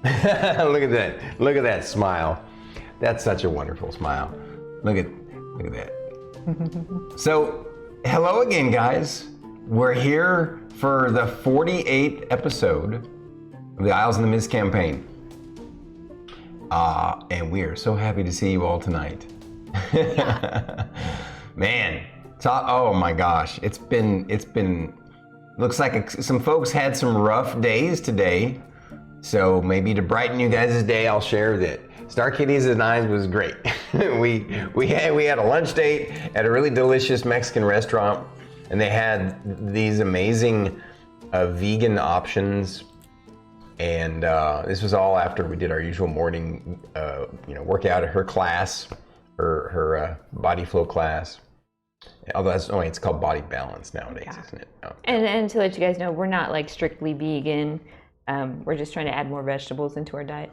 Look at that. Look at that smile. That's such a wonderful smile. Look at that. So, hello again, guys. We're here for the 48th episode of the Isles in the Mist campaign. And we are so happy to see you all tonight. Man, oh my gosh, it's been, looks like some folks had some rough days today. So maybe to brighten you guys' day, I'll share that StarkItty's and I was great. we had a lunch date at a really delicious Mexican restaurant, and they had these amazing vegan options. And this was all after we did our usual morning, workout at her class, her body flow class. Although it's called body balance nowadays, isn't it? Oh. And to let you guys know, we're not like strictly vegan. We're just trying to add more vegetables into our diet.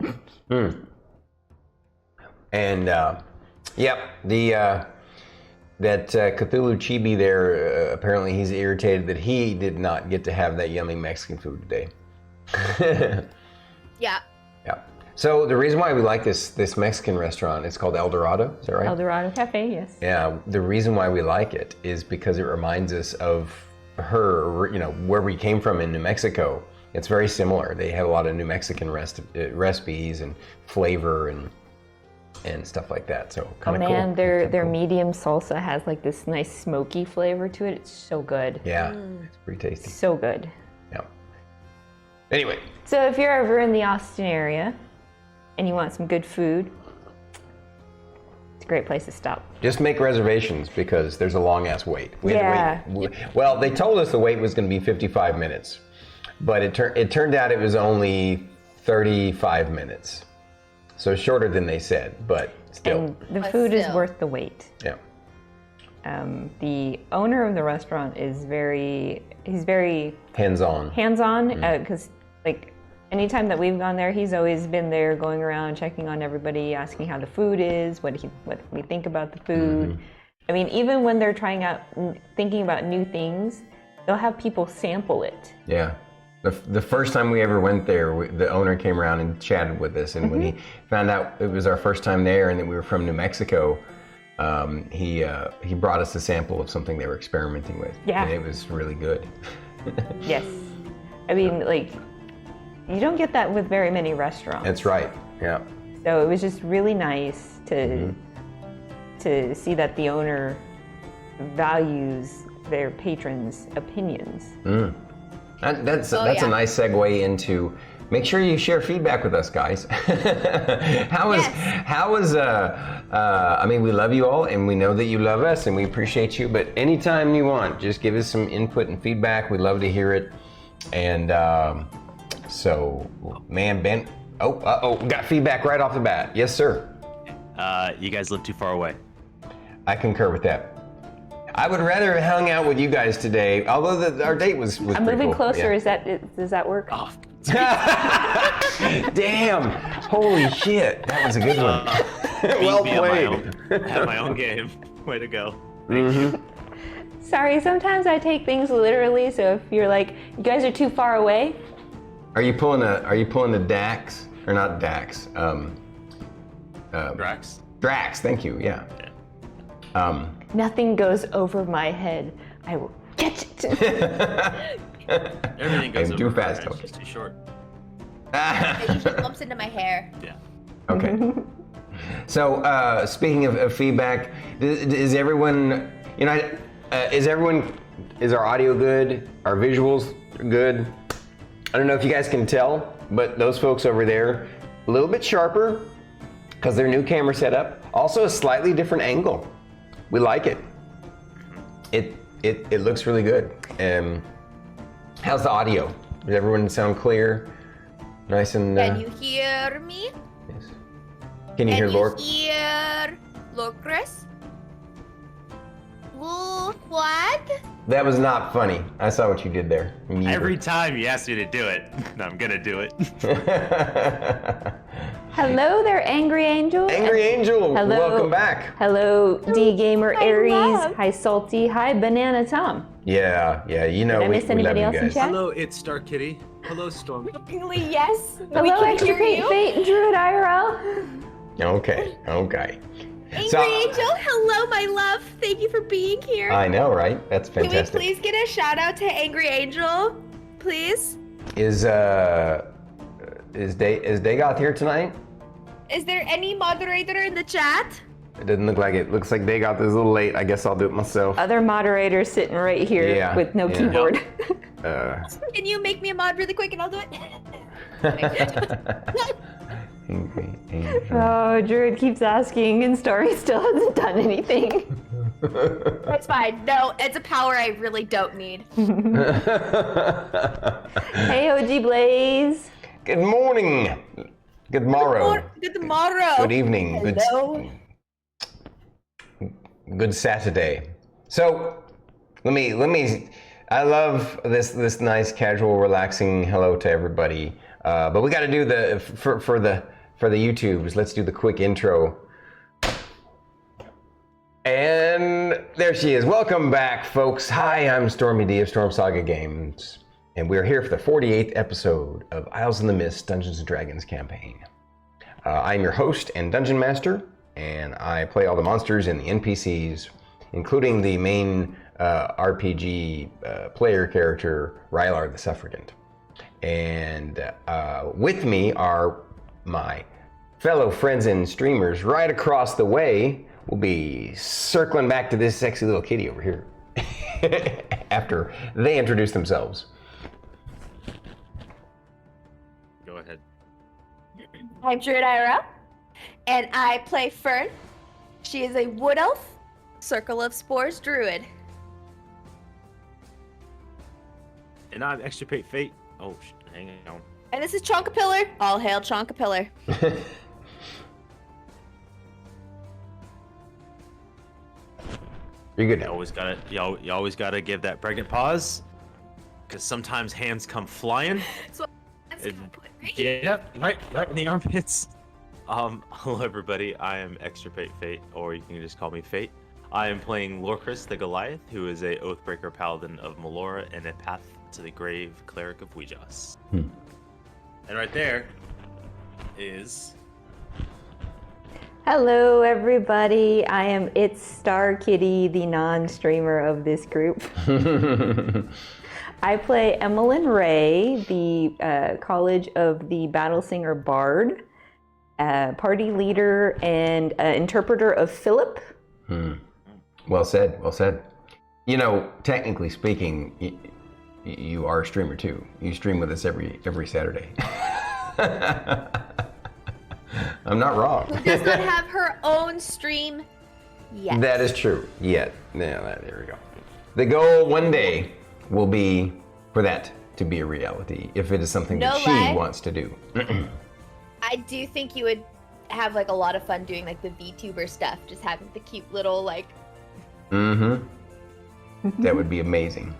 And that Cthulhu Chibi there, apparently he's irritated that he did not get to have that yummy Mexican food today. Yeah. So the reason why we like this Mexican restaurant, it's called El Dorado, is that right? El Dorado Cafe, yes. Yeah, the reason why we like it is because it reminds us of her, where we came from in New Mexico. It's very similar. They have a lot of New Mexican recipes and flavor and stuff like that. So kind of cool. Man, their medium salsa has like this nice smoky flavor to it. It's so good. Yeah, it's pretty tasty. So good. Yeah. Anyway. So if you're ever in the Austin area and you want some good food, it's a great place to stop. Just make reservations because there's a long ass wait. We had to wait. Well, they told us the wait was going to be 55 minutes, but it turned out it was only 35 minutes. So shorter than they said, but still. And the food is worth the wait. Yeah. The owner of the restaurant he's very hands-on. Because like anytime that we've gone there, he's always been there going around checking on everybody, asking how the food is, what we think about the food. Mm-hmm. I mean, even when they're thinking about new things, they'll have people sample it. Yeah. The first time we ever went there, the owner came around and chatted with us, and when he found out it was our first time there and that we were from New Mexico, he brought us a sample of something they were experimenting with. Yeah. And it was really good. Yes. I mean, like, you don't get that with very many restaurants. That's right, yeah. So it was just really nice to see that the owner values their patrons' opinions. That's a nice segue into, make sure you share feedback with us, guys. I mean, we love you all and we know that you love us and we appreciate you, but anytime you want, just give us some input and feedback. We'd love to hear it. And so, man, Ben, we got feedback right off the bat. Yes, sir. You guys live too far away. I concur with that. I would rather have hung out with you guys today, although our date was I'm moving cool. closer. Yeah. Does that work? Oh. Damn! Holy shit! That was a good one. Well played. Have my own game. Way to go. Sorry, sometimes I take things literally. So if you're like, you guys are too far away. Are you pulling the Dax or not Dax? Drax. Drax. Thank you. Yeah. Nothing goes over my head. I will catch it. Everything goes over too my fast. head. Okay. It's just too short. It usually bumps into my hair. Yeah. Okay. So speaking of feedback, is everyone? Is our audio good? Our visuals good? I don't know if you guys can tell, but those folks over there, a little bit sharper because their new camera setup. Also a slightly different angle. We like it. It looks really good. How's the audio? Does everyone sound clear? Nice and. Can you hear me? Yes. Can you hear Lork? Can you hear Lorkris? What? That was not funny. I saw what you did there. Every time you ask me to do it, I'm gonna do it. Hello there, Angry Angel. Angry Angel, Hello. welcome back. Hello, D Gamer Hi, Aries. love. Hi, Salty. Hi, Banana Tom. Yeah, Did I miss we love anybody you else in guys. chat? Hello, it's StarkItty. Hello, Stormy. Shockingly, yes. We Hello, can hear Extirpate you. Fate and Druid IRL. Okay. Angry So- Angel, hello, my love. Thank you for being here. I know, right? That's Can we fantastic. please get a shout out to Angry Angel, please? Is Dagoth here tonight? Is there any moderator in the chat? It doesn't look like it. Looks like Dagoth is a little late. I guess I'll do it myself. Other moderators sitting right here Yeah, with no yeah. keyboard. Can you make me a mod really quick and I'll do it? Angry Angel. Oh, Druid keeps asking, and Starry still hasn't done anything. It's fine. No, it's a power I really don't need. Hey, OG Blaze. Good morning. Good morrow. Good morrow. Good evening. Hello. Good Saturday. So, let me. I love this nice, casual, relaxing hello to everybody. But we got to do for the YouTubes. Let's do the quick intro. And there she is. Welcome back, folks. Hi, I'm StormyD of Storm Saga Games, and we're here for the 48th episode of Isles in the Mist Dungeons & Dragons campaign. I'm your host and dungeon master, and I play all the monsters and the NPCs, including the main RPG player character, Rylar the Suffrigant. And with me are my fellow friends and streamers right across the way. We'll be circling back to this sexy little kitty over here after they introduce themselves. Go ahead. I'm Druid IRL, and I play Fern. She is a wood elf, Circle of Spores druid. And I'm Extirpate Fate. Oh, hang on. And this is Chonkapillar. All hail Chonkapillar. You're good You now. always gotta give that pregnant pause, because sometimes hands come flying. That's It- gonna put me. Yep, right in the armpits. Hello everybody. I am Extirpate Fate, or you can just call me Fate. I am playing Lorkris the Goliath, who is a Oathbreaker Paladin of Melora and a Path to the Grave Cleric of Ouijas. And right there is Hello, everybody. I am itsStarkitty, the non-streamer of this group. I play Emillynn Ray, the College of the Battle Singer Bard, party leader and interpreter of Philip. Well said. Well said. You know, technically speaking, you are a streamer too. You stream with us every Saturday. I'm not wrong. Does not have her own stream yet. That is true. Yet. Yeah, there we go. The goal one day will be for that to be a reality, if it is something No that she lie. wants to do. I do think you would have like a lot of fun doing like the VTuber stuff, just having the cute little like. That would be amazing.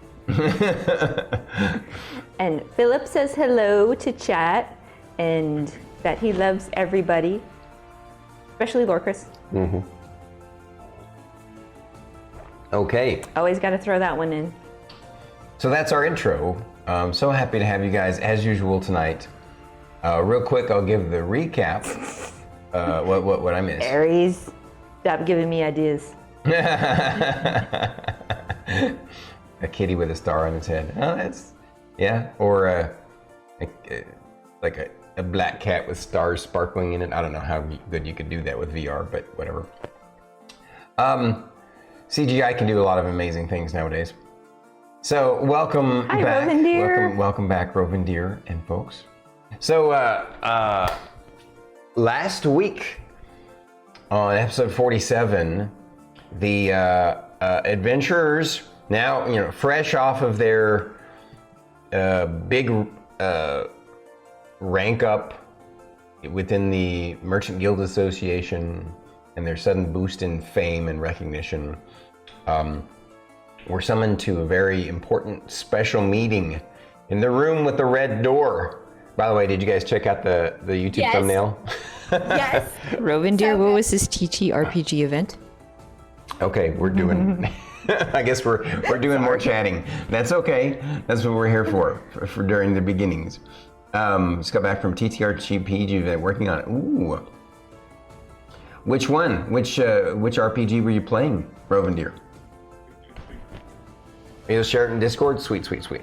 And Philip says hello to chat and that he loves everybody, especially Lorkris. Okay. Always got to throw that one in. So that's our intro. I'm so happy to have you guys as usual tonight. Real quick, I'll give the recap. What I missed. Aries, stop giving me ideas. A kitty with a star on its head. Oh, that's or like a black cat with stars sparkling in it. I don't know how good you could do that with VR, but whatever. CGI can do a lot of amazing things nowadays. So welcome Hi, back. Rovendeer. Welcome back, Rovendeer and folks. So last week on episode 47, the adventurers, now fresh off of their big rank up within the Merchant Guild Association and their sudden boost in fame and recognition, were summoned to a very important special meeting in the room with the red door. By the way, did you guys check out the YouTube Yes. thumbnail? Yes. Rovendeer, So what good. was this TTRPG event? Okay, we're doing. I guess we're doing more chatting. That's okay. That's what we're here for during the beginnings. Just got back from TTRPGs. You've been working on it. Ooh. Which one? Which RPG were you playing, Rovendeer? You'll share it in Discord? Sweet, sweet, sweet.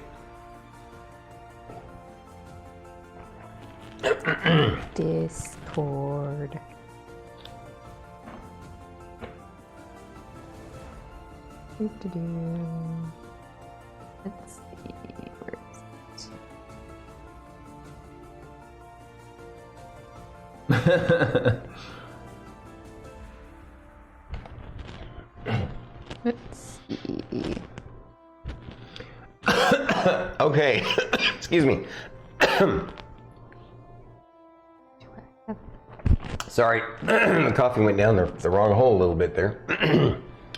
Discord. Let's see. Where is it? Let's see. Okay. Excuse me. Sorry, the coffee went down the wrong hole a little bit there.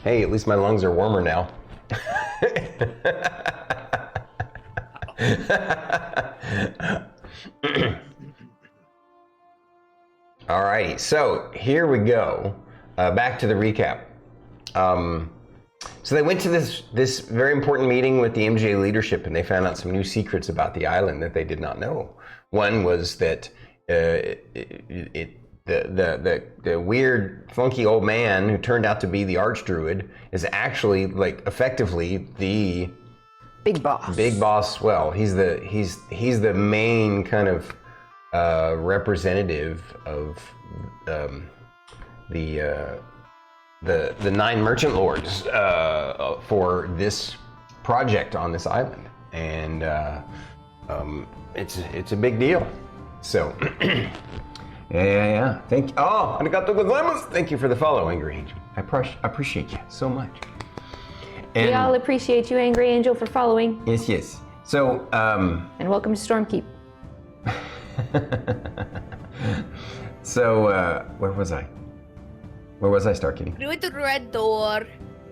Hey, at least my lungs are warmer now. Alrighty, so here we go. Back to the recap. So they went to this very important meeting with the MGA leadership, and they found out some new secrets about the island that they did not know. One was that the weird, funky old man who turned out to be the Archdruid is actually, like, effectively the Big boss. Big boss. Well, he's the main kind of representative of the 9 merchant lords for this project on this island, and it's a big deal. So. Yeah. Thank you. Oh, arigatou gozaimasu. Thank you for the follow, Angry Angel. I appreciate you so much. And we all appreciate you, Angry Angel, for following. Yes. So, and welcome to Stormkeep. So, where was I? Where was I, Starkitty? Through the red door.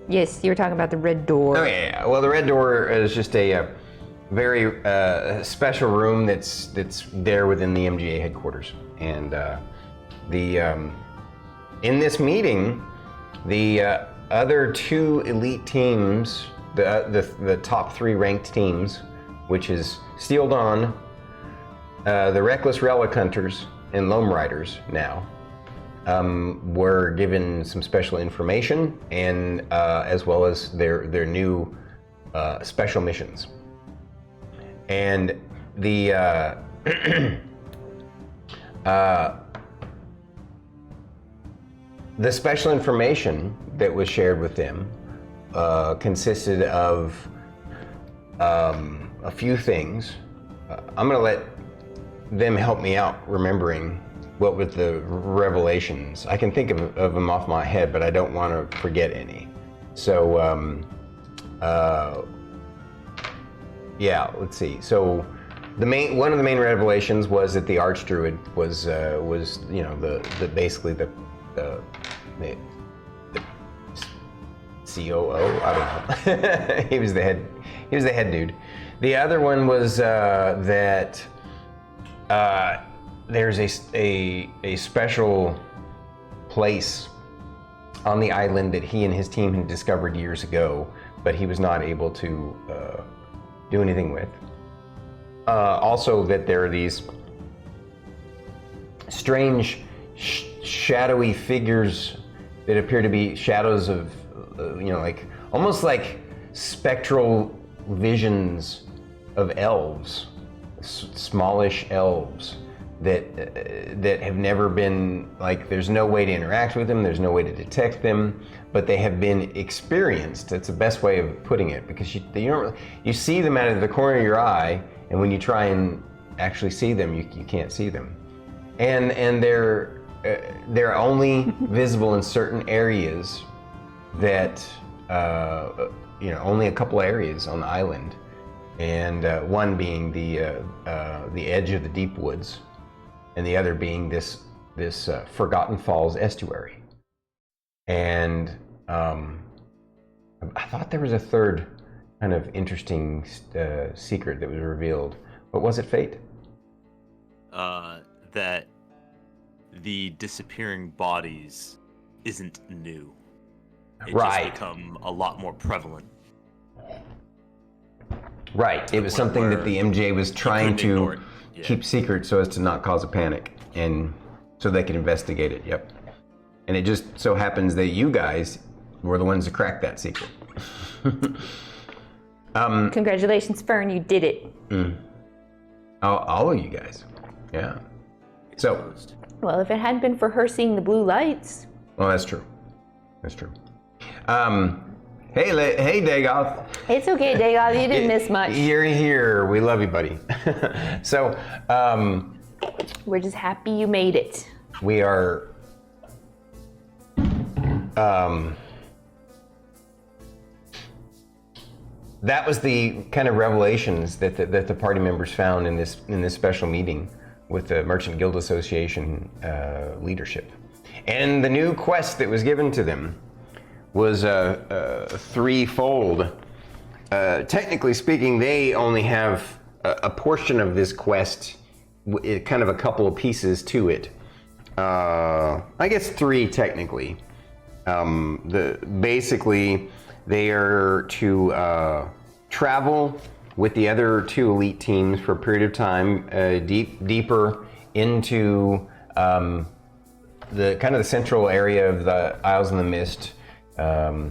Yes, you were talking about the red door. Oh yeah. Well, the red door is just a very special room that's there within the MGA headquarters, and in this meeting, the other 2 elite teams, the top 3 ranked teams, which is Steel Dawn, the Reckless Relic Hunters, and Loam Riders now, were given some special information, and as well as their new special missions. And the the special information that was shared with them consisted of a few things. I'm going to let them help me out remembering what was the revelations. I can think of them off my head, but I don't want to forget any. So, yeah, let's see. So, one of the main revelations was that the Archdruid was basically the COO. I don't know. He was the head dude. The other one was that there's a special place on the island that he and his team had discovered years ago, but he was not able to do anything with. Also, that there are these strange, shadowy figures that appear to be shadows of, like almost like spectral visions of elves, smallish elves that have never been, like, there's no way to interact with them, there's no way to detect them, but they have been experienced. That's the best way of putting it, because you see them out of the corner of your eye, and when you try and actually see them, you can't see them, and they're only visible in certain areas that only a couple areas on the island, and one being the edge of the deep woods, and the other being this Forgotten Falls estuary. And I thought there was a third kind of interesting secret that was revealed. What was it, Fate? That the disappearing bodies isn't new. It Right. just become a lot more prevalent. Right. It was point something that where the MJ was trying couldn't ignore to it. Yeah. keep secret so as to not cause a panic, and so they could investigate it. Yep. And it just so happens that you guys were the ones to crack that secret. Congratulations, Fern, you did it. All of you guys. Yeah. So, Exposed. Well, if it hadn't been for her seeing the blue lights. well, that's true. That's true. Hey, Dagoth. It's okay, Dagoth, you didn't miss much. You're here. We love you, buddy. So, We're just happy you made it. we are. That was the kind of revelations that the party members found in this special meeting with the Merchant Guild Association leadership, and the new quest that was given to them was threefold. Technically speaking, they only have a portion of this quest, kind of a couple of pieces to it. I guess three technically. Basically, they are to travel with the other two elite teams for a period of time, deeper into the kind of the central area of the Isles in the Mist. The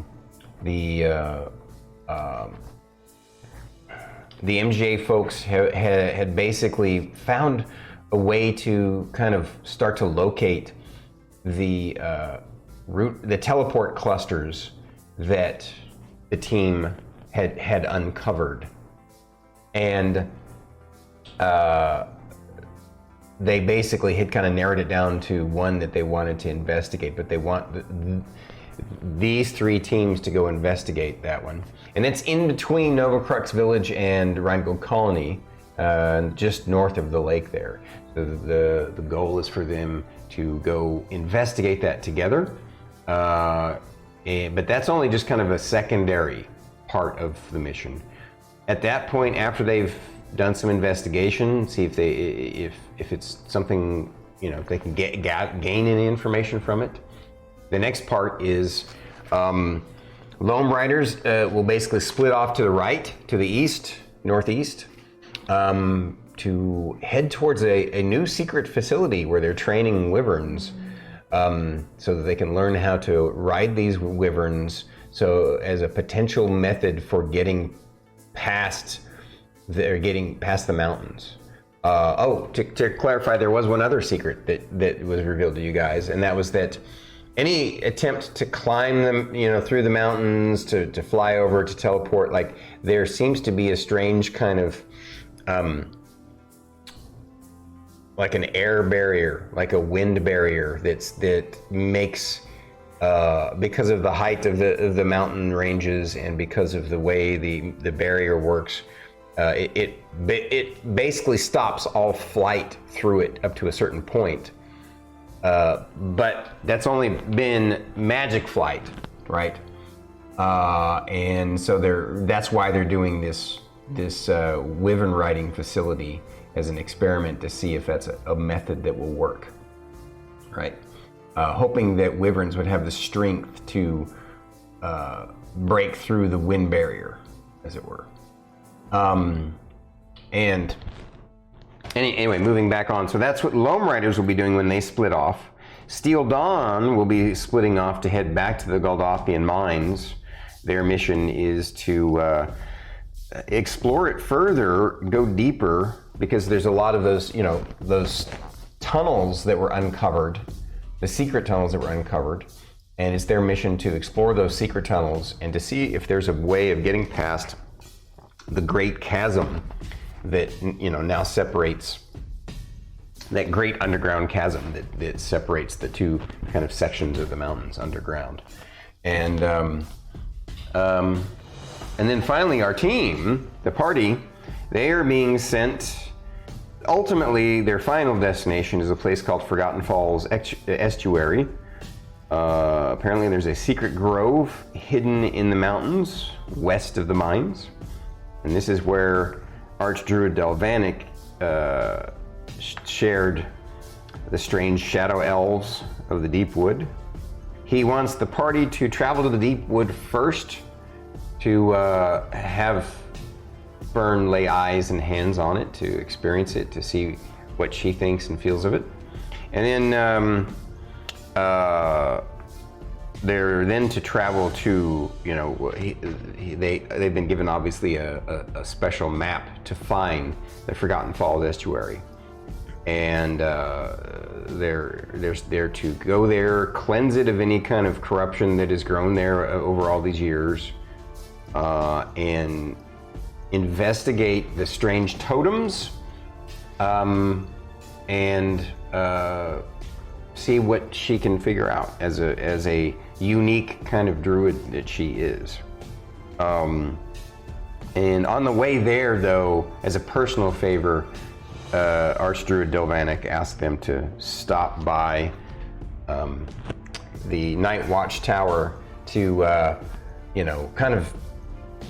MJ folks had basically found a way to kind of start to locate the the teleport clusters that the team had uncovered, and they basically had kind of narrowed it down to one that they wanted to investigate, but they want these three teams to go investigate that one. And it's in between Novacrux Village and Rhinegold Colony, just north of the lake there. So the goal is for them to go investigate that together. But that's only just kind of a secondary part of the mission. At that point, after they've done some investigation, see if it's something, if they can gain any information from it. The next part is Loam Riders will basically split off to the right, to the east, northeast, to head towards a new secret facility where they're training wyverns, so that they can learn how to ride these wyverns, so as a potential method for getting past the mountains. To clarify, there was one other secret that was revealed to you guys, and that was that any attempt to climb them, through the mountains, to fly over, to teleport, like there seems to be a strange kind of like an air barrier, like a wind barrier that makes because of the height of the mountain ranges and because of the way the barrier works, it basically stops all flight through it up to a certain point. But that's only been magic flight, right? And so that's why they're doing this wyvern riding facility as an experiment to see if that's a method that will work, right? Hoping that wyverns would have the strength to break through the wind barrier, as it were. And anyway, moving back on. So that's what Loam Riders will be doing when they split off. Steel Dawn will be splitting off to head back to the Goldothian mines. Their mission is to explore it further, go deeper, because there's a lot of those tunnels that were uncovered, the secret tunnels that were uncovered, and it's their mission to explore those secret tunnels and to see if there's a way of getting past the great chasm that now separates, that great underground chasm that separates the two kind of sections of the mountains underground. And then finally our team, the party, they are being sent. Ultimately, their final destination is a place called Forgotten Falls Estuary. Apparently there's a secret grove hidden in the mountains west of the mines. And this is where Archdruid Delvanic shared the strange shadow elves of the deep wood. He wants the party to travel to the deep wood first to have Fern lay eyes and hands on it, to experience it, to see what she thinks and feels of it. And then they're then to travel to, you know, they've been given obviously a special map to find the Forgotten Falls estuary. And they're to go there, cleanse it of any kind of corruption that has grown there over all these years, and investigate the strange totems, and see what she can figure out as a unique kind of druid that she is. And on the way there, though, as a personal favor, Archdruid Dylvanik asked them to stop by the Night Watch Tower to, you know, kind of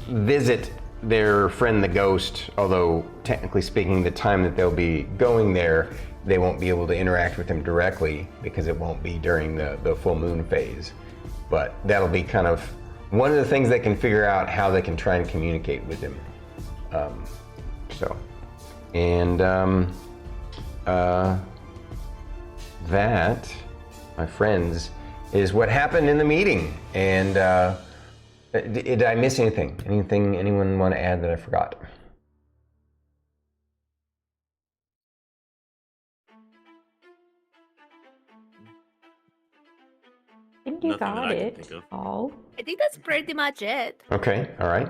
visit their friend the Ghost, although technically speaking, the time that they'll be going there, they won't be able to interact with him directly because it won't be during the full moon phase. But that'll be kind of one of the things they can figure out how they can try and communicate with him. And that, my friends, is what happened in the meeting. And did I miss anything? Anything anyone want to add that I forgot? I think you Nothing that got I can it think of. all. I think that's pretty much it. Okay, all right.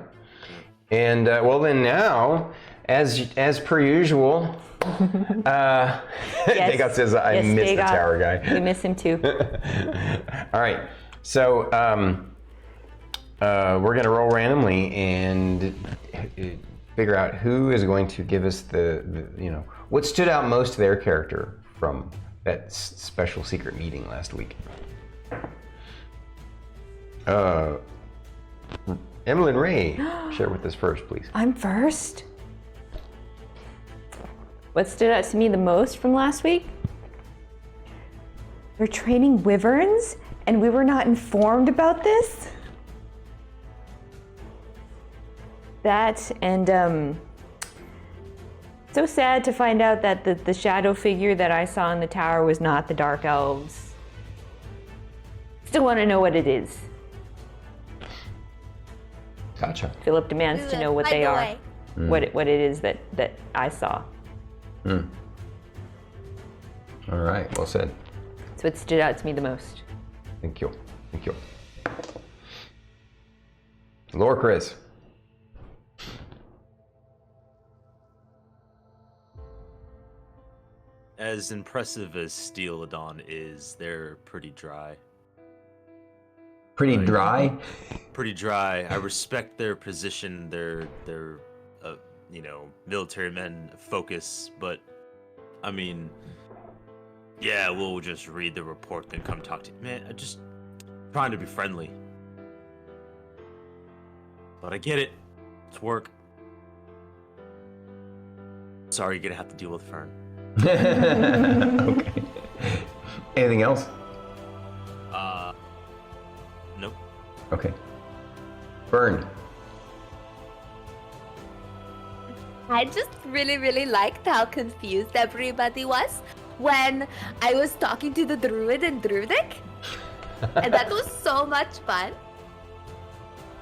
And well, then now, as per usual, Dagot says I Yes, miss the Dagot. tower guy. We miss him too. All right, so we're gonna roll randomly and figure out who is going to give us the you know, what stood out most to their character from that special secret meeting last week. Emillynn Ray, share with us first, please. I'm first. What stood out to me the most from last week? They're training wyverns, and we were not informed about this. That, and so sad to find out that the shadow figure that I saw in the tower was not the Dark Elves. Still want to know what it is. Gotcha. Philip demands to know what they are. What it is that I saw. All right, well said. That's what stood out to me the most. Thank you. Thank you. Lorkris. As impressive as Steelodon is, they're pretty dry. Pretty dry. Pretty dry. I respect their position, their you know, military men focus, but I mean, yeah, we'll just read the report then come talk to you. Man, I'm just trying to be friendly. But I get it. It's work. Sorry, you're gonna have to deal with Fern. Okay. Anything else? Nope. Okay. Fern. I just really liked how confused everybody was when I was talking to the Druid and Druidic. And that was so much fun.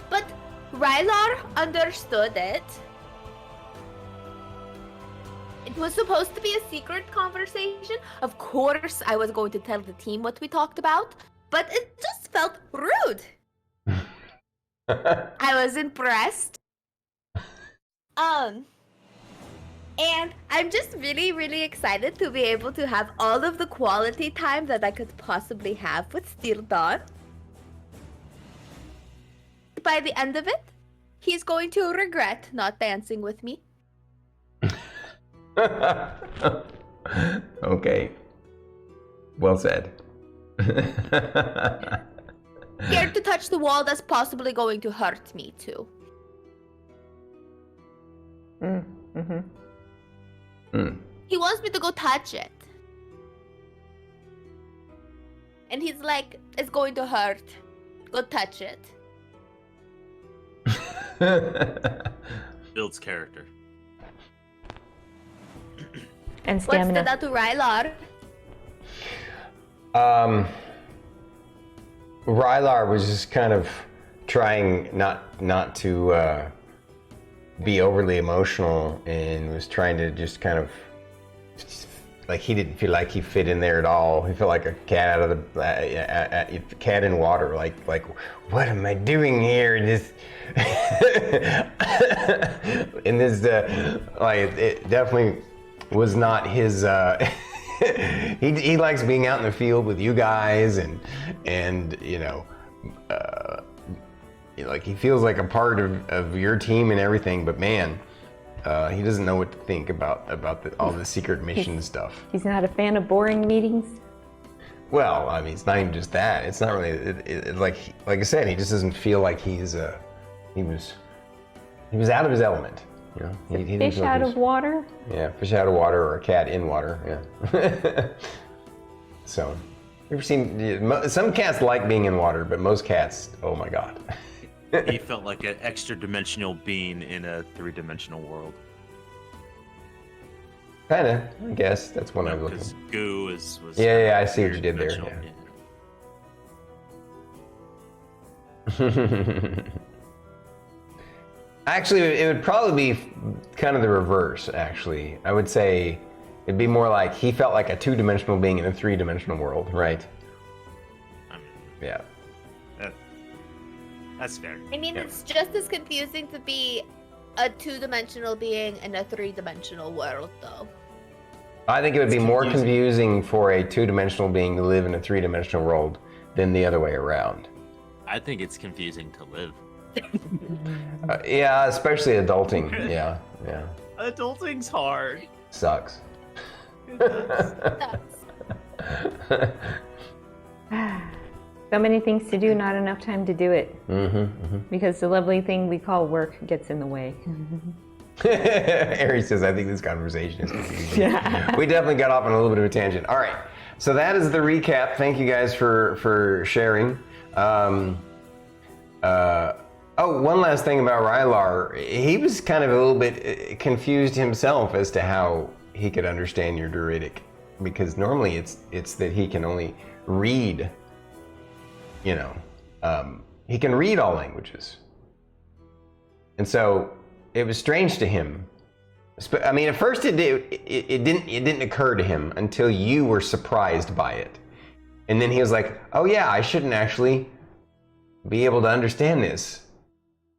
But Rylar understood it. It was supposed to be a secret conversation. Of course, I was going to tell the team what we talked about, but it just felt rude. I was impressed. And I'm just really excited to be able to have all of the quality time that I could possibly have with Steel Dawn. By the end of it, he's going to regret not dancing with me. Okay. Well said. Scared to touch the wall, that's possibly going to hurt me too. He wants me to go touch it. and he's like, "It's going to hurt. Go touch it." Builds character. And What's stamina. that to Rylar? Rylar was just kind of trying not to be overly emotional, and was trying to just kind of, like, he didn't feel like he fit in there at all. He felt like a cat out of the cat in water. Like what am I doing here? In this, like, it definitely was not his. He likes being out in the field with you guys, and you know, like, he feels like a part of your team and everything. But man, he doesn't know what to think about all the secret mission stuff. He's not a fan of boring meetings. Well, I mean, it's not even just that. It's not really like I said. He just doesn't feel like he was out of his element. You know, he didn't Fish feel like out he was- of water. Yeah, fish out of water, or a cat in water. Yeah. So, you ever seen some cats like being in water, but most cats, oh my god. He felt like an extra dimensional being in a 3-dimensional world. Kinda, I guess that's one I was Because looking. goo was. Yeah, I see what you did there, three-dimensional, Actually, it would probably be kind of the reverse, actually. I would say it'd be more like he felt like a 2-dimensional being in a 3-dimensional world, right? I mean, Yeah. that's fair. I mean, Yeah. it's just as confusing to be a 2-dimensional being in a 3-dimensional world, though. I think it would be It's more confusing. confusing for a 2-dimensional being to live in a 3-dimensional world than the other way around. I think it's confusing to live. Yeah, especially adulting. Yeah. Adulting's hard. Sucks. So many things to do, not enough time to do it. Because the lovely thing we call work gets in the way. Ari says, I think this conversation is confusing. Yeah. We definitely got off on a little bit of a tangent. All right. So that is the recap. Thank you guys for sharing. One last thing about Rylar. He was kind of a little bit confused himself as to how he could understand your Druidic. Because normally it's that he can only read, you know, he can read all languages. And so it was strange to him. I mean, at first it didn't occur to him until you were surprised by it. And then he was like, oh yeah, I shouldn't actually be able to understand this,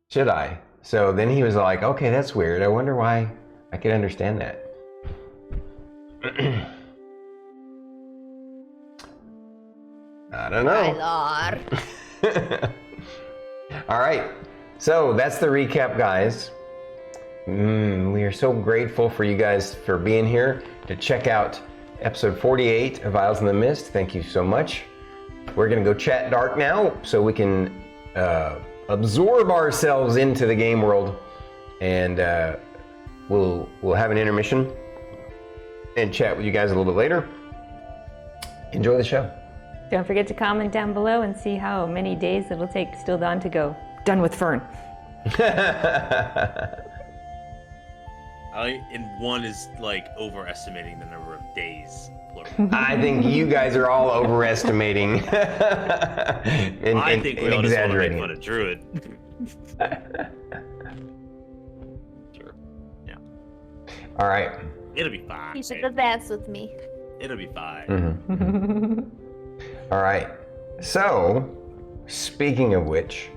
should I? So then he was like, okay, that's weird. I wonder why I could understand that. I don't know. Rylar. All right, so that's the recap, guys. We are so grateful for you guys for being here to check out episode 48 of Isles in the Mist. Thank you so much. We're gonna go chat dark now so we can absorb ourselves into the game world, and we'll have an intermission and chat with you guys a little bit later. Enjoy the show. Don't forget to comment down below and see how many days it'll take Still Dawn to go. Done with Fern. And one is like overestimating the number of days. Plural. I think you guys are all overestimating I think we and all just want to make exaggerating. fun of Druid. Sure. Yeah. All right. It'll be fine. You should have danced with me. It'll be fine. Mm-hmm. All right. So, speaking of which,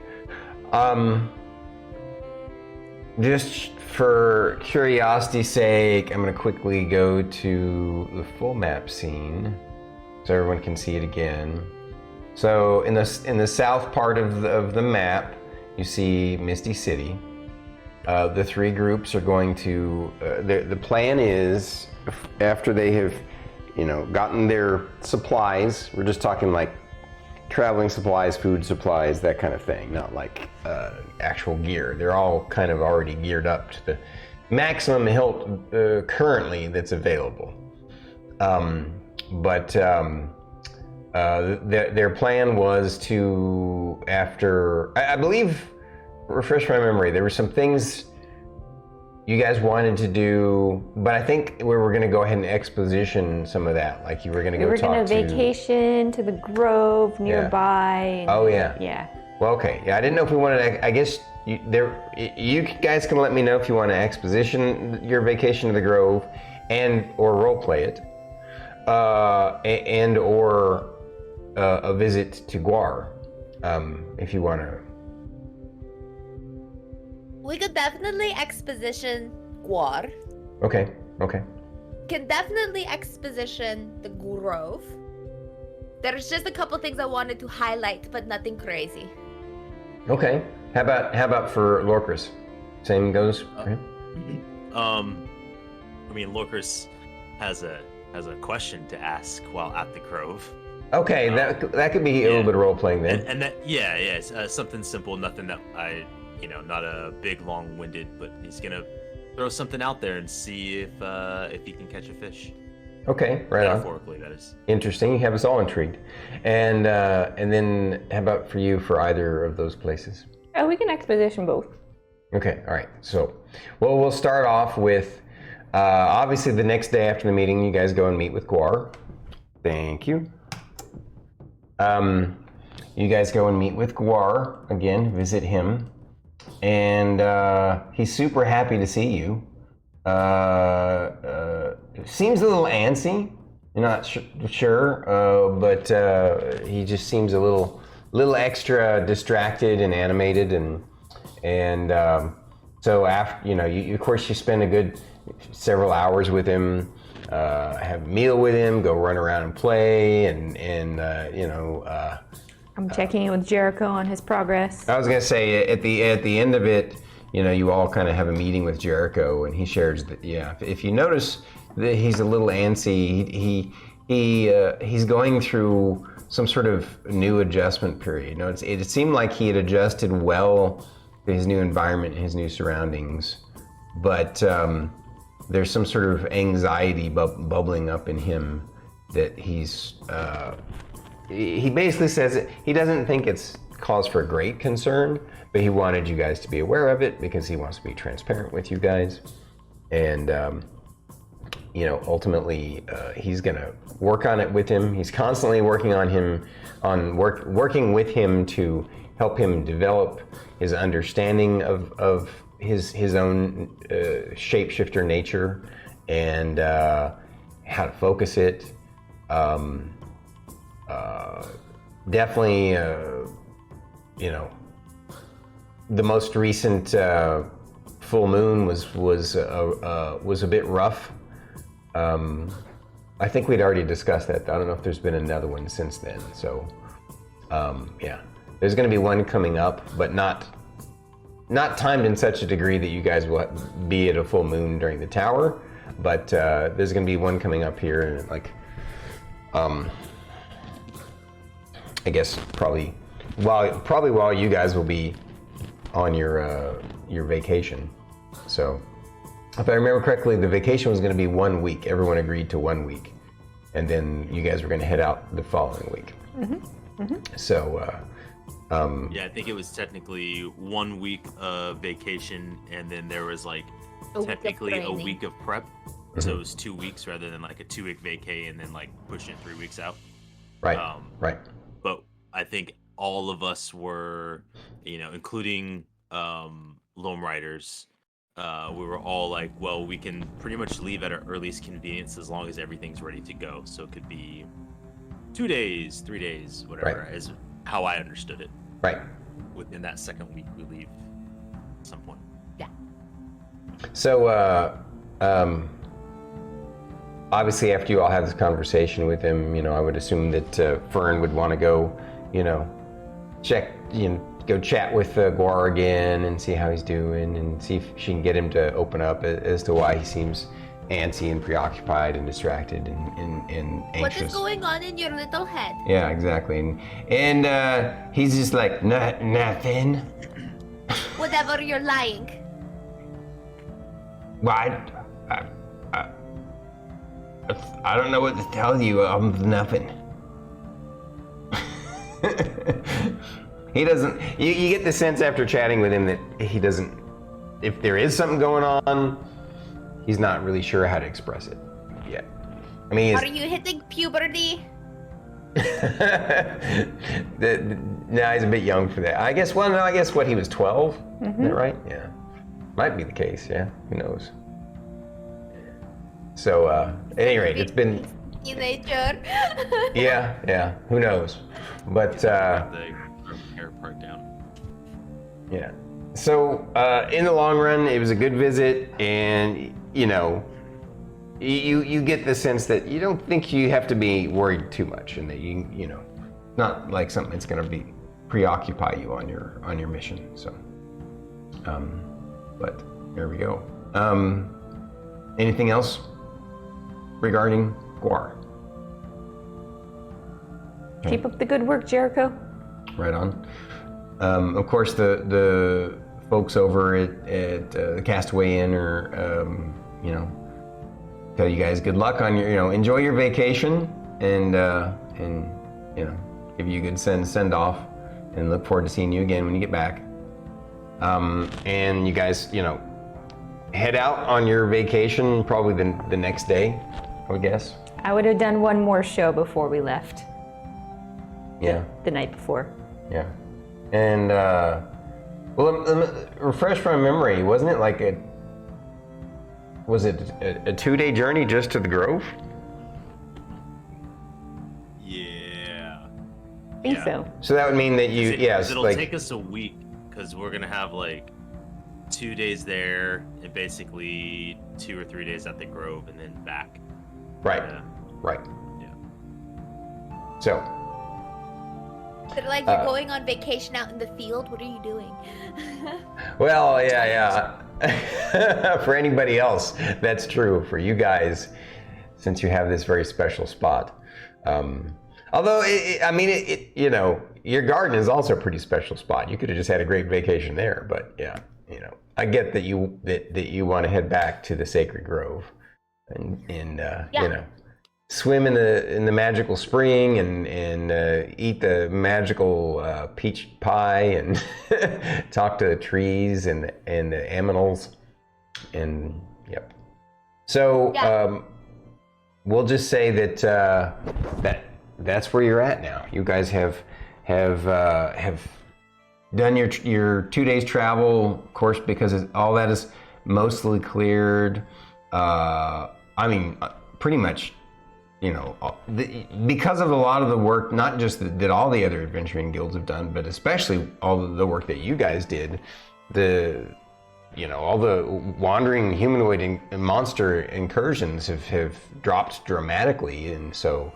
just for curiosity's sake, I'm going to quickly go to the full map scene so everyone can see it again. So, in the south part of the map, you see Misty City. The three groups are going to. The plan is, after they have, gotten their supplies. We're just talking like traveling supplies, food supplies, that kind of thing. Not like actual gear. They're all kind of already geared up to the maximum health their plan was to, after I believe, refresh my memory, there were some things you guys wanted to do, but I think we were going to go ahead and exposition some of that. Like you were going to go talk to... We were going to vacation to the grove nearby. Oh, yeah. Yeah. Well, okay. Yeah, I didn't know if we wanted to... I guess you guys can let me know if you want to exposition your vacation to the grove or roleplay it. And or a visit to Guar, if you want to... We could definitely exposition Guar. Okay. Can definitely exposition the Grove. There's just a couple things I wanted to highlight, but nothing crazy. Okay. How about for Lorkris? Same goes for him? I mean, Lorkris has a question to ask while at the Grove. Okay, that could be a little bit of role playing then. And that, it's something simple, nothing that not a big, long-winded, but he's gonna throw something out there and see if he can catch a fish. Okay, right on. Metaphorically, that is. Interesting. You have us all intrigued. And then how about for you for either of those places? Oh, we can exposition both. Okay, all right. So, well, we'll start off with obviously the next day after the meeting, you guys go and meet with Guar. Thank you. You guys go and meet with Guar again, visit him. And he's super happy to see you. Seems a little antsy. You're not sure, but he just seems a little extra distracted and animated, and so after you of course you spend a good several hours with him, have a meal with him, go run around and play, and I'm checking in with Jericho on his progress. I was gonna say at the end of it, you all kind of have a meeting with Jericho, and he shares that if you notice that he's a little antsy, he's going through some sort of new adjustment period. It seemed like he had adjusted well to his new environment, his new surroundings, but there's some sort of anxiety bubbling up in him that he basically says that he doesn't think it's cause for great concern, but he wanted you guys to be aware of it because he wants to be transparent with you guys. And, ultimately, he's going to work on it with him. He's constantly working working with him to help him develop his understanding of his own shapeshifter nature and how to focus it. Definitely, the most recent full moon was a bit rough. I think we'd already discussed that. I don't know if there's been another one since then. So, there's going to be one coming up, but not timed in such a degree that you guys will be at a full moon during the tower. But there's going to be one coming up here, and I guess probably while you guys will be on your vacation. So, if I remember correctly, the vacation was going to be 1 week. Everyone agreed to 1 week, and then you guys were going to head out the following week. Mm-hmm. Mm-hmm. So, I think it was technically 1 week of vacation, and then there was technically a week of prep. Mm-hmm. So it was 2 weeks rather than a 2-week vacay, and then pushing it 3 weeks out. Right. Right. But I think all of us were, including Loam Riders, we were all well, we can pretty much leave at our earliest convenience as long as everything's ready to go. So it could be 2 days, 3 days, whatever, is how I understood it. Right. Within that second week, we leave at some point. Yeah. So, obviously, after you all have this conversation with him, I would assume that Fern would want to go, go chat with Guar again and see how he's doing and see if she can get him to open up as to why he seems antsy and preoccupied and distracted and anxious. What is going on in your little head? Yeah, exactly. And he's just like, nothing. Whatever, you're lying. Well, I don't know what to tell you. Nothing. He doesn't. You get the sense after chatting with him that he doesn't. If there is something going on, he's not really sure how to express it yet. I mean, Are you hitting puberty? no, he's a bit young for that. I guess. Well, no, I guess what he was 12. Is that right? Yeah, might be the case. Yeah, who knows? So, at any rate, it's been. Teenager. Yeah. Who knows? But The hair part down. yeah. So, in the long run, it was a good visit, and you get the sense that you don't think you have to be worried too much, and that not like something that's going to be preoccupy you on your mission. So, but there we go. Anything else regarding Guar? Keep up the good work, Jericho. Right on. Of course, the folks over at the Castaway Inn are, tell you guys good luck on your, enjoy your vacation, and give you a good send off, and look forward to seeing you again when you get back. And you guys, head out on your vacation probably the next day, I would guess. I would have done one more show before we left. Yeah. The night before. Yeah. And, refresh my memory, wasn't it like a 2-day journey just to the Grove? Yeah. I think so. So that would mean that It'll take us a week, because we're gonna have like 2 days there and basically 2 or 3 days at the Grove and then back. Right. Yeah. Right. Yeah. So. But like you're going on vacation out in the field, what are you doing? Well, yeah. For anybody else, that's true. For you guys, since you have this very special spot. Although, your garden is also a pretty special spot. You could have just had a great vacation there, but yeah, I get that you want to head back to the Sacred Grove, and swim in the magical spring, and eat the magical peach pie, and talk to the trees and the aminals, and yep. So we'll just say that that's where you're at now. You guys have done your 2 days travel, of course, because all that is mostly cleared. Pretty much. Because of a lot of the work, not just that all the other adventuring guilds have done, but especially all of the work that you guys did, all the wandering humanoid and monster incursions have dropped dramatically, and so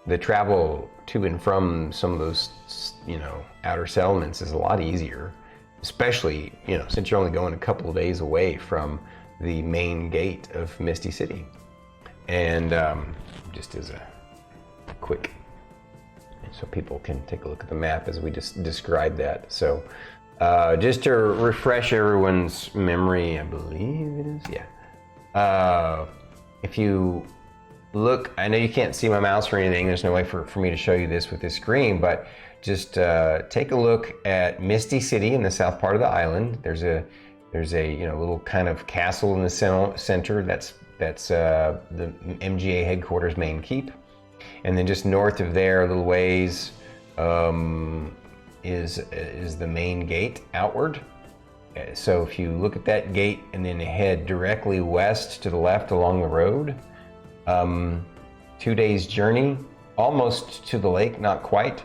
the travel to and from some of those, outer settlements is a lot easier, especially, since you're only going a couple of days away from the main gate of Misty City. And just as a quick, so people can take a look at the map as we just described that. So just to refresh everyone's memory, I believe it is, yeah. If you look, I know you can't see my mouse or anything, there's no way for me to show you this with this screen, but just take a look at Misty City in the south part of the island. There's a little kind of castle in the center that's the MGA headquarters main keep, and then just north of there, a little ways, is the main gate outward. So if you look at that gate and then head directly west to the left along the road, 2 days journey, almost to the lake, not quite.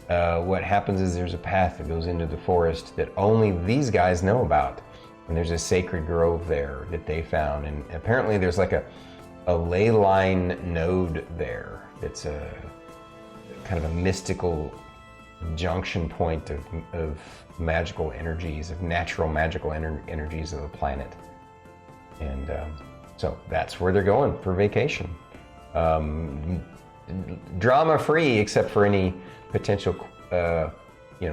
What happens is there's a path that goes into the forest that only these guys know about. And there's a sacred grove there that they found, and apparently there's like a ley line node there that's a kind of a mystical junction point of magical energies, of natural magical energies of the planet. And so that's where they're going for vacation. Drama free, except for any potential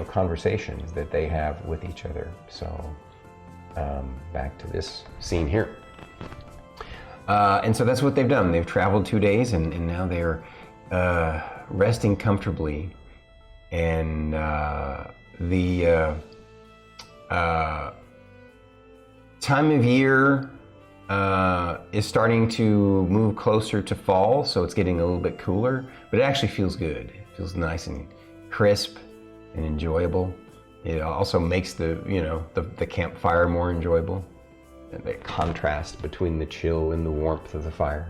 conversations that they have with each other. So back to this scene here. And so that's what they've done. They've traveled 2 days, and now they're resting comfortably and the time of year is starting to move closer to fall, so it's getting a little bit cooler, but it actually feels good. It feels nice and crisp and enjoyable. It also makes the campfire more enjoyable, and the contrast between the chill and the warmth of the fire.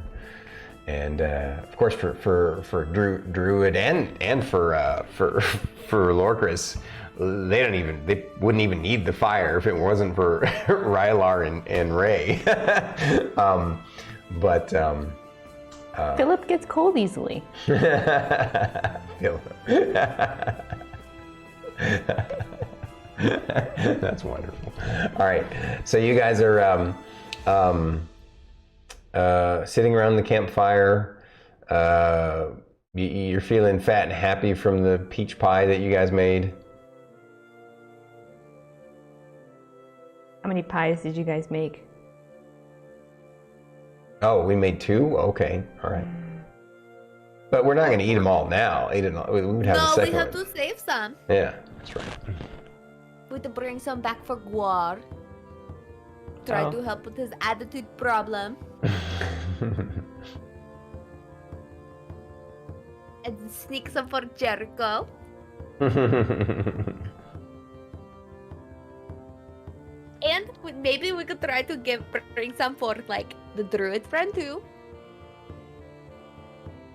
And of course, for Druid and for Lorkris, they wouldn't even need the fire if it wasn't for Rylar and Ray. Philip gets cold easily. Philip. That's wonderful. All right, so you guys are sitting around the campfire. You're feeling fat and happy from the peach pie that you guys made. How many pies did you guys make? Oh, we made 2? Okay, all right. But we're not going to eat them all now. We would have a second we have one. to save some. Yeah, that's right. We have to bring some back for Guar. Try to help with his attitude problem. And sneak some for Jericho. And maybe we could try to bring some for like the Druid friend too.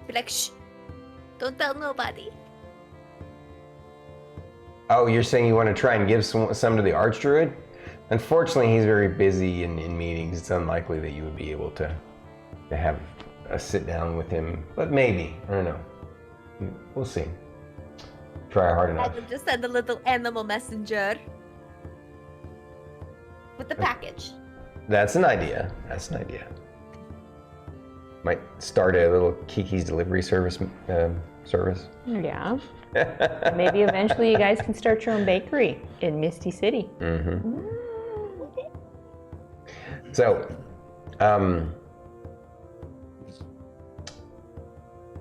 Be like, shh, don't tell nobody. Oh, you're saying you want to try and give some to the Archdruid? Unfortunately, he's very busy in meetings. It's unlikely that you would be able to have a sit down with him, but maybe. I don't know. We'll see. Try hard I enough. could just send a little animal messenger with the package. That's an idea. Might start a little Kiki's delivery service. Yeah. Maybe eventually you guys can start your own bakery in Misty City. Mm-hmm. So,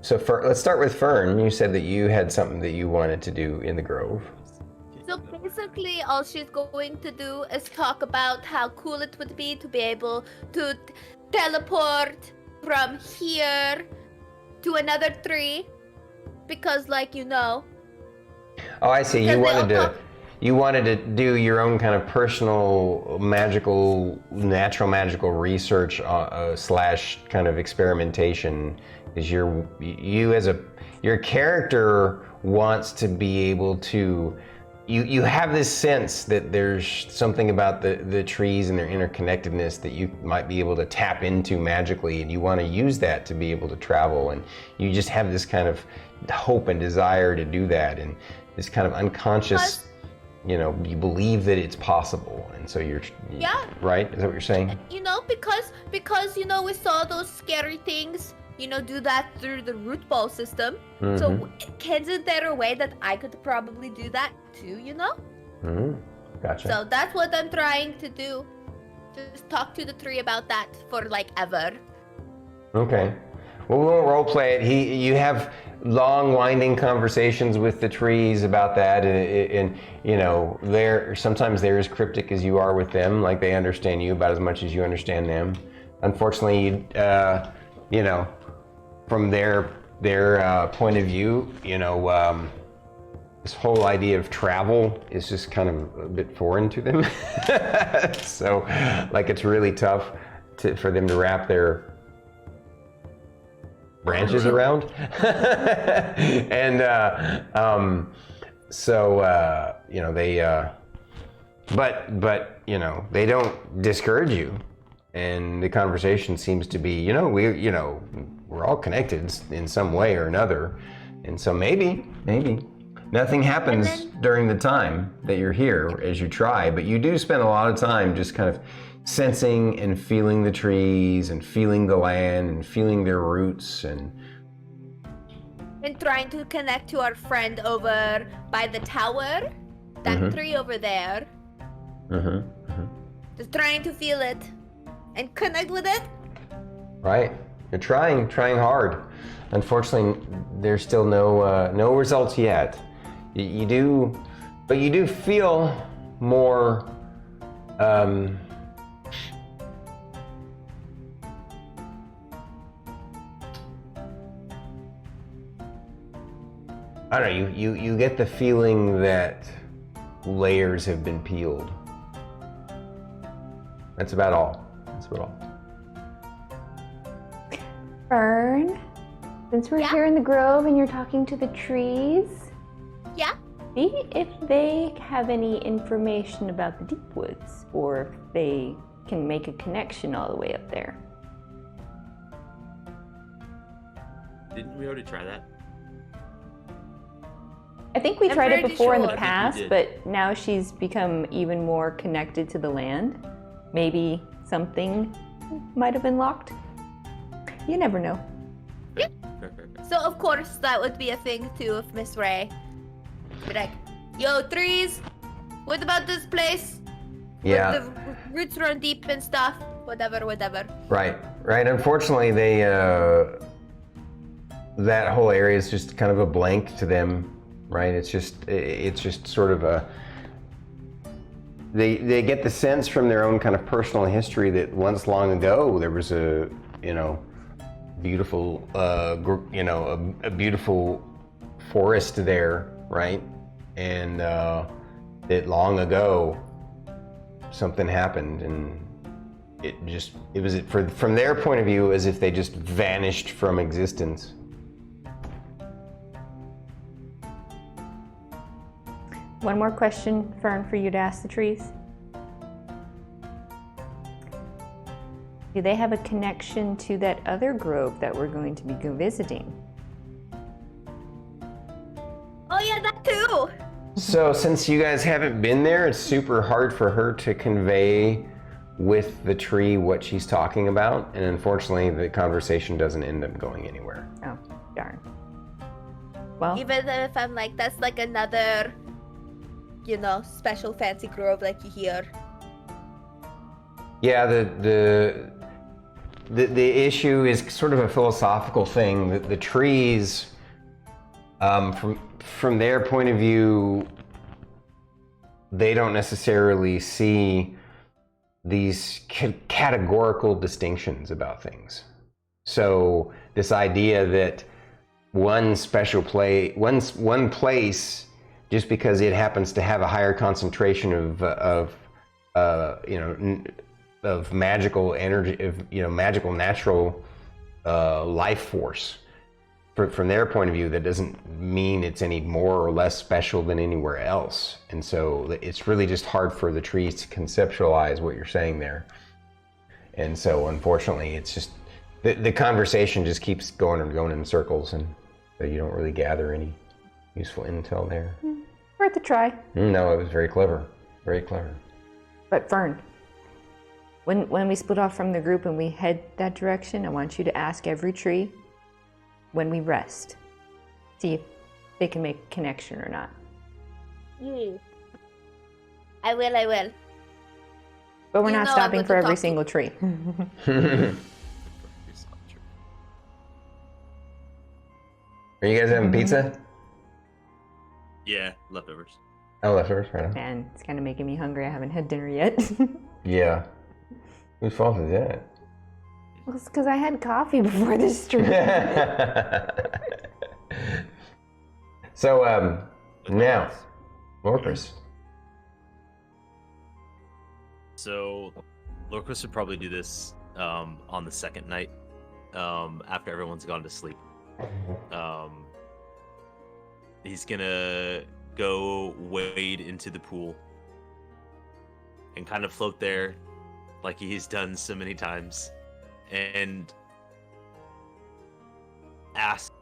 let's start with Fern. You said that you had something that you wanted to do in the Grove. So basically, all she's going to do is talk about how cool it would be to be able to teleport from here to another tree. Because, Oh, I see. You wanted to do your own kind of personal natural magical research slash kind of experimentation. Is your character wants to be able to. You have this sense that there's something about the trees and their interconnectedness that you might be able to tap into magically, and you want to use that to be able to travel, and you just have this kind of hope and desire to do that, and this kind of unconscious, you believe that it's possible, and so you're right? Is that what you're saying? Because we saw those scary things, do that through the root ball system. Mm-hmm. So isn't there a way that I could probably do that too, Mm-hmm. Gotcha. So that's what I'm trying to do. Just talk to the tree about that for ever. Okay. Well, we won't role play it. You have long, winding conversations with the trees about that, and sometimes they're as cryptic as you are with them. Like they understand you about as much as you understand them. Unfortunately, from their point of view, this whole idea of travel is just kind of a bit foreign to them. So, it's really tough for them to wrap their branches around. And they don't discourage you, and the conversation seems to be we're all connected in some way or another, and so maybe nothing happens during the time that you're here as you try, but you do spend a lot of time just kind of sensing and feeling the trees and feeling the land and feeling their roots and trying to connect to our friend over by the tower, that tree over there. Just trying to feel it and connect with it. Right, you're trying hard. Unfortunately, there's still no results yet. You do, but you do feel more. I don't know. You get the feeling that layers have been peeled. That's about all. That's about all. Fern, since we're here in the grove and you're talking to the trees, Yeah? see if they have any information about the deep woods, or if they can make a connection all the way up there. Didn't we already try that? I think we I'm tried it pretty before in sure. the I think we past, did. but now she's become even more connected to the land. Maybe something might have been locked. You never know. Fair. So of course that would be a thing too of Miss Ray. Be like, yo, trees, what about this place? Yeah. The roots run deep and stuff. Whatever. Right. Unfortunately, they that whole area is just kind of a blank to them. Right. It's just sort of a. They get the sense from their own kind of personal history that once long ago there was a beautiful a beautiful forest there, right? And that long ago something happened, and it was from their point of view as if they just vanished from existence. One more question, Fern, for you to ask the trees. Do they have a connection to that other grove that we're going to be visiting? Oh yeah, that too. So since you guys haven't been there, it's super hard for her to convey with the tree what she's talking about, and unfortunately the conversation doesn't end up going anywhere. Oh, darn. Well, Even if I'm like, that's like another, special fancy grove like you hear. Yeah, the issue is sort of a philosophical thing. The trees, from their point of view, they don't necessarily see these categorical distinctions about things. So this idea that one place, just because it happens to have a higher concentration of magical energy, magical natural life force. From their point of view, that doesn't mean it's any more or less special than anywhere else. And so it's really just hard for the trees to conceptualize what you're saying there. And so unfortunately, it's just, the conversation just keeps going in circles, and so you don't really gather any useful intel there. worth a try. No, it was very clever. Very clever. But Fern, when we split off from the group and we head that direction, I want you to ask every tree when we rest. See if they can make a connection or not. I will. But we're You not know I'm stopping going for to every talk to- single tree. Are you guys having pizza? Yeah, leftovers. Oh, leftovers, right on. Man, it's kind of making me hungry. I haven't had dinner yet. Yeah. Whose fault is that? Well, it's because I had coffee before this stream. So, now, Lorkris. So, Lorkris would probably do this on the second night, after everyone's gone to sleep. He's gonna go wade into the pool and kind of float there like he's done so many times, and ask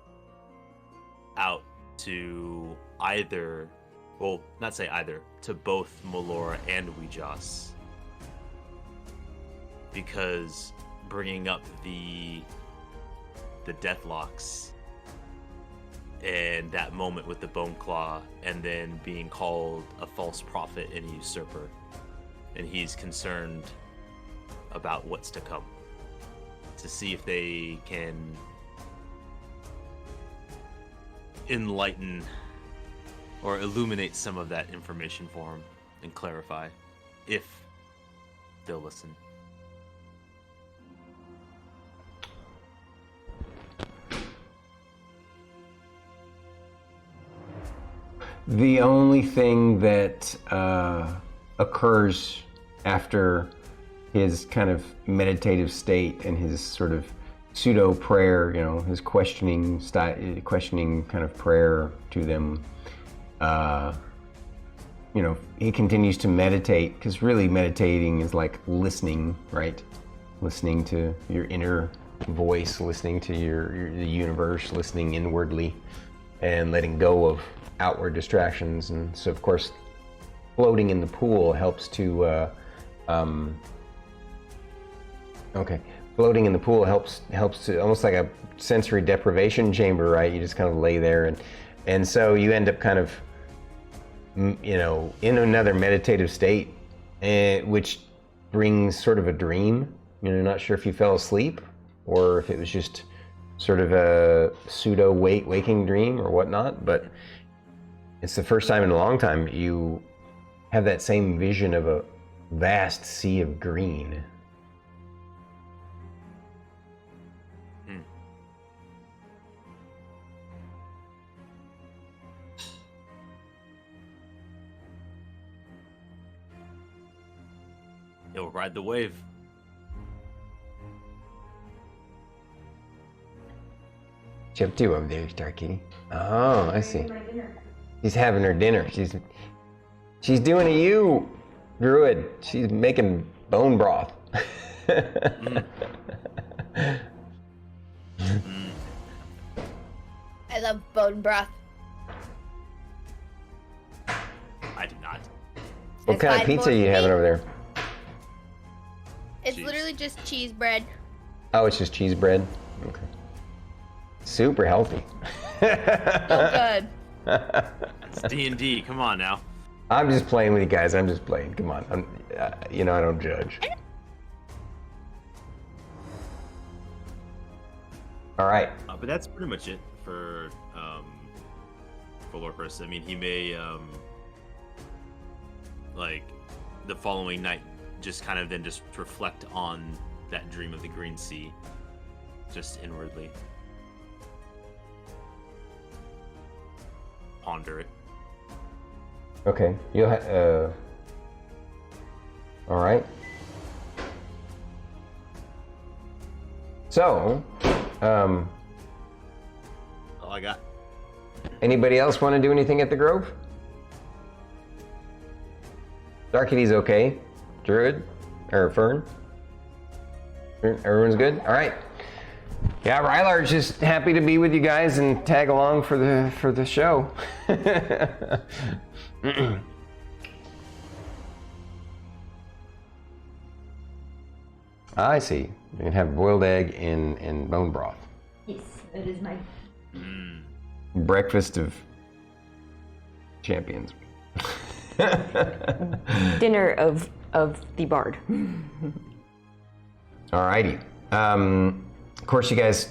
out to either, well, not say either, to both Melora and Weejas, because bringing up the Deathlocks and that moment with the Bone Claw, and then being called a false prophet and usurper, and he's concerned about what's to come, to see if they can enlighten or illuminate some of that information for him and clarify, if they'll listen. The only thing that occurs after his kind of meditative state and his sort of pseudo prayer, his questioning kind of prayer to them, he continues to meditate, because really meditating is like listening, right? Listening to your inner voice, listening to the universe, listening inwardly, and letting go of outward distractions. And so, of course, floating in the pool helps to floating in the pool helps to, almost like a sensory deprivation chamber, right? You just kind of lay there, and so you end up kind of in another meditative state, which brings sort of a dream. Not sure if you fell asleep or if it was just sort of a pseudo waking dream or whatnot, but it's the first time in a long time you have that same vision of a vast sea of green. He'll ride the wave. What you up to over there, Starkitty? Oh, I see. She's having her dinner. She's doing a you, Druid. She's making bone broth. I love bone broth. I do not. What kind of pizza are you having over there? It's Cheese. literally just cheese bread. Oh, it's just cheese bread? Okay. Super healthy. So good. It's D&D. Come on now. I'm just playing with you guys. I'm just playing. Come on. I don't judge. All right. But that's pretty much it for Lorkris. I mean, he may like the following night just kind of then just reflect on that dream of the Green Sea, just inwardly ponder it. Okay. All right. So, All I got. anybody else want to do anything at the Grove? Starkitty's okay. Druid? Or Fern? Everyone's good? All right. Yeah, Rylar's just happy to be with you guys and tag along for the show. I see. You can have boiled egg and bone broth. Yes, that is my Breakfast of champions. dinner of the bard. Alrighty. Of course, you guys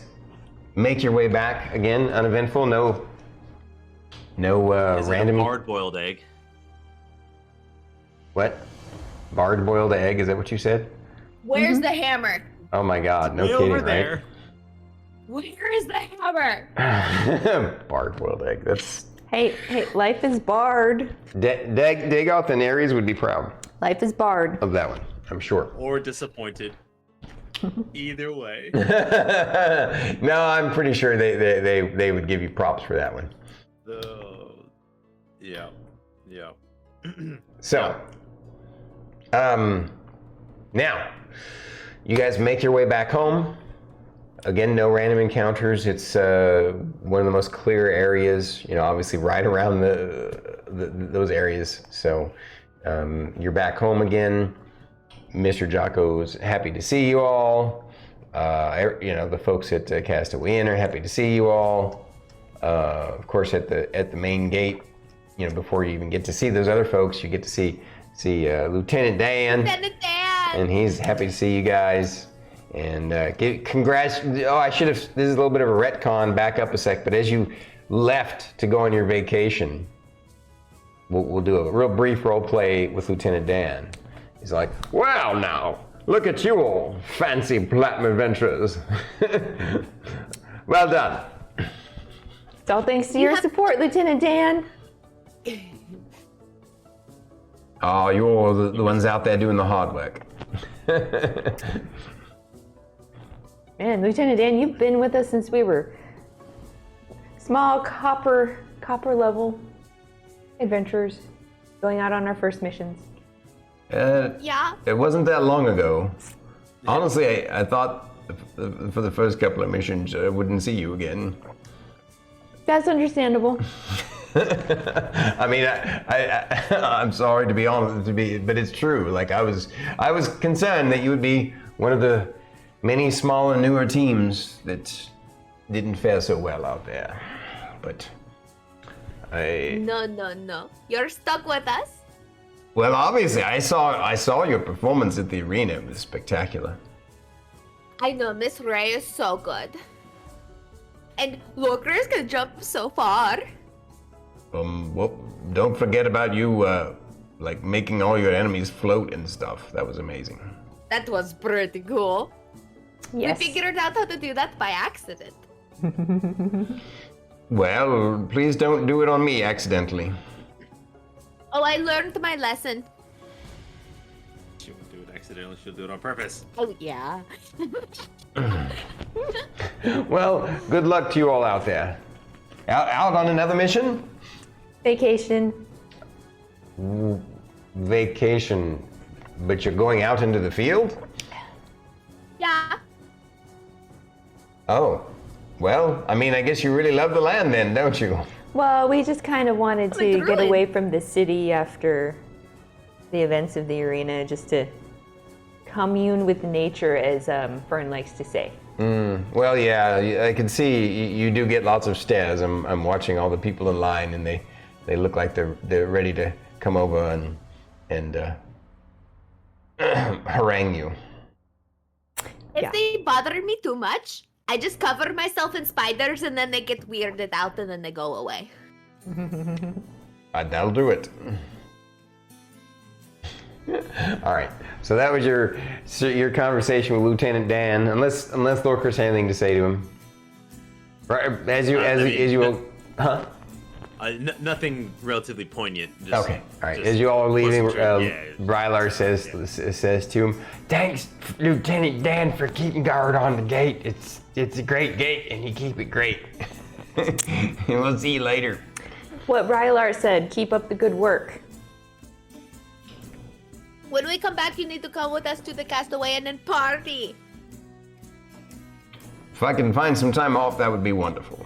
make your way back again, uneventful. No Is it random. a hard-boiled egg? What? Barred boiled egg? Is that what you said? Where's the hammer? Oh my God! No Way kidding, over there. Where is the hammer? right? Barred boiled egg. That's Hey, life is barred. dig out the Naries would be proud Life is barred. of that one. I'm sure. Or disappointed. Either way. No, I'm pretty sure they would give you props for that one. Yeah. So, now, you guys make your way back home. Again, no random encounters. It's one of the most clear areas, obviously right around those areas. So, you're back home again. Mr. Jocko's happy to see you all. The folks at Castaway Inn are happy to see you all. Of course, at the main gate, before you even get to see those other folks, you get to see Lieutenant Dan. Lieutenant Dan! And he's happy to see you guys. And congrats. Oh, I should have. This is a little bit of a retcon. Back up a sec. But as you left to go on your vacation, we'll do a real brief role play with Lieutenant Dan. He's like, "Well, now look at you all, fancy platinum adventurers. Well done." It's all thanks to your support, Lieutenant Dan. Oh, you're all the ones out there doing the hard work. Man, Lieutenant Dan, you've been with us since we were small copper level adventurers going out on our first missions. Yeah. It wasn't that long ago. Honestly, I thought for the first couple of missions I wouldn't see you again. That's understandable. I mean, I'm sorry to be honest, but it's true. Like I was concerned that you would be one of the many smaller, newer teams that didn't fare so well out there. But No. You're stuck with us? well, obviously, I saw your performance at the arena. It was spectacular. I know, Miss Ray is so good. And Lorkris can jump so far. Well, don't forget about you, like making all your enemies float and stuff. That was amazing. That was pretty cool. Yes. We figured out how to do that by accident. Well, please don't do it on me accidentally. Oh, I learned my lesson. She won't do it accidentally, she'll do it on purpose. Oh, yeah. Well, good luck to you all out there. Out on another mission? Vacation. Vacation, but you're going out into the field? Yeah. Oh, well, I mean, I guess you really love the land then, don't you? Well, we just kind of wanted I'm a to get druid. away from the city after the events of the arena, just to commune with nature, as Fern likes to say. Well, yeah, I can see you do get lots of stares. I'm watching all the people in line, and they look like they're ready to come over and harangue you. If Yeah. they bother me too much, I just cover myself in spiders and then they get weirded out and then they go away. That'll do it. All right. So that was your conversation with Lieutenant Dan. Unless Lorkris had anything to say to him. Right, as you will, huh? Nothing relatively poignant. Just, Okay. All right. just As you all are leaving, listen to it, Rylar says to him, "Thanks, Lieutenant Dan, for keeping guard on the gate. It's a great gate, and you keep it great." We'll see you later. What Rylar said, keep up the good work. When we come back, you need to come with us to the castaway and then party. If I can find some time off, that would be wonderful.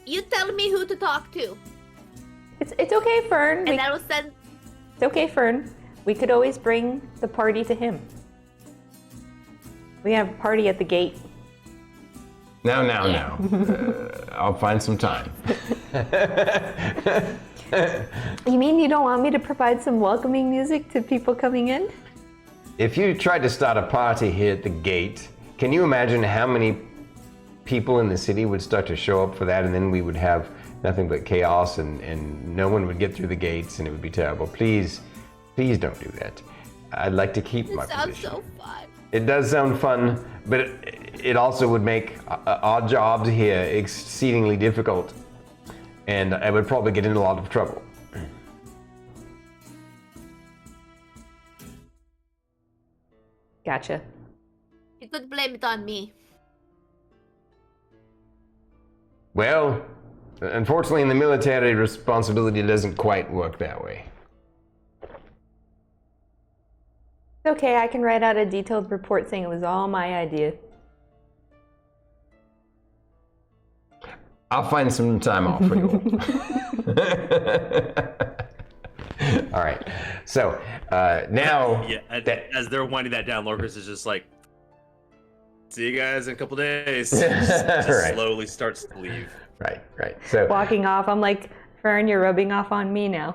You tell me who to talk to, It's okay, Fern. and I will send. It's okay, Fern. We could always bring the party to him. We have a party at the gate. Now. I'll find some time. You mean you don't want me to provide some welcoming music to people coming in? If you tried to start a party here at the gate, can you imagine how many people in the city would start to show up for that, and then we would have nothing but chaos, and no one would get through the gates, and it would be terrible. Please don't do that. I'd like to keep my It sounds position. so fun. It does sound fun, but it also would make our jobs here exceedingly difficult, and I would probably get in a lot of trouble. Gotcha. You could blame it on me. Well, unfortunately in the military, responsibility doesn't quite work that way. Okay, I can write out a detailed report saying it was all my idea. I'll find some time off for you all. All right. So now, Yeah, as they're winding that down, Lorkris is just like, "See you guys in a couple days." Just Right. slowly starts to leave. right. So Walking off, I'm like, Fern, you're rubbing off on me now.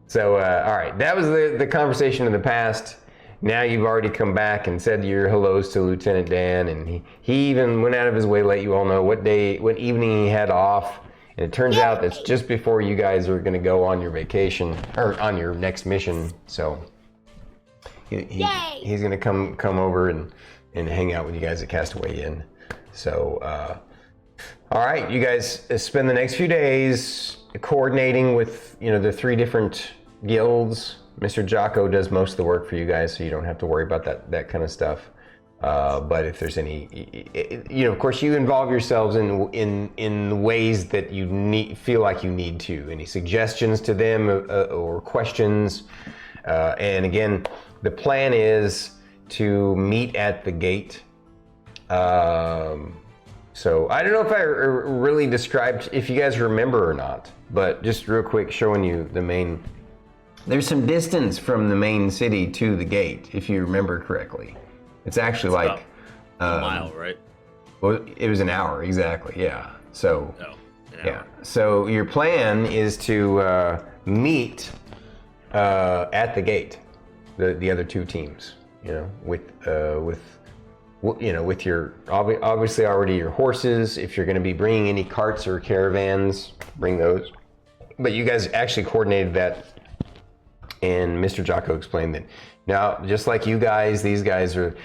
So, all right, that was the conversation of the past. Now you've already come back and said your hellos to Lieutenant Dan, and he even went out of his way to let you all know what evening he had off, And it turns out that's just before you guys are going to go on your vacation or on your next mission. So he's going to come over and hang out with you guys at Castaway Inn. So, all right, you guys spend the next few days coordinating with the 3 different guilds. Mr. Jocko does most of the work for you guys, so you don't have to worry about that kind of stuff. But if there's any, of course, you involve yourselves in ways that you feel like you need to. Any suggestions to them or questions? And again, the plan is to meet at the gate. So I don't know if I really described, if you guys remember or not, but just real quick showing you the main. There's some distance from the main city to the gate, if you remember correctly. It's actually like a mile, right? Well, it was an hour, exactly, yeah. So, an hour. So your plan is to meet at the gate, the other 2 teams, with your obviously already your horses. If you're going to be bringing any carts or caravans, bring those. But you guys actually coordinated that, and Mr. Jocko explained that now, just like you guys, these guys are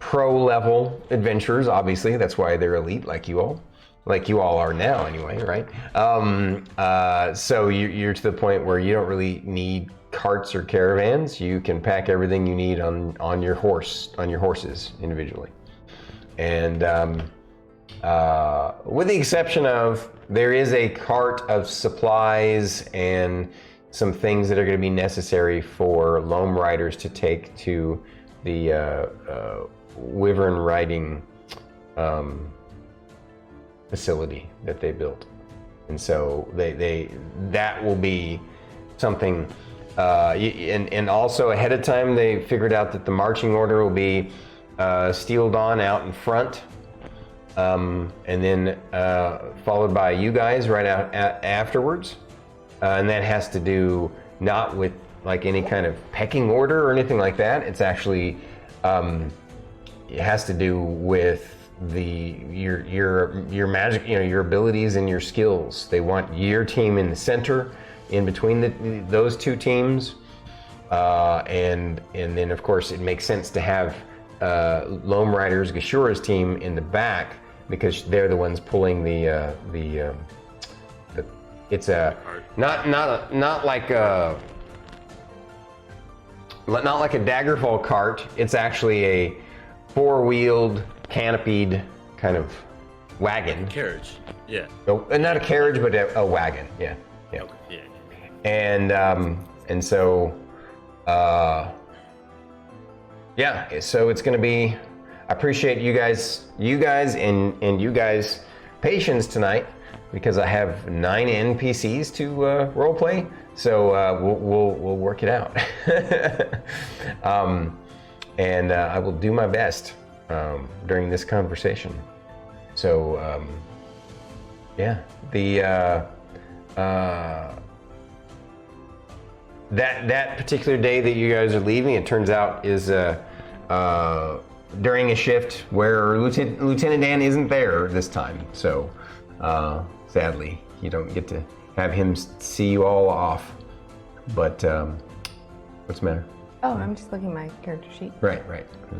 pro-level adventurers. Obviously, that's why they're elite, like you all are now, anyway, right? So you're to the point where you don't really need carts or caravans. You can pack everything you need on your horses individually, and with the exception of there is a cart of supplies and some things that are going to be necessary for loam riders to take to the wyvern riding facility that they built, and so that will be something. And also ahead of time, they figured out that the marching order will be Steel Dawn out in front, and then followed by you guys right out afterwards. And that has to do not with like any kind of pecking order or anything like that. It's actually it has to do with your magic, your abilities and your skills. They want your team in the center, in between those 2 teams, and then of course it makes sense to have Loam Riders, Gashura's team, in the back because they're the ones pulling it's a not like a Daggerfall cart. It's actually a 4-wheeled, canopied kind of wagon. Carriage, yeah. No, not a carriage, but a wagon. Yeah, yeah. Okay. Yeah. And so, yeah. So it's going to be. I appreciate you guys and you guys' patience tonight, because I have 9 NPCs to roleplay, so we'll work it out. And I will do my best during this conversation. So yeah, that particular day that you guys are leaving, it turns out is during a shift where Lieutenant Dan isn't there this time. So. Sadly, you don't get to have him see you all off. But what's the matter? Oh, I'm just looking at my character sheet. Right.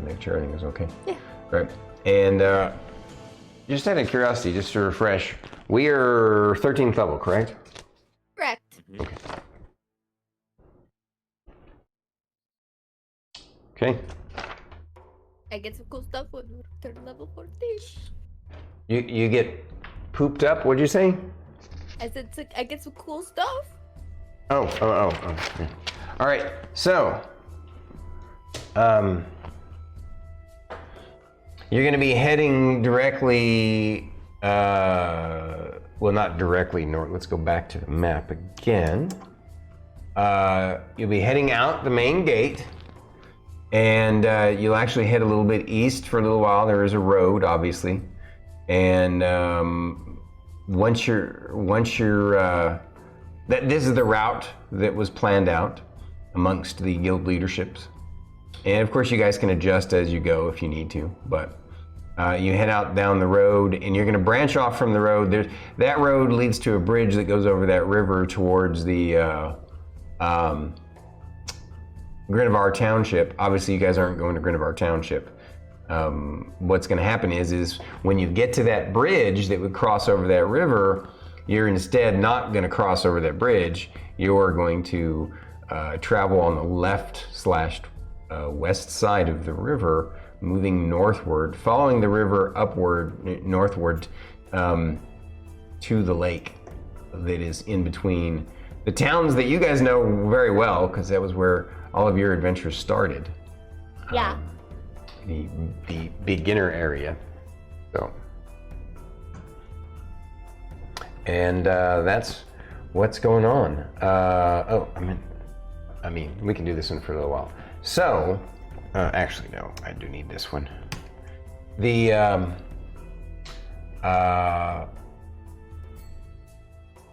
Make sure everything is okay. Yeah. Right. And just out of curiosity, just to refresh, we are 13th level, correct? Correct. Okay. Okay. I get some cool stuff when we turn level 14. You get pooped up? What'd you say? I said I get some cool stuff. Oh. Yeah. All right. So, you're going to be heading directly. Well, not directly north. Let's go back to the map again. You'll be heading out the main gate, and you'll actually head a little bit east for a little while. There is a road, obviously. And once you're this is the route that was planned out amongst the guild leaderships, and of course you guys can adjust as you go if you need to. But You head out down the road, and you're going to branch off from the road. That road leads to a bridge that goes over that river towards the Grinovar Township. Obviously, you guys aren't going to Grinovar Township. What's going to happen is when you get to that bridge that would cross over that river, you're instead not going to cross over that bridge. You're going to travel on the left/west side of the river, moving northward, following the river upward, northward, to the lake that is in between the towns that you guys know very well, because that was where all of your adventures started. Yeah. The beginner area. So, and that's what's going on. I mean, we can do this one for a little while. So, actually, no, I do need this one. The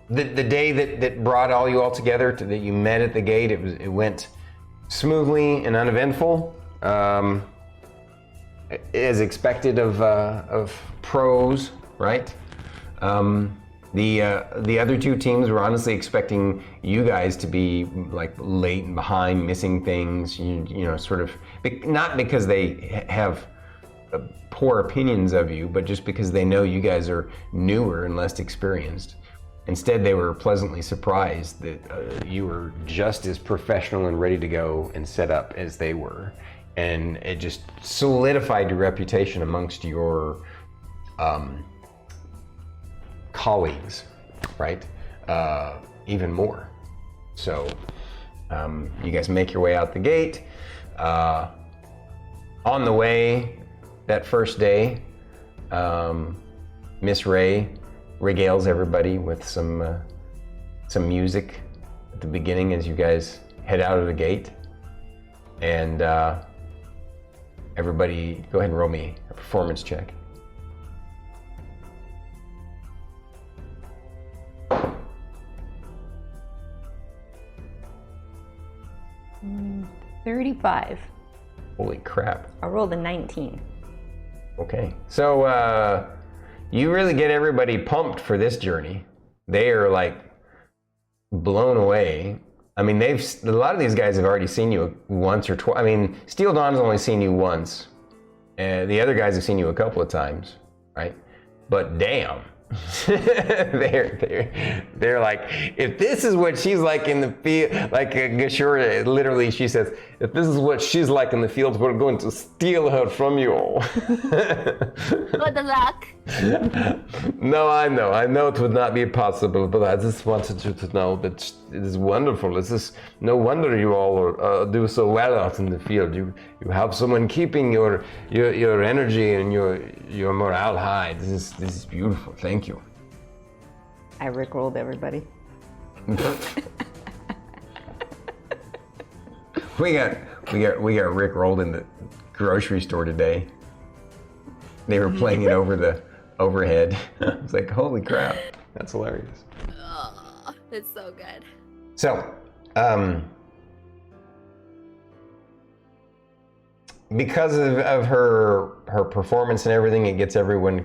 day that brought you all together, that you met at the gate, it went smoothly and uneventful, as expected of pros, right? The other two teams were honestly expecting you guys to be like late and behind, missing things, you know, sort of, not because they have poor opinions of you, but just because they know you guys are newer and less experienced. Instead, they were pleasantly surprised that you were just as professional and ready to go and set up as they were. And it just solidified your reputation amongst your colleagues, right? Even more. So you guys make your way out the gate. On the way, that first day, Miss Ray regales everybody with some music at the beginning as you guys head out of the gate. And everybody, go ahead and roll me a performance check. Mm, 35. Holy crap. I rolled a 19. Okay, so you really get everybody pumped for this journey. They are like blown away. I mean, a lot of these guys have already seen you once or twice. I mean, Steel Dawn's only seen you once. The other guys have seen you a couple of times, right? But damn, they're like, if this is what she's like in the field, like Gashura, literally, she says, if this is what she's like in the fields, we're going to steal her from you all. Good luck. No, I know it would not be possible, but I just wanted you to know that it is wonderful. It's just no wonder you all do so well out in the field. You have someone keeping your energy and your morale high. This is beautiful. Thank you. I rickrolled everybody. We got rickrolled in the grocery store today. They were playing it over the overhead. I was like, holy crap, that's hilarious. Oh, it's so good. So, because of her performance and everything, it gets everyone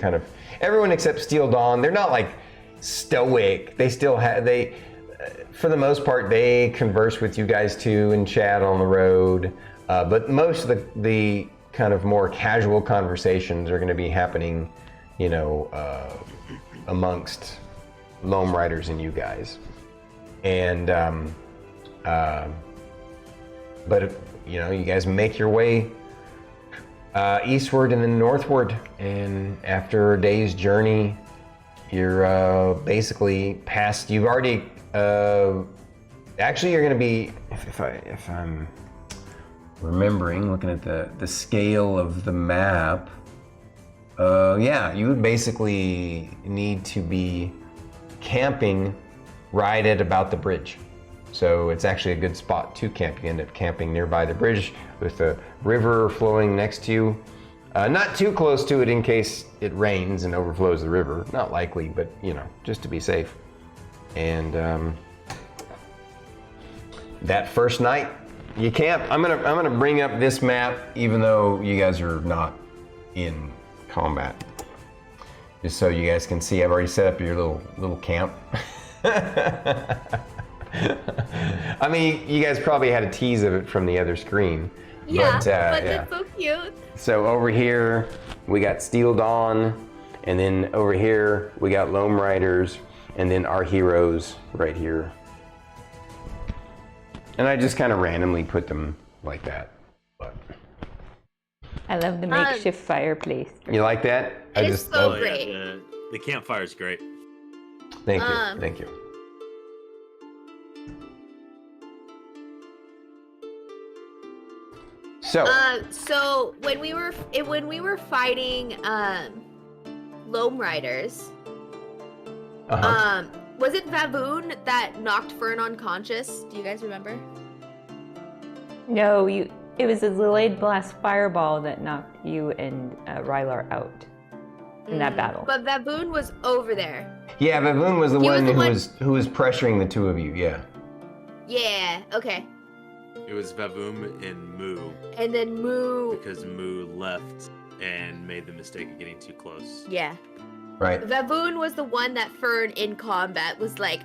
except Steel Dawn. They're not like stoic. They still for the most part, they converse with you guys too and chat on the road. But most of the kind of more casual conversations are going to be happening, you know, amongst Loam Riders and you guys. And, but, you know, you guys make your way eastward and then northward. And after a day's journey, you're basically past, you've already, actually you're going to be, if I'm remembering, looking at the scale of the map, yeah, you would basically need to be camping right at about the bridge. So it's actually a good spot to camp. You end up camping nearby the bridge with the river flowing next to you. Not too close to it in case it rains and overflows the river. Not likely, but you know, just to be safe. And that first night, you camp. I'm gonna bring up this map, even though you guys are not in combat. Just so you guys can see, I've already set up your little camp. I mean, you guys probably had a tease of it from the other screen. Yeah, but it's so cute. So over here, we got Steel Dawn, and then over here, we got Loam Riders, and then our heroes right here. And I just kind of randomly put them like that. But I love the makeshift fireplace. you like that? It is so great. Yeah, the campfire is great. Thank you, thank you. So, So when we were fighting Loam Riders, was it Vavoon that knocked Fern unconscious? Do you guys remember? No, it was a delayed blast fireball that knocked you and Rylar out in that battle. But Vavoon was over there. yeah, Vavoon was the one was the who was pressuring the two of you. Yeah. Yeah. Okay. It was Vavoom and Moo, And then Moo. because Moo left and made the mistake of getting too close. Yeah. Right. Vavoon was the one that Fern in combat was like,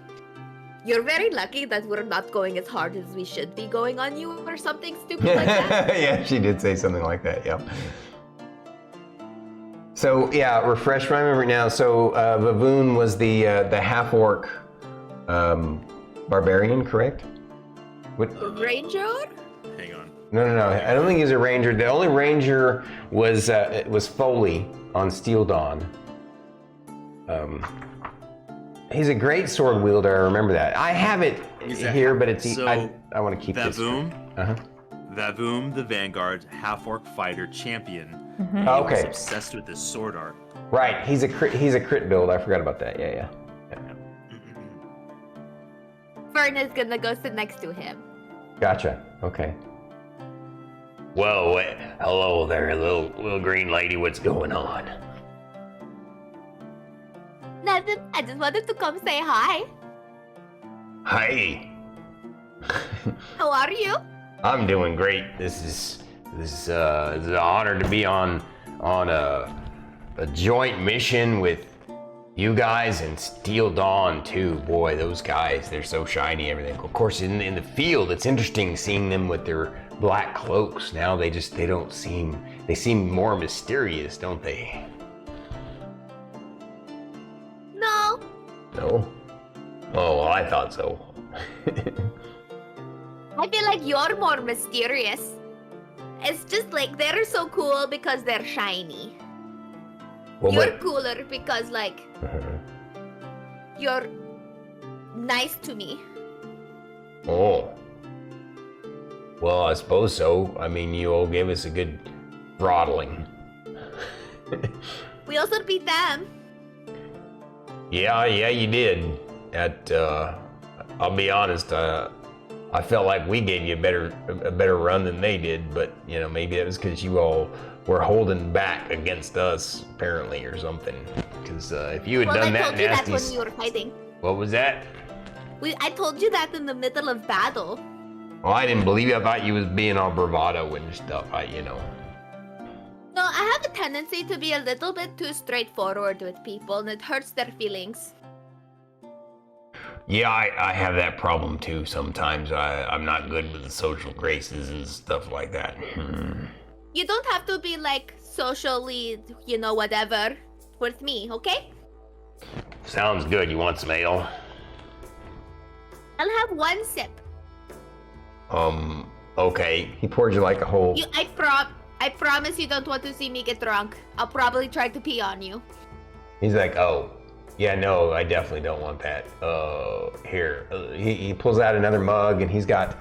"You're very lucky that we're not going as hard as we should be going on you," or something stupid like that. Yeah, she did say something like that. Yeah. So yeah, refresh my memory now. So Vavoon was the half orc barbarian, correct? What? Ranger? Hang on. No. I don't think he's a ranger. The only ranger was Foley on Steel Dawn. He's a great sword wielder. I remember that. I have it here, but it's so I want to keep this. Vavoom, Vavoom, the Vanguard half-orc fighter champion. He was Okay. obsessed with his sword art. Right. He's a crit build. I forgot about that. Yeah. Fern is gonna go sit next to him. Gotcha. Okay. Well, hello there, little green lady. What's going on? Nothing. I just wanted to come say hi. Hi. How are you? I'm doing great. This is an honor to be on a joint mission with you guys and Steel Dawn too. Boy, those guys, they're so shiny, everything. Of course, in the field, it's interesting seeing them with their black cloaks. Now they seem more mysterious, don't they? No. No? Oh, well, I thought so. I feel like you're more mysterious. It's just like they're so cool because they're shiny. Well, You're cooler because like you're nice to me. Oh. Well, I suppose so. I mean, you all gave us a good throttling. We also beat them. Yeah, you did. I'll be honest. I felt like we gave you a better run than they did, but maybe that was because you all were holding back against us, apparently, or something. Because if you had done I that told you nasty, that when we were fighting. what was that? I told you that in the middle of battle. Well, I didn't believe you. I thought you was being all bravado and stuff. No, I have a tendency to be a little bit too straightforward with people, and it hurts their feelings. Yeah, I have that problem too. Sometimes I'm not good with the social graces and stuff like that. You don't have to be like socially, whatever, with me, okay? Sounds good. You want some ale? I'll have one sip. Okay. He poured you like a whole. I promise you don't want to see me get drunk. I'll probably try to pee on you. He's like, oh, yeah, no, I definitely don't want that. Here. He pulls out another mug and he's got.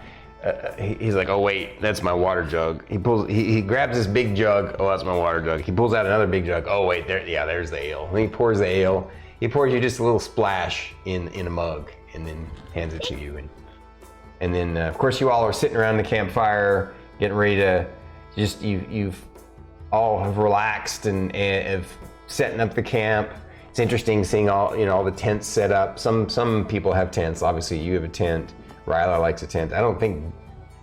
He's like, oh wait, that's my water jug. He grabs this big jug. Oh, that's my water jug. He pulls out another big jug. Oh wait, there's the ale. And he pours the ale. He pours you just a little splash in a mug and then hands it to you. And then of course you all are sitting around the campfire, getting ready to you've all have relaxed and have setting up the camp. It's interesting seeing all the tents set up. Some people have tents. Obviously, you have a tent. Rylar likes a tent. I don't know.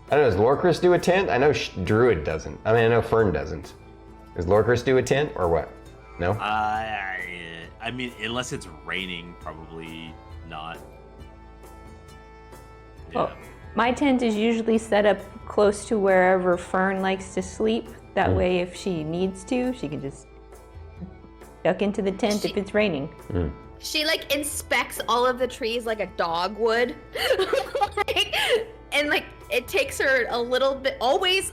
Does Lorkris do a tent? I know Druid doesn't. I know Fern doesn't. Does Lorkris do a tent or what? No? I mean, unless it's raining, probably not. Yeah. Well, my tent is usually set up close to wherever Fern likes to sleep. That way, if she needs to, she can just duck into the tent if it's raining. She like inspects all of the trees like a dog would. And like it takes her a little bit, always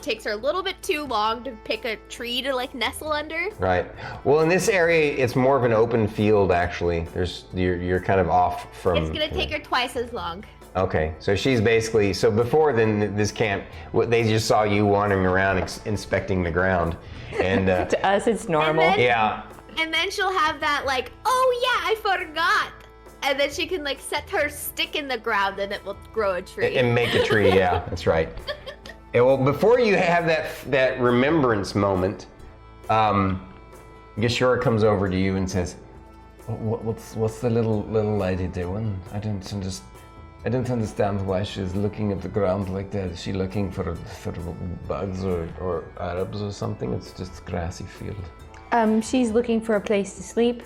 takes her a little bit too long to pick a tree to like nestle under. Right. Well, in this area, it's more of an open field, actually. You're kind of off from... It's gonna take her twice as long. Okay, so she's basically... So before then, this camp, they just saw you wandering around inspecting the ground. And To us, it's normal. And then- yeah. And then she'll have that like, oh yeah, I forgot. And then she can like set her stick in the ground and it will grow a tree. And make a tree, yeah, that's right. And well, before you have that remembrance moment, Gishora comes over to you and says, What's the little lady doing? I don't understand why she's looking at the ground like that. Is she looking for bugs or Arabs or something? It's just a grassy field. She's looking for a place to sleep.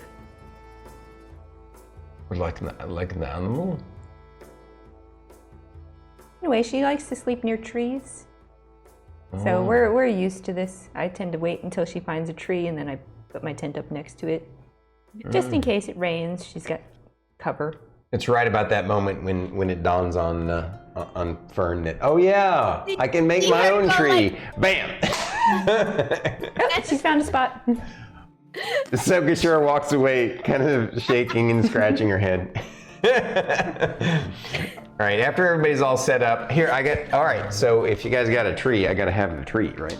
Or like an animal? Anyway, she likes to sleep near trees. So we're used to this. I tend to wait until she finds a tree and then I put my tent up next to it. Just in case it rains, she's got cover. it's right about that moment when it dawns on Fern that, oh yeah, I can make my own tree. Bam! She's found a spot. So Gishora walks away, kind of shaking and scratching her head. All right, after everybody's all set up, here all right, so if you guys got a tree, I gotta have the tree, right?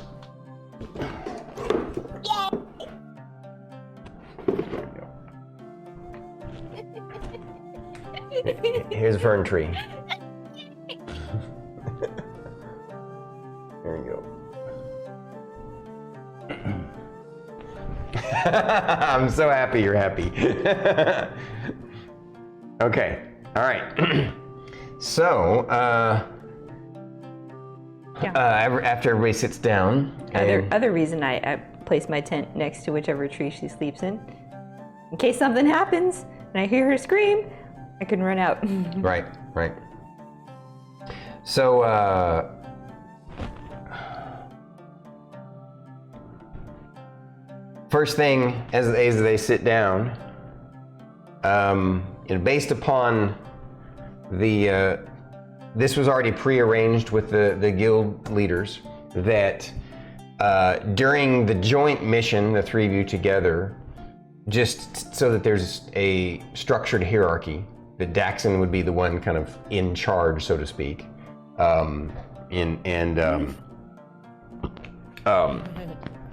Here's a fern tree. There you go. I'm so happy you're happy. Okay, all right. So, after everybody sits down, Other reason I place my tent next to whichever tree she sleeps in case something happens and I hear her scream, I can run out. Right. So, first thing as they sit down, based upon this was already prearranged with the guild leaders that during the joint mission, the three of you together, just so that there's a structured hierarchy, that Daxon would be the one kind of in charge, so to speak,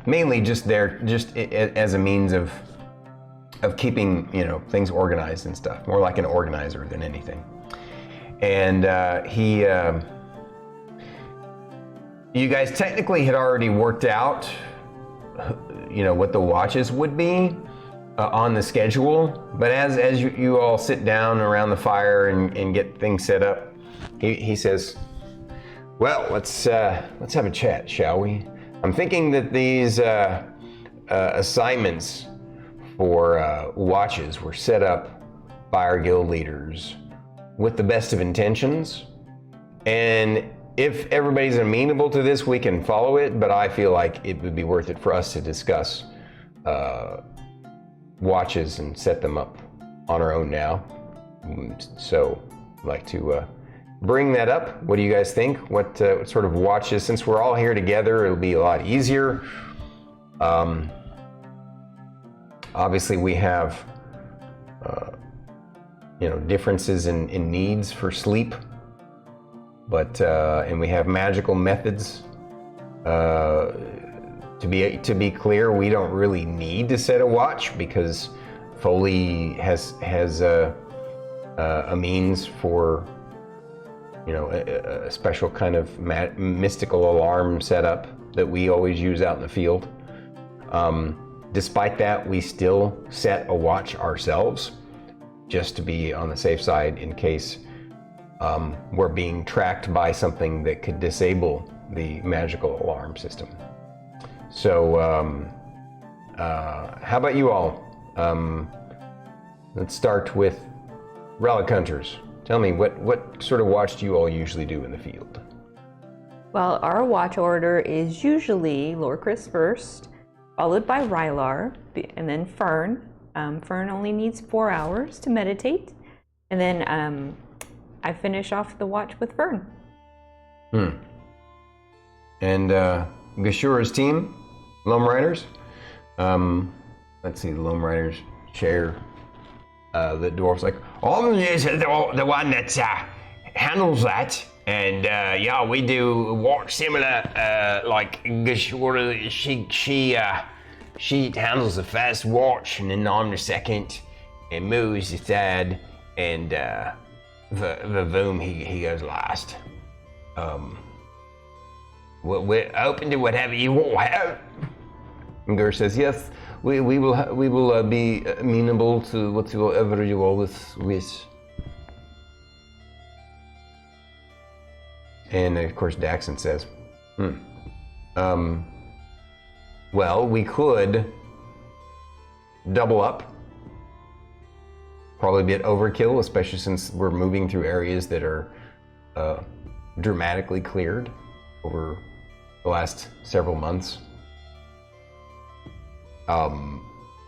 mainly just there, just as a means of keeping things organized and stuff, more like an organizer than anything. And you guys technically had already worked out, what the watches would be on the schedule. But as you all sit down around the fire and get things set up, he says, "Well, let's have a chat, shall we? I'm thinking that these assignments for watches were set up by our guild leaders with the best of intentions, and if everybody's amenable to this, we can follow it, but I feel like it would be worth it for us to discuss watches and set them up on our own now. So I'd like to bring that up. What do you guys think? What sort of watches, since we're all here together, it'll be a lot easier. Obviously we have differences in needs for sleep, but and we have magical methods. To be clear, we don't really need to set a watch because Foley has a means for a special kind of mystical alarm setup that we always use out in the field. Despite that, we still set a watch ourselves, just to be on the safe side in case we're being tracked by something that could disable the magical alarm system. So How about you all? Let's start with Relic Hunters. Tell me, what sort of watch do you all usually do in the field? Well, our watch order is usually Lorkris first, followed by Rylar, and then Fern. Fern only needs 4 hours to meditate, and then I finish off the watch with Fern. And Gashura's team, Loam Riders. Let's see, the Loam Riders share. The dwarf's like, oh, is the one that handles that. And yeah, we do watch similar, like Gashura, she handles the first watch, and then I'm the second, and Moo's the third, and the Voom, he goes last. We're open to whatever you want. And Gur says, yes, we will be amenable to whatever you always wish. And of course, Daxon says, well, we could double up. Probably a bit overkill, especially since we're moving through areas that are dramatically cleared over the last several months.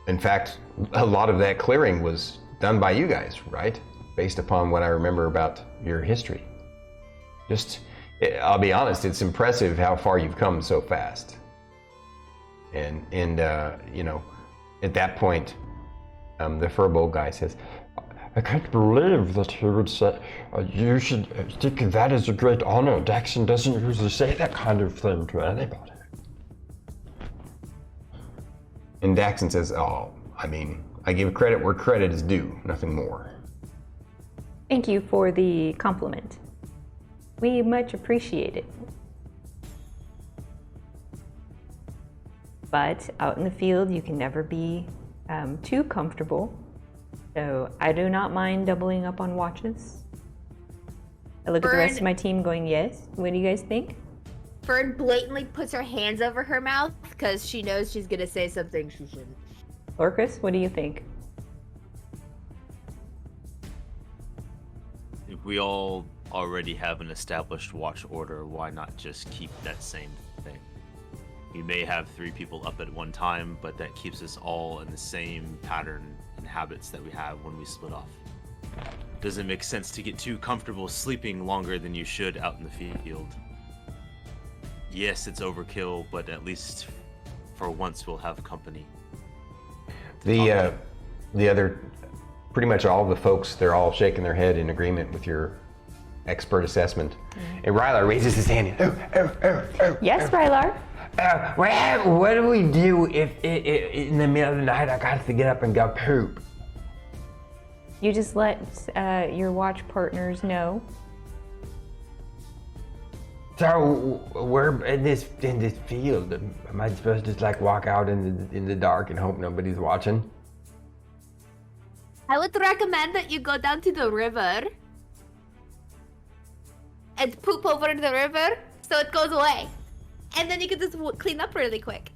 In fact, a lot of that clearing was done by you guys, right? Based upon what I remember about your history. I'll be honest, it's impressive how far you've come so fast. And you know, at that point, the Furbolg guy says, I can't believe that he would say, you should think that is a great honor. Daxon doesn't usually say that kind of thing to anybody. And Daxon says, oh, I mean, I give credit where credit is due, nothing more. Thank you for the compliment. We much appreciate it. But out in the field, you can never be too comfortable. So I do not mind doubling up on watches. I look at the rest of my team going, yes. What do you guys think? Fern blatantly puts her hands over her mouth because she knows she's gonna say something she shouldn't. Lorkris, what do you think? If we all already have an established watch order, why not just keep that same thing? We may have 3 people up at one time, but that keeps us all in the same pattern and habits that we have when we split off. Doesn't make sense to get too comfortable sleeping longer than you should out in the field. Yes, it's overkill, but at least for once we'll have company. The other, pretty much all of the folks, they're all shaking their head in agreement with your expert assessment. And Rylar raises his hand. Yes, Rylar? What do we do if in the middle of the night I got to get up and go poop? You just let your watch partners know. So we're in this field. Am I supposed to just like walk out in the dark and hope nobody's watching? I would recommend that you go down to the river and poop over the river so it goes away. And then you can just clean up really quick.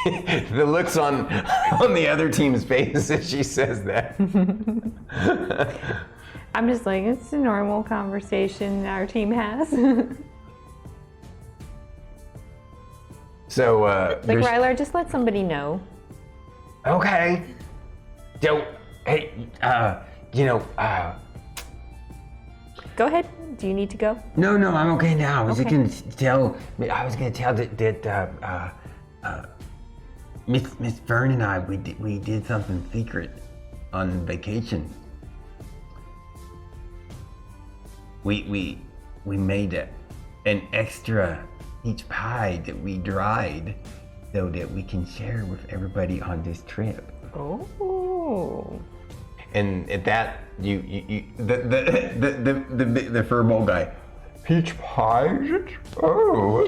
The looks on the other team's face as she says that. I'm just like, it's a normal conversation our team has. So, like, Rylar, just let somebody know. Okay. So, hey, Go ahead. Do you need to go? No, I'm okay now. I was Okay. gonna tell that Miss Fern and I we did something secret on vacation. We made an extra peach pie that we dried so that we can share with everybody on this trip. Oh. and at that, the Furbolg guy, peach pie? Oh.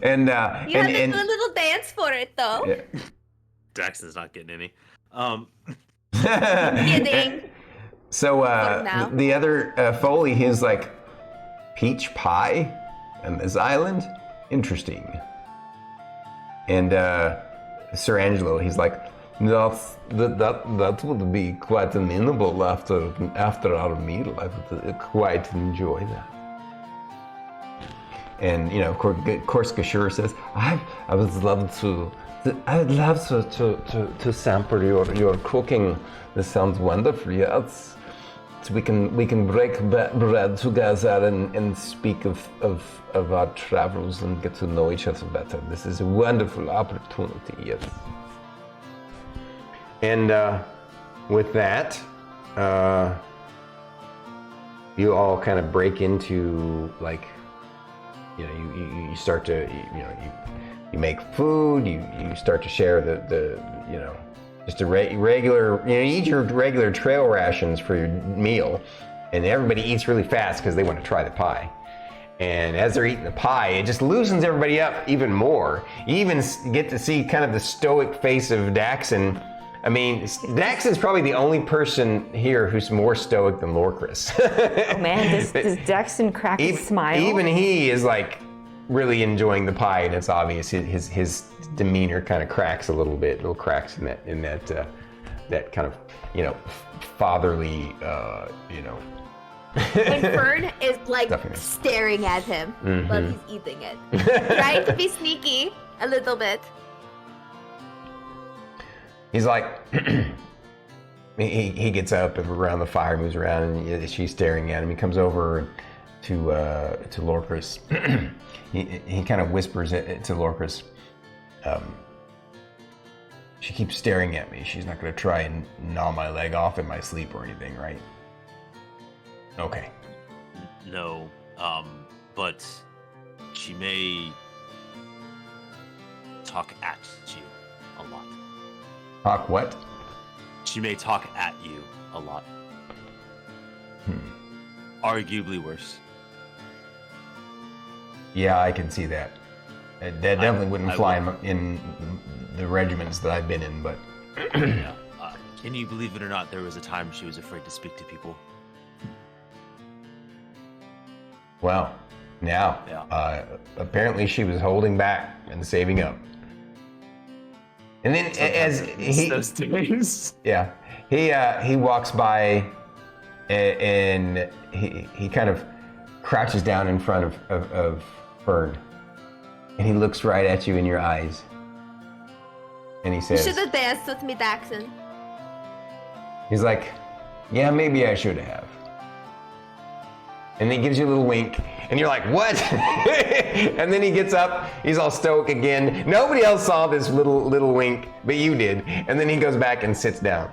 And You have to do a little dance for it, though. Yeah. Daxon's not getting any. Kidding. So now. the other Foley, he's like, peach pie on this island? Interesting. And Sir Angelo, he's like, that would be quite amenable after our meal. I would quite enjoy that. And of course, Gashur says, I would love to sample your cooking. This sounds wonderful. Yes, so we can break bread together and speak of our travels and get to know each other better. This is a wonderful opportunity. Yes. And with that, you all kind of break into like, you start to, you make food, you start to share the just a regular, you eat your regular trail rations for your meal, and everybody eats really fast because they want to try the pie. And as they're eating the pie, it just loosens everybody up even more. You even get to see kind of the stoic face of Daxon. I mean, Daxon's probably the only person here who's more stoic than Lorkris. Oh man, does Daxon crack a smile? Even he is like really enjoying the pie, and it's obvious his demeanor kind of cracks a little bit, little cracks in that kind of fatherly And Fern is like staring at him while he's eating it, trying to be sneaky a little bit. He's like, he gets up around the fire, moves around, and she's staring at him. He comes over to Lorkris. he kind of whispers it to Lorkris. She keeps staring at me. She's not going to try and gnaw my leg off in my sleep or anything, right? Okay. No, but she may talk at you a lot. Talk what? She may talk at you a lot. Arguably worse. Yeah, I can see that. That definitely wouldn't fly in the regiments that I've been in, but... Yeah. Can you believe it or not, there was a time she was afraid to speak to people. Well, now, apparently she was holding back and saving up. And then as those days. Yeah, he walks by and he kind of crouches down in front of Fern, and he looks right at you in your eyes, and he says, "You should have danced with me, Daxon." He's like, "Yeah, maybe I should have." And he gives you a little wink, and you're like, "What?" And then he gets up, he's all stoic again. Nobody else saw this little wink, but you did. And then he goes back and sits down.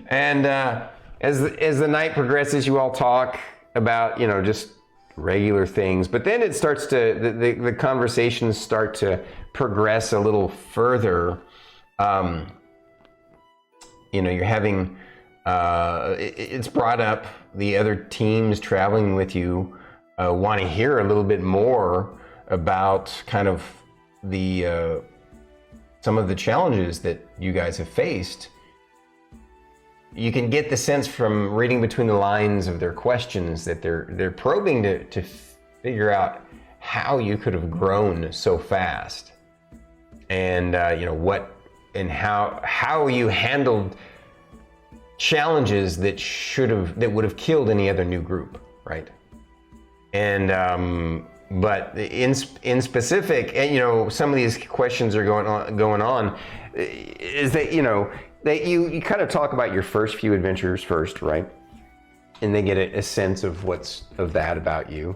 And as the night progresses, you all talk about, just regular things. But then it starts to, the conversations start to progress a little further. You're having, it's brought up the other teams traveling with you want to hear a little bit more about kind of the, some of the challenges that you guys have faced. You can get the sense from reading between the lines of their questions that they're probing to figure out how you could have grown so fast, and what and how you handled challenges that would have killed any other new group, right? And but in specific, and some of these questions are going on, is that that you kind of talk about your first few adventures first, right? And they get a sense of what's of that about you.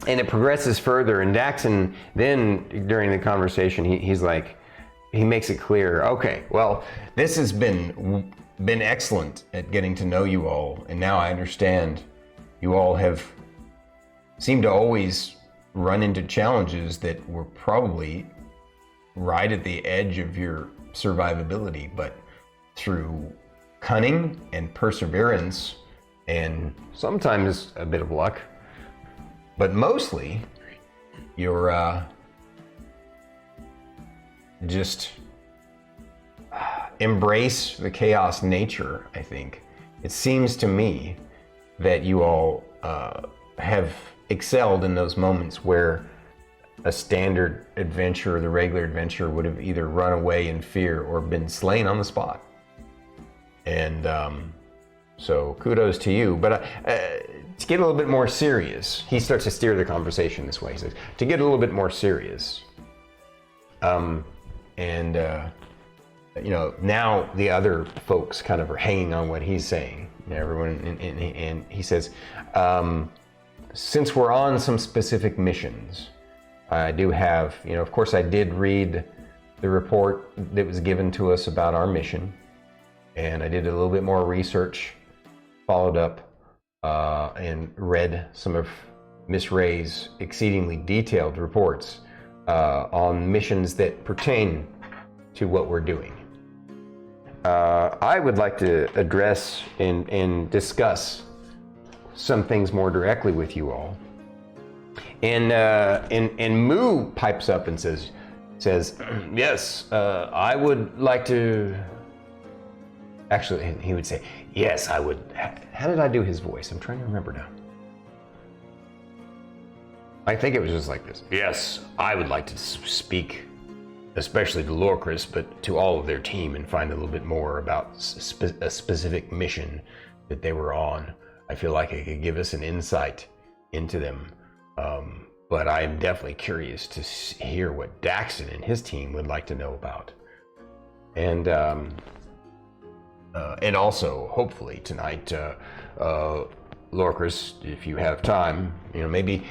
And it progresses further, and Daxon then, during the conversation, he's like, he makes it clear, okay, well, this has been excellent at getting to know you all, and now I understand you all have seemed to always run into challenges that were probably right at the edge of your survivability, but through cunning and perseverance and sometimes a bit of luck, but mostly your just embrace the chaos nature. I think it seems to me that you all have excelled in those moments where a standard adventurer, the regular adventurer, would have either run away in fear or been slain on the spot. And so kudos to you. But to get a little bit more serious, he starts to steer the conversation this way. He says, to get a little bit more serious, now the other folks kind of are hanging on what he's saying. Everyone, and he says, since we're on some specific missions, I do have, of course I did read the report that was given to us about our mission, and I did a little bit more research, followed up, and read some of Miss Ray's exceedingly detailed reports on missions that pertain to what we're doing. I would like to address and discuss some things more directly with you all. And Moo pipes up and says, yes, I would like to. Actually, he would say, yes, I would. How did I do his voice? I'm trying to remember now. I think it was just like this. Yes, I would like to speak, especially to Lorkris, but to all of their team, and find a little bit more about a specific mission that they were on. I feel like it could give us an insight into them. But I am definitely curious to hear what Daxon and his team would like to know about. And also, hopefully tonight, Lorkris, if you have time, maybe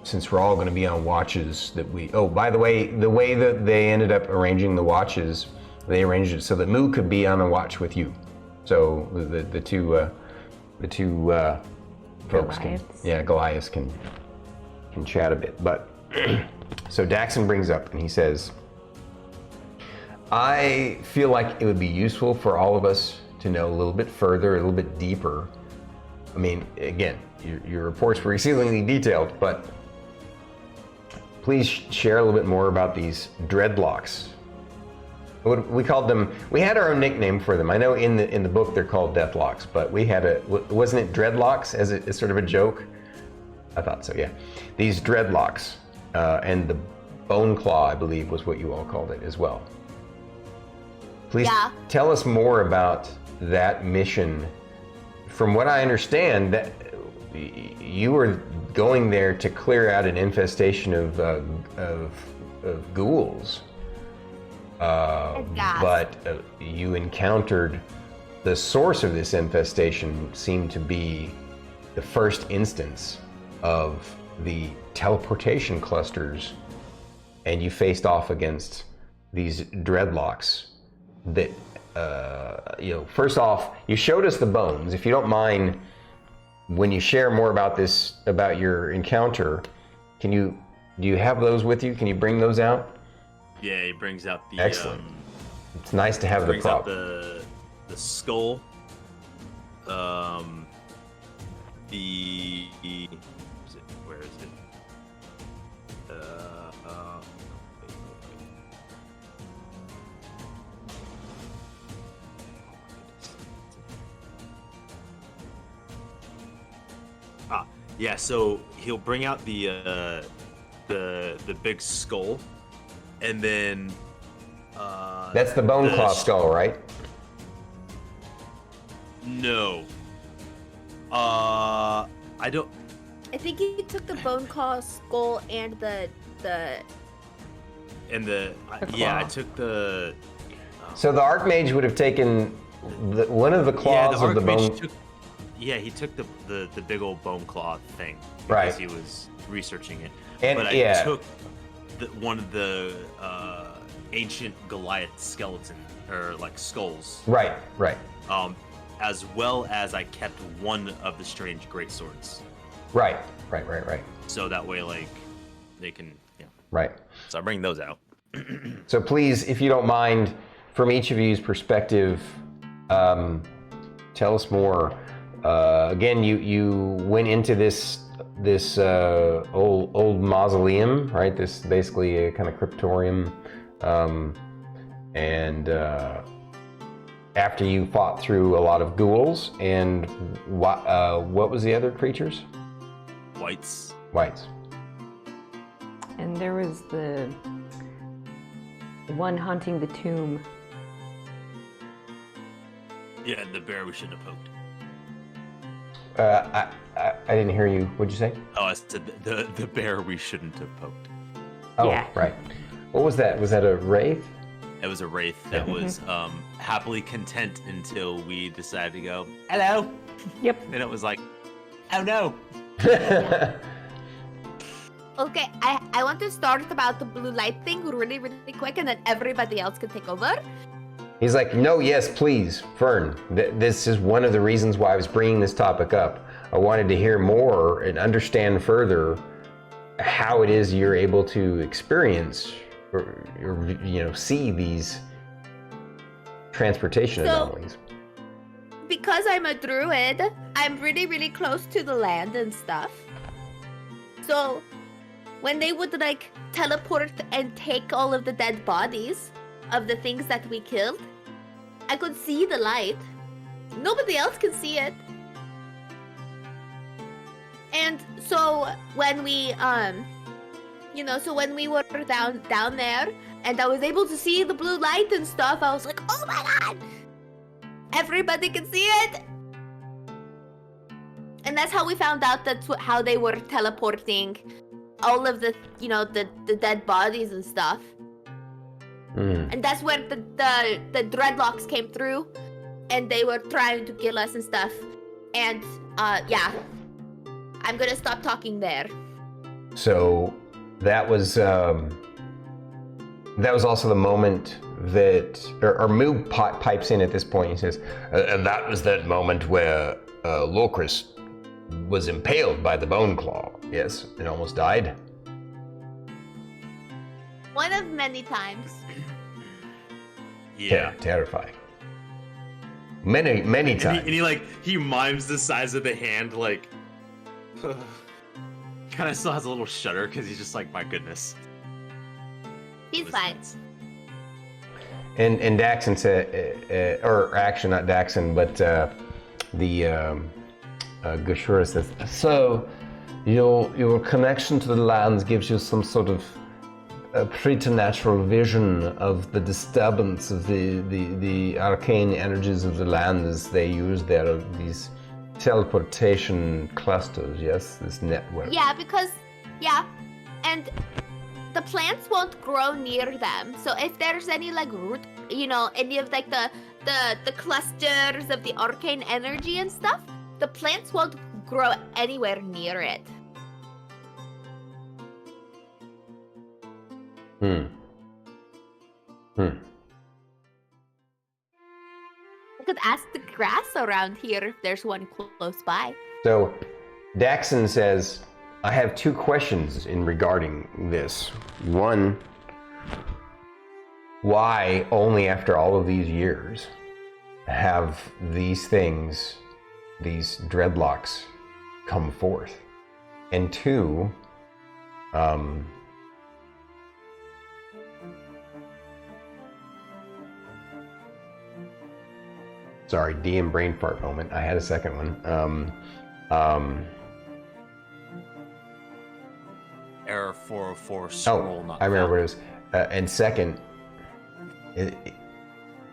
since we're all going to be on watches that we... Oh, by the way that they ended up arranging the watches, they arranged it so that Moo could be on a watch with you. So the two folks Goliaths can chat a bit. But so Daxon brings up and he says, I feel like it would be useful for all of us to know a little bit further, a little bit deeper. I mean, again, your reports were exceedingly detailed, but please share a little bit more about these dreadlocks. We called them, we had our own nickname for them. I know in the book they're called deathlocks, but we had wasn't it dreadlocks as sort of a joke? I thought so, yeah. These dreadlocks, and the bone claw, I believe, was what you all called it as well. Please tell us more about that mission. From what I understand, that you were going there to clear out an infestation of ghouls. But you encountered the source of this infestation seemed to be the first instance of the teleportation clusters, and you faced off against these dreadlocks that, first off, you showed us the bones. If you don't mind, when you share more about this, about your encounter, do you have those with you? Can you bring those out? Yeah, he brings out the... Excellent. It's nice to have the prop. Brings out the skull. Where is it? Yeah, so he'll bring out the big skull, and then that's the bone claw skull, right? No. I don't. I think he took the bone claw skull and the. I took the. So the Archmage would have taken one of the claws of the bone. He took the big old bone claw thing because right. He was researching it. And but I took one of the ancient Goliath skeleton or like skulls. Right. As well as I kept one of the strange greatswords. Right. So that way, like, they can. Yeah. Right. So I bring those out. So please, if you don't mind, from each of you's perspective, tell us more. Again, you went into this old mausoleum, right? This basically a kind of cryptorium, and after you fought through a lot of ghouls, and what was the other creatures? Whites. Whites. And there was the one haunting the tomb. Yeah, the bear we shouldn't have poked. I didn't hear you. What'd you say? Oh, I said the bear we shouldn't have poked. Oh, Yeah. right. What was that? Was that a wraith? It was a wraith that Yeah. was happily content until we decided to go, hello. Yep. And it was like, oh no. Okay, I want to start about the blue light thing really, really quick, and then everybody else can take over. He's like, no, yes, please, Fern. This is one of the reasons why I was bringing this topic up. I wanted to hear more and understand further how it is you're able to experience or see these transportation anomalies. Because I'm a druid, I'm really, really close to the land and stuff. So when they would like teleport and take all of the dead bodies of the things that we killed, I could see the light. Nobody else can see it. And so when we when we were down there and I was able to see the blue light and stuff, I was like, oh my god! Everybody can see it! And that's how we found out that's how they were teleporting all of the dead bodies and stuff. And that's where the dreadlocks came through, and they were trying to kill us and stuff. And yeah, I'm gonna stop talking there. So that was also the moment that, or Moog pipes in at this point. He says, and that was that moment where Lorkris was impaled by the bone claw. Yes, and almost died. One of many times. Yeah. Terrifying. Many times. And he mimes the size of the hand, like, kind of still has a little shudder because he's just like, my goodness. He's fine. And Daxon said, or actually not Daxon, but the Gashura says, So, your connection to the lands gives you some sort of preternatural vision of the disturbance of the arcane energies of the land as they use these teleportation clusters, yes? This network. Yeah, and the plants won't grow near them. So if there's any like root, any of like the clusters of the arcane energy and stuff, the plants won't grow anywhere near it. I could ask the grass around here if there's one close by. So Daxon says, I have two questions in regarding this. One, why only after all of these years have these things, these dreadlocks, come forth? And two, sorry, DM brain fart moment. I had a second one. Error 404 scroll not I remember what found. it was. And second,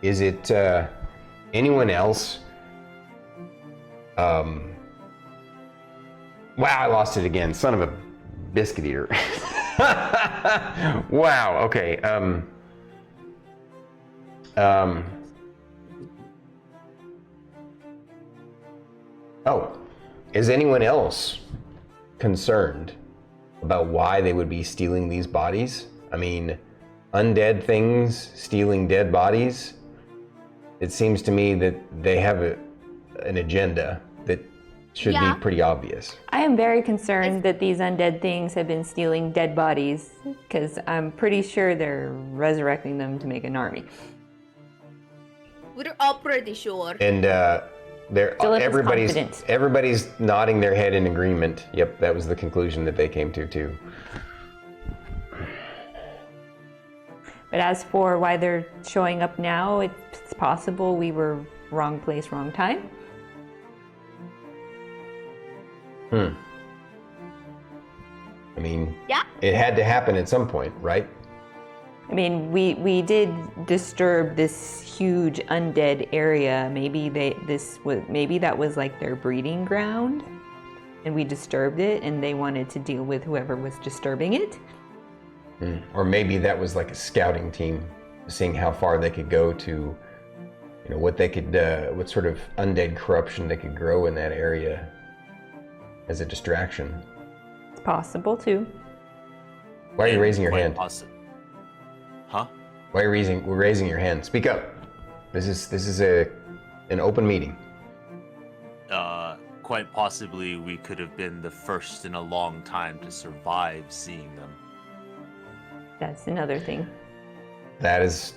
is it anyone else? Wow, I lost it again. Son of a biscuit eater. Wow. Okay. Oh, is anyone else concerned about why they would be stealing these bodies? I mean, undead things stealing dead bodies? It seems to me that they have an agenda that should be pretty obvious. I am very concerned that these undead things have been stealing dead bodies, because I'm pretty sure they're resurrecting them to make an army. We're all pretty sure. And Philip is confident. everybody's nodding their head in agreement. Yep, that was the conclusion that they came to too. But as for why they're showing up now, it's possible we were wrong place, wrong time. mean, Yeah. it had to happen at some point, right? I mean, we did disturb this huge undead area. Maybe that was like their breeding ground, and we disturbed it, and they wanted to deal with whoever was disturbing it. Or maybe that was like a scouting team, seeing how far they could go to, what they could, what sort of undead corruption they could grow in that area as a distraction. It's possible too. Why are you raising your Quite hand? Huh? Why are you raising your hand? Speak up. This is an open meeting. Quite possibly we could have been the first in a long time to survive seeing them. That's another thing. That's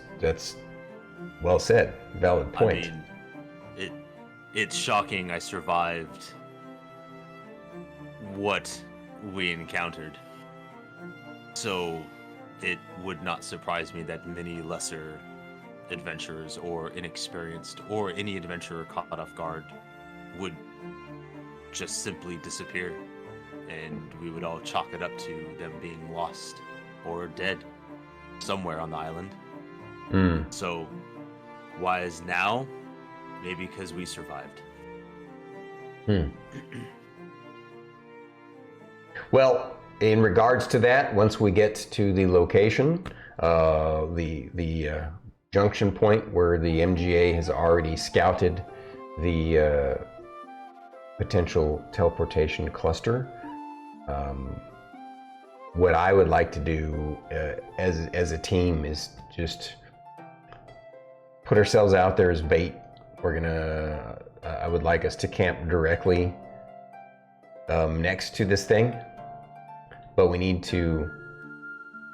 well said. Valid point. I mean, it's shocking I survived what we encountered. So it would not surprise me that many lesser adventurers or inexperienced or any adventurer caught off guard would just simply disappear, and we would all chalk it up to them being lost or dead somewhere on the island. So why is now? Maybe because we survived. Well, in regards to that, once we get to the location, the junction point where the MGA has already scouted the potential teleportation cluster, what I would like to do as a team is just put ourselves out there as bait. I would like us to camp directly next to this thing. But we need to,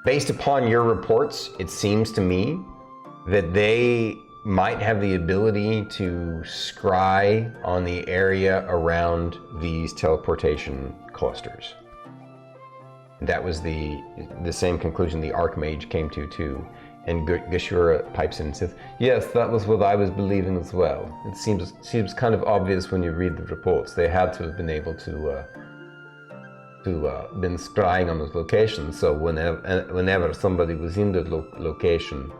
based upon your reports, it seems to me that they might have the ability to scry on the area around these teleportation clusters. That was the same conclusion the Archmage came to too. And Gashura pipes in and says, "Yes, that was what I was believing as well. It seems kind of obvious when you read the reports. They had to have been able to been scrying on those locations. So whenever somebody was in the location,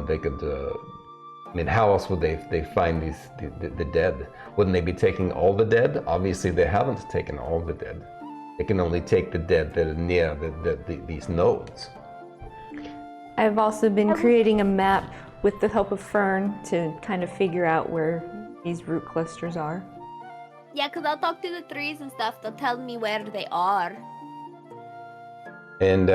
they could. I mean, how else would they find the dead? Wouldn't they be taking all the dead? Obviously, they haven't taken all the dead. They can only take the dead that are near these nodes." I've also been creating a map with the help of Fern to kind of figure out where these root clusters are. Yeah, because I'll talk to the trees and stuff. They'll tell me where they are. And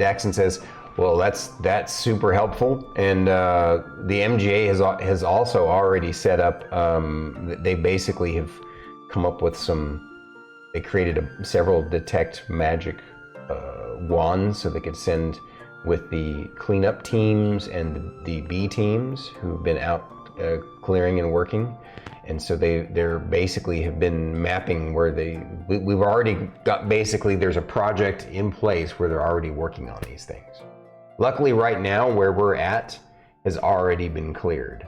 Daxon says, "Well, that's super helpful." And the MGA has also already set up. They basically have come up with They created several detect magic wands so they could send with the cleanup teams and the bee teams who've been out clearing and working. And so they're basically have been mapping where we've already got, basically there's a project in place where they're already working on these things. Luckily right now where we're at has already been cleared,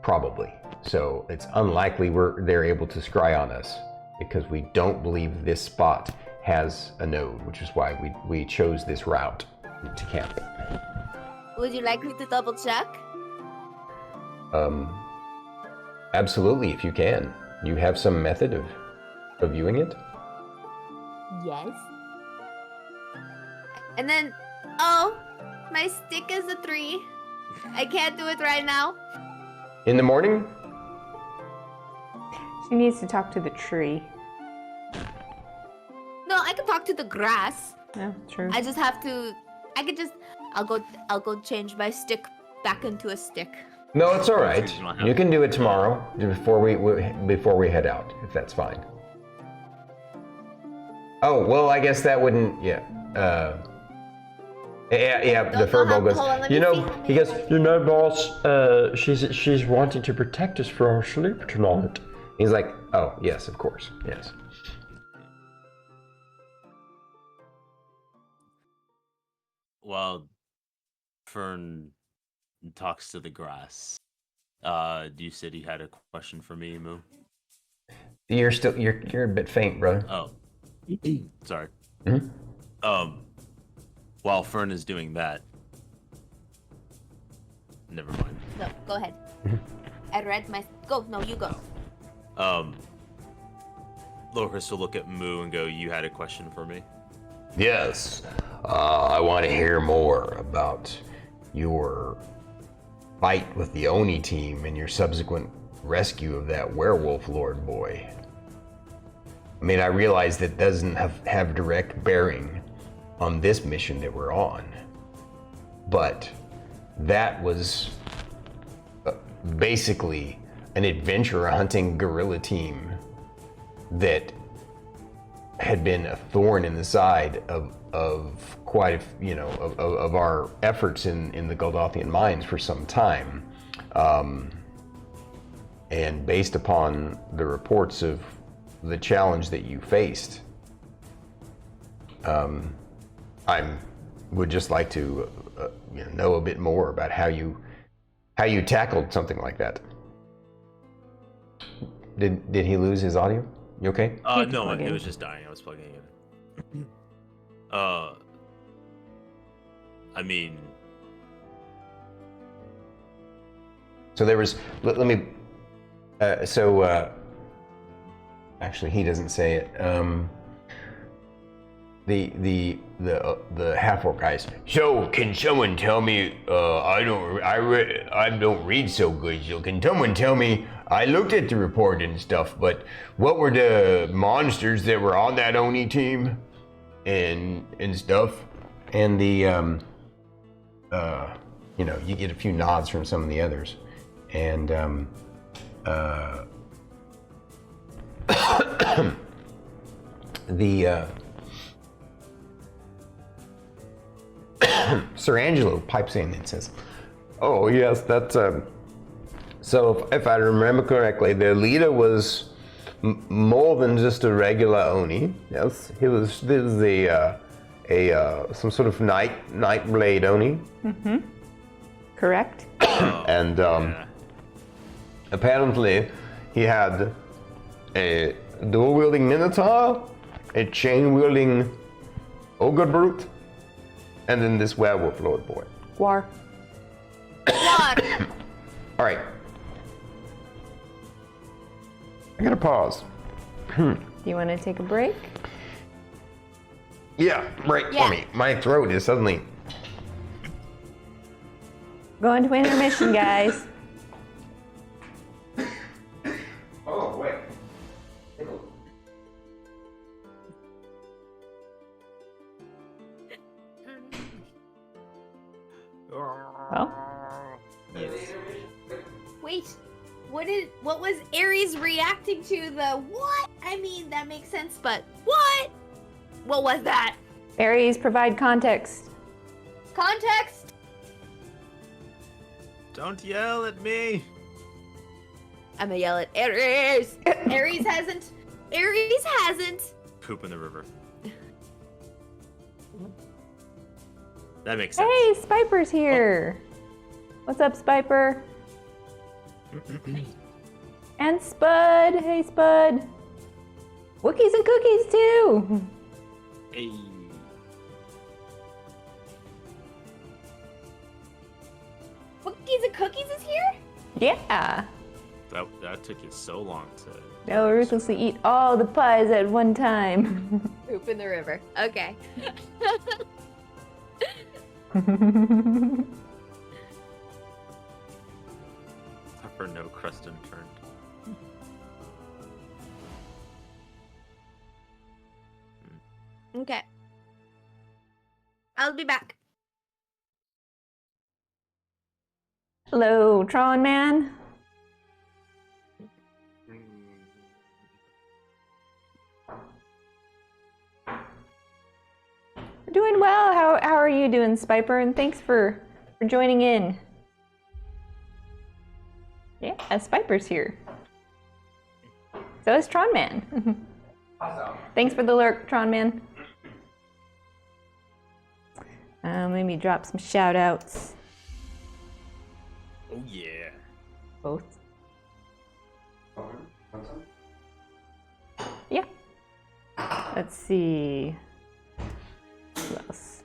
probably. So it's unlikely they're able to scry on us because we don't believe this spot has a node, which is why we chose this route to camp. Would you like me to double check? Absolutely, if you can. You have some method of viewing it? Yes. And then, my stick is a 3. I can't do it right now. In the morning? She needs to talk to the tree. No, I can talk to the grass. Yeah, true. I just have to. I'll go change my stick back into a stick. No, it's all right. You can do it tomorrow before we head out, if that's fine. Oh well, I guess that wouldn't. Yeah. The furball goes. He goes. Boss. She's wanting to protect us from our sleep tonight. He's like, oh yes, of course, yes. Well, Fern talks to the grass. You said you had a question for me, Moo? You're a bit faint, brother. Oh, Sorry. Mhm. While Fern is doing that, never mind. No, go ahead. I read my. Go. No, you go. Lorkris will look at Moo and go, "You had a question for me?" Yes. I want to hear more about your fight with the Oni team and your subsequent rescue of that werewolf lord boy. I mean, I realize that doesn't have direct bearing on this mission that we're on, but that was basically an adventure hunting guerrilla team that had been a thorn in the side of quite a, of our efforts in the Goldothian mines for some time, and based upon the reports of the challenge that you faced, I would just like to know a bit more about how you tackled something like that. Did he lose his audio? You okay? No, it was just dying. I was plugging it in. I mean, So there was. Let me. Actually, he doesn't say it. The half orc guys. So can someone tell me? I don't read so good. So can someone tell me? I looked at the report and stuff, but what were the monsters that were on that Oni team, and stuff? And the you get a few nods from some of the others, and Sir Angelo pipes in and says, "Oh yes, that's so if I remember correctly, the leader was more than just a regular Oni. Yes, he was some sort of night blade Oni. Mm-hmm. Correct. And apparently he had a dual-wielding Minotaur, a chain-wielding Ogre Brute, and then this werewolf lord boy. War. What? All right. I gotta pause. Do you want to take a break? Yeah, break Yeah. for me. My throat is suddenly... Going to intermission, guys. Oh, wait. Well, Wait. What was Ares reacting to the what? I mean, that makes sense, but what? What was that? Aries, provide context. Context? don't yell at me. I'm gonna yell at Ares. Ares hasn't. Ares hasn't. Poop in the river. That makes sense. Hey, Spiper's here. What's up, Spiper? And Spud. Hey, Spud. Wookiees and cookies, too. Hey. Cookies and Cookies is here? Yeah. That took you so long to. They'll ruthlessly eat all the pies at one time. Poop in the river. Okay. For no crust unturned. Okay. I'll be back. Hello, Tron Man. We're doing well. How are you doing, Spiper? And thanks for joining in. Yeah, Spiper's here. So is Tron Man. Awesome. Thanks for the lurk, Tron Man. Let me drop some shout outs. Oh yeah. Both. Yeah. Let's see. Who else?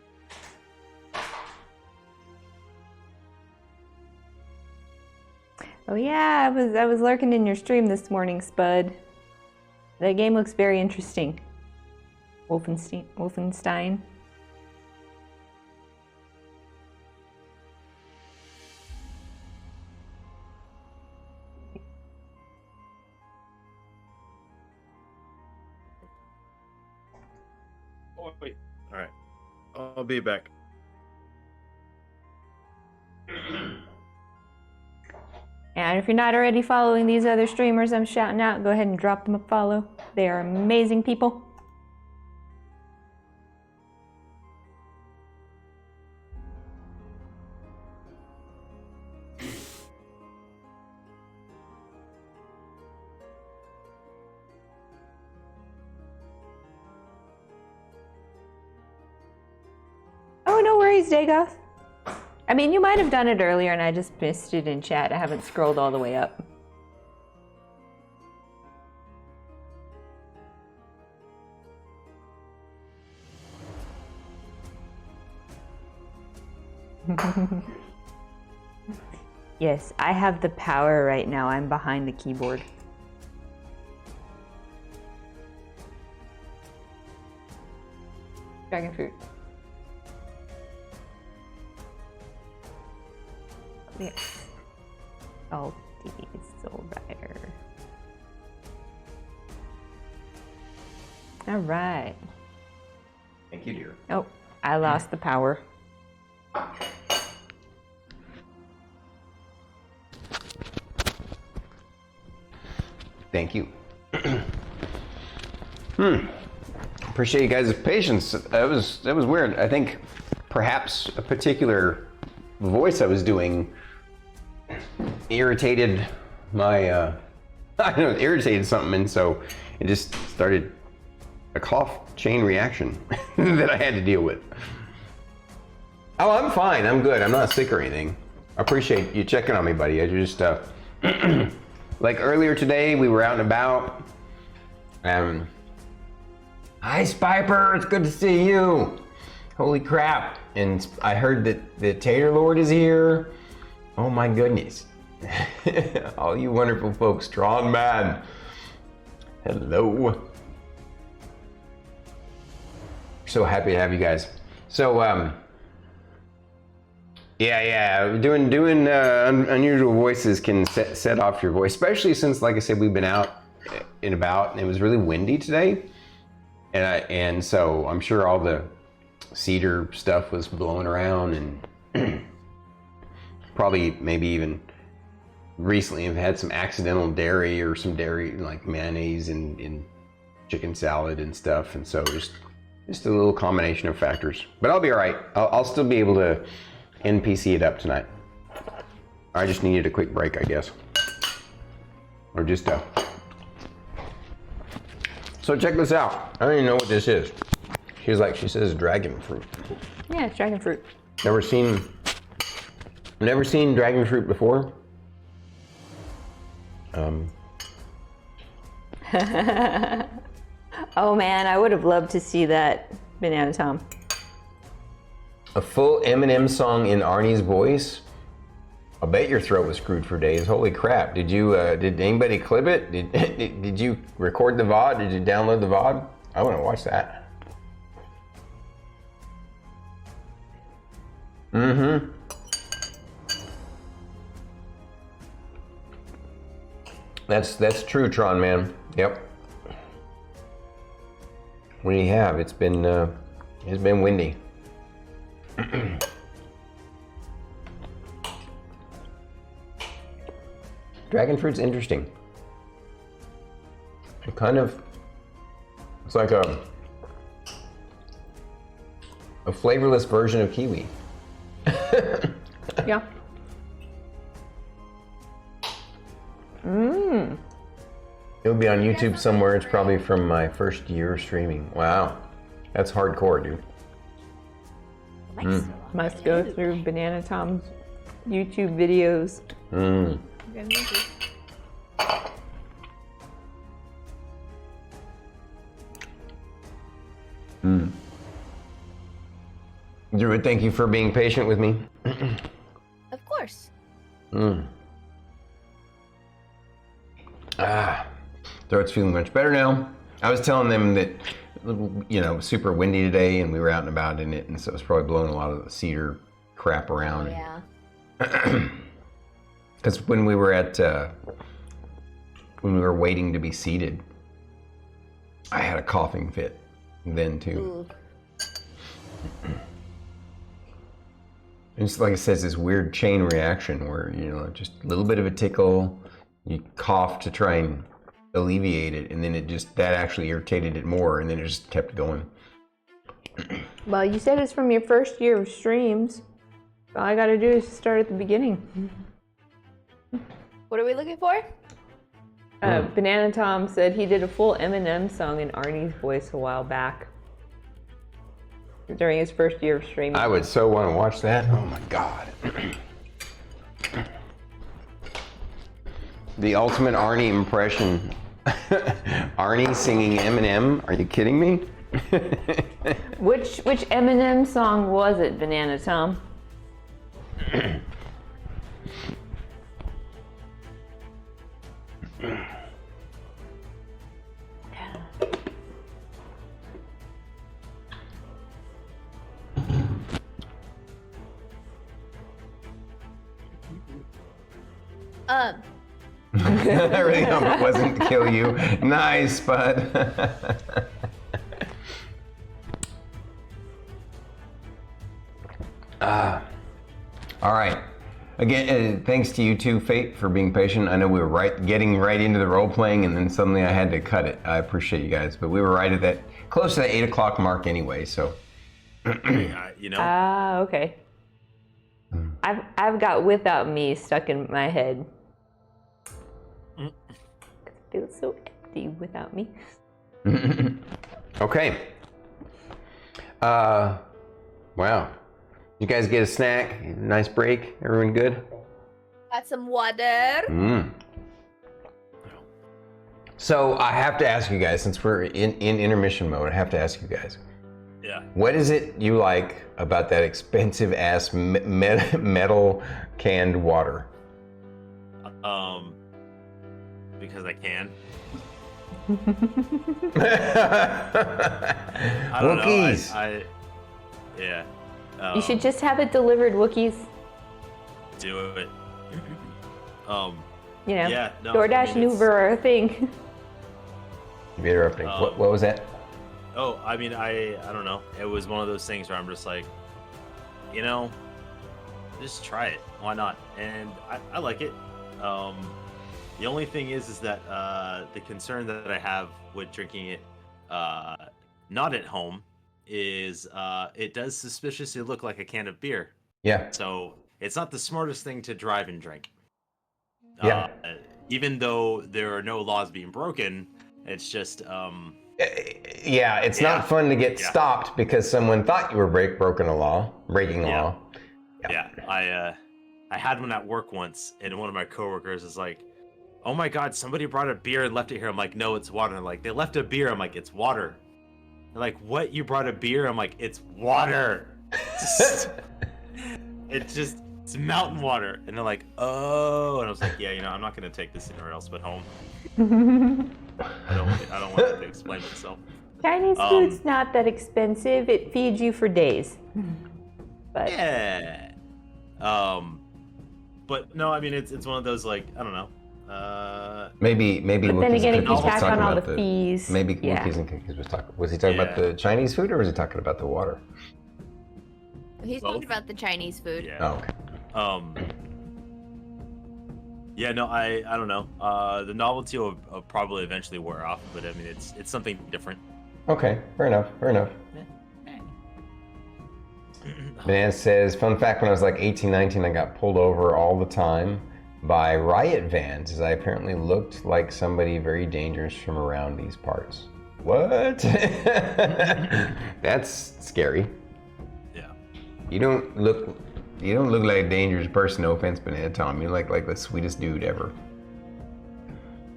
Oh yeah, I was lurking in your stream this morning, Spud. That game looks very interesting. Wolfenstein. Oh, wait. All right. I'll be back. And if you're not already following these other streamers I'm shouting out, go ahead and drop them a follow. They are amazing people. Oh, no worries, Dagoth. I mean, you might have done it earlier and I just missed it in chat. I haven't scrolled all the way up. Yes, I have the power right now. I'm behind the keyboard. Dragon fruit. Yes. Salty Soul Rider. All right. Thank you, dear. Oh, I lost the power. Thank you. Appreciate you guys' patience. That was weird. I think perhaps a particular voice I was doing irritated my I don't know, irritated something, and so it just started a cough chain reaction that I had to deal with. Oh, I'm fine. I'm good. I'm not sick or anything. I appreciate you checking on me, buddy. I just like earlier today, we were out and about. Hi, Spiper. It's good to see you. Holy crap. And I heard that the Tater Lord is here. Oh my goodness. All you wonderful folks, strong man. Hello. So happy to have you guys. So, yeah, doing unusual voices can set off your voice, especially since, like I said, we've been out and about, and it was really windy today, and so I'm sure all the cedar stuff was blowing around, and probably maybe even recently have had some accidental dairy or some dairy like mayonnaise in chicken salad and stuff, and so just a little combination of factors. But I'll be all right. I'll still be able to NPC it up tonight. I just needed a quick break, I guess. Or just So check this out. I don't even know what this is. She says dragon fruit. Yeah, it's dragon fruit. Never seen dragon fruit before. Oh man, I would have loved to see that, Banana Tom. A full Eminem song in Arnie's voice. I bet your throat was screwed for days. Holy crap! Did you? Did anybody clip it? Did you record the VOD? Did you download the VOD? I want to watch that. Mm-hmm. That's true, Tron man. Yep. What do you have? It's been windy. Dragon fruit's interesting. It's like a flavorless version of kiwi. Yeah. Mmm. It'll be on YouTube somewhere. It's probably from my first year streaming. Wow. That's hardcore, dude. Must go through Banana Tom's YouTube videos. Druid, thank you for being patient with me. Of course. Throat's feeling much better now. I was telling them that, you know, super windy today, and we were out and about in it, and so it's probably blowing a lot of the cedar crap around. Yeah. Because when we were waiting to be seated, I had a coughing fit then too. It's like it says, this weird chain reaction where, you know, just a little bit of a tickle, you cough to try and alleviate it, and then that actually irritated it more, and then it just kept going. Well, you said it's from your first year of streams. All I gotta do is start at the beginning. What are we looking for? Banana Tom said he did a full Eminem song in Arnie's voice a while back during his first year of streaming. I would so want to watch that. Oh my god. The ultimate Arnie impression. Arnie singing Eminem? Are you kidding me? Which Eminem song was it, Banana Tom? I really hope it wasn't to kill you. Nice, bud. All right. Again, thanks to you too, Fate, for being patient. I know we were getting right into the role playing, and then suddenly I had to cut it. I appreciate you guys, but we were right at that, close to that 8 o'clock mark anyway. So, You know. Okay. I've got "Without Me" stuck in my head. It feels so empty without me. Okay. Wow. You guys get a snack? Nice break? Everyone good? Got some water. So I have to ask you guys, since we're in intermission mode, I have to ask you guys. Yeah. What is it you like about that expensive ass metal canned water? Because I can. I don't Wookiees. know. Yeah. You should just have it delivered, Wookiees. Do it. You know, Yeah, no, DoorDash I and mean, Uber are a thing. Interrupting. What was that? Oh, I mean, I don't know. It was one of those things where I'm just like, you know, just try it. Why not? And I like it. The only thing is that the concern that I have with drinking it not at home is it does suspiciously look like a can of beer. Yeah. So it's not the smartest thing to drive and drink. Yeah. Even though there are no laws being broken, it's just Yeah, it's not fun to get stopped because someone thought you were breaking law. Yeah, I had one at work once, and one of my coworkers is like, "Oh my God, somebody brought a beer and left it here." I'm like, "No, it's water." I'm like, "They left a beer." I'm like, "It's water." They're like, "What? You brought a beer?" I'm like, "It's water." It's mountain water. And they're like, "Oh," and I was like, "Yeah, you know, I'm not gonna take this anywhere else but home." I don't want to explain myself. Chinese food's not that expensive. It feeds you for days. But yeah. But no, I mean it's one of those, like, I don't know. Maybe. But then Wookiees again, and if you Cookies was tack talking on all about the fees, Maybe yeah. Wookiees and Cookies was talking. Was he talking about the Chinese food, or was he talking about the water? He's talking about the Chinese food. Yeah. Oh, okay. Yeah, no, I don't know. The novelty will probably eventually wear off, but I mean it's something different. Okay, fair enough. Banana says, fun fact, when I was like 18, 19, I got pulled over all the time by riot vans as I apparently looked like somebody very dangerous from around these parts. What? That's scary. Yeah. You don't look like a dangerous person, no offense, Banana Tom. You look like the sweetest dude ever.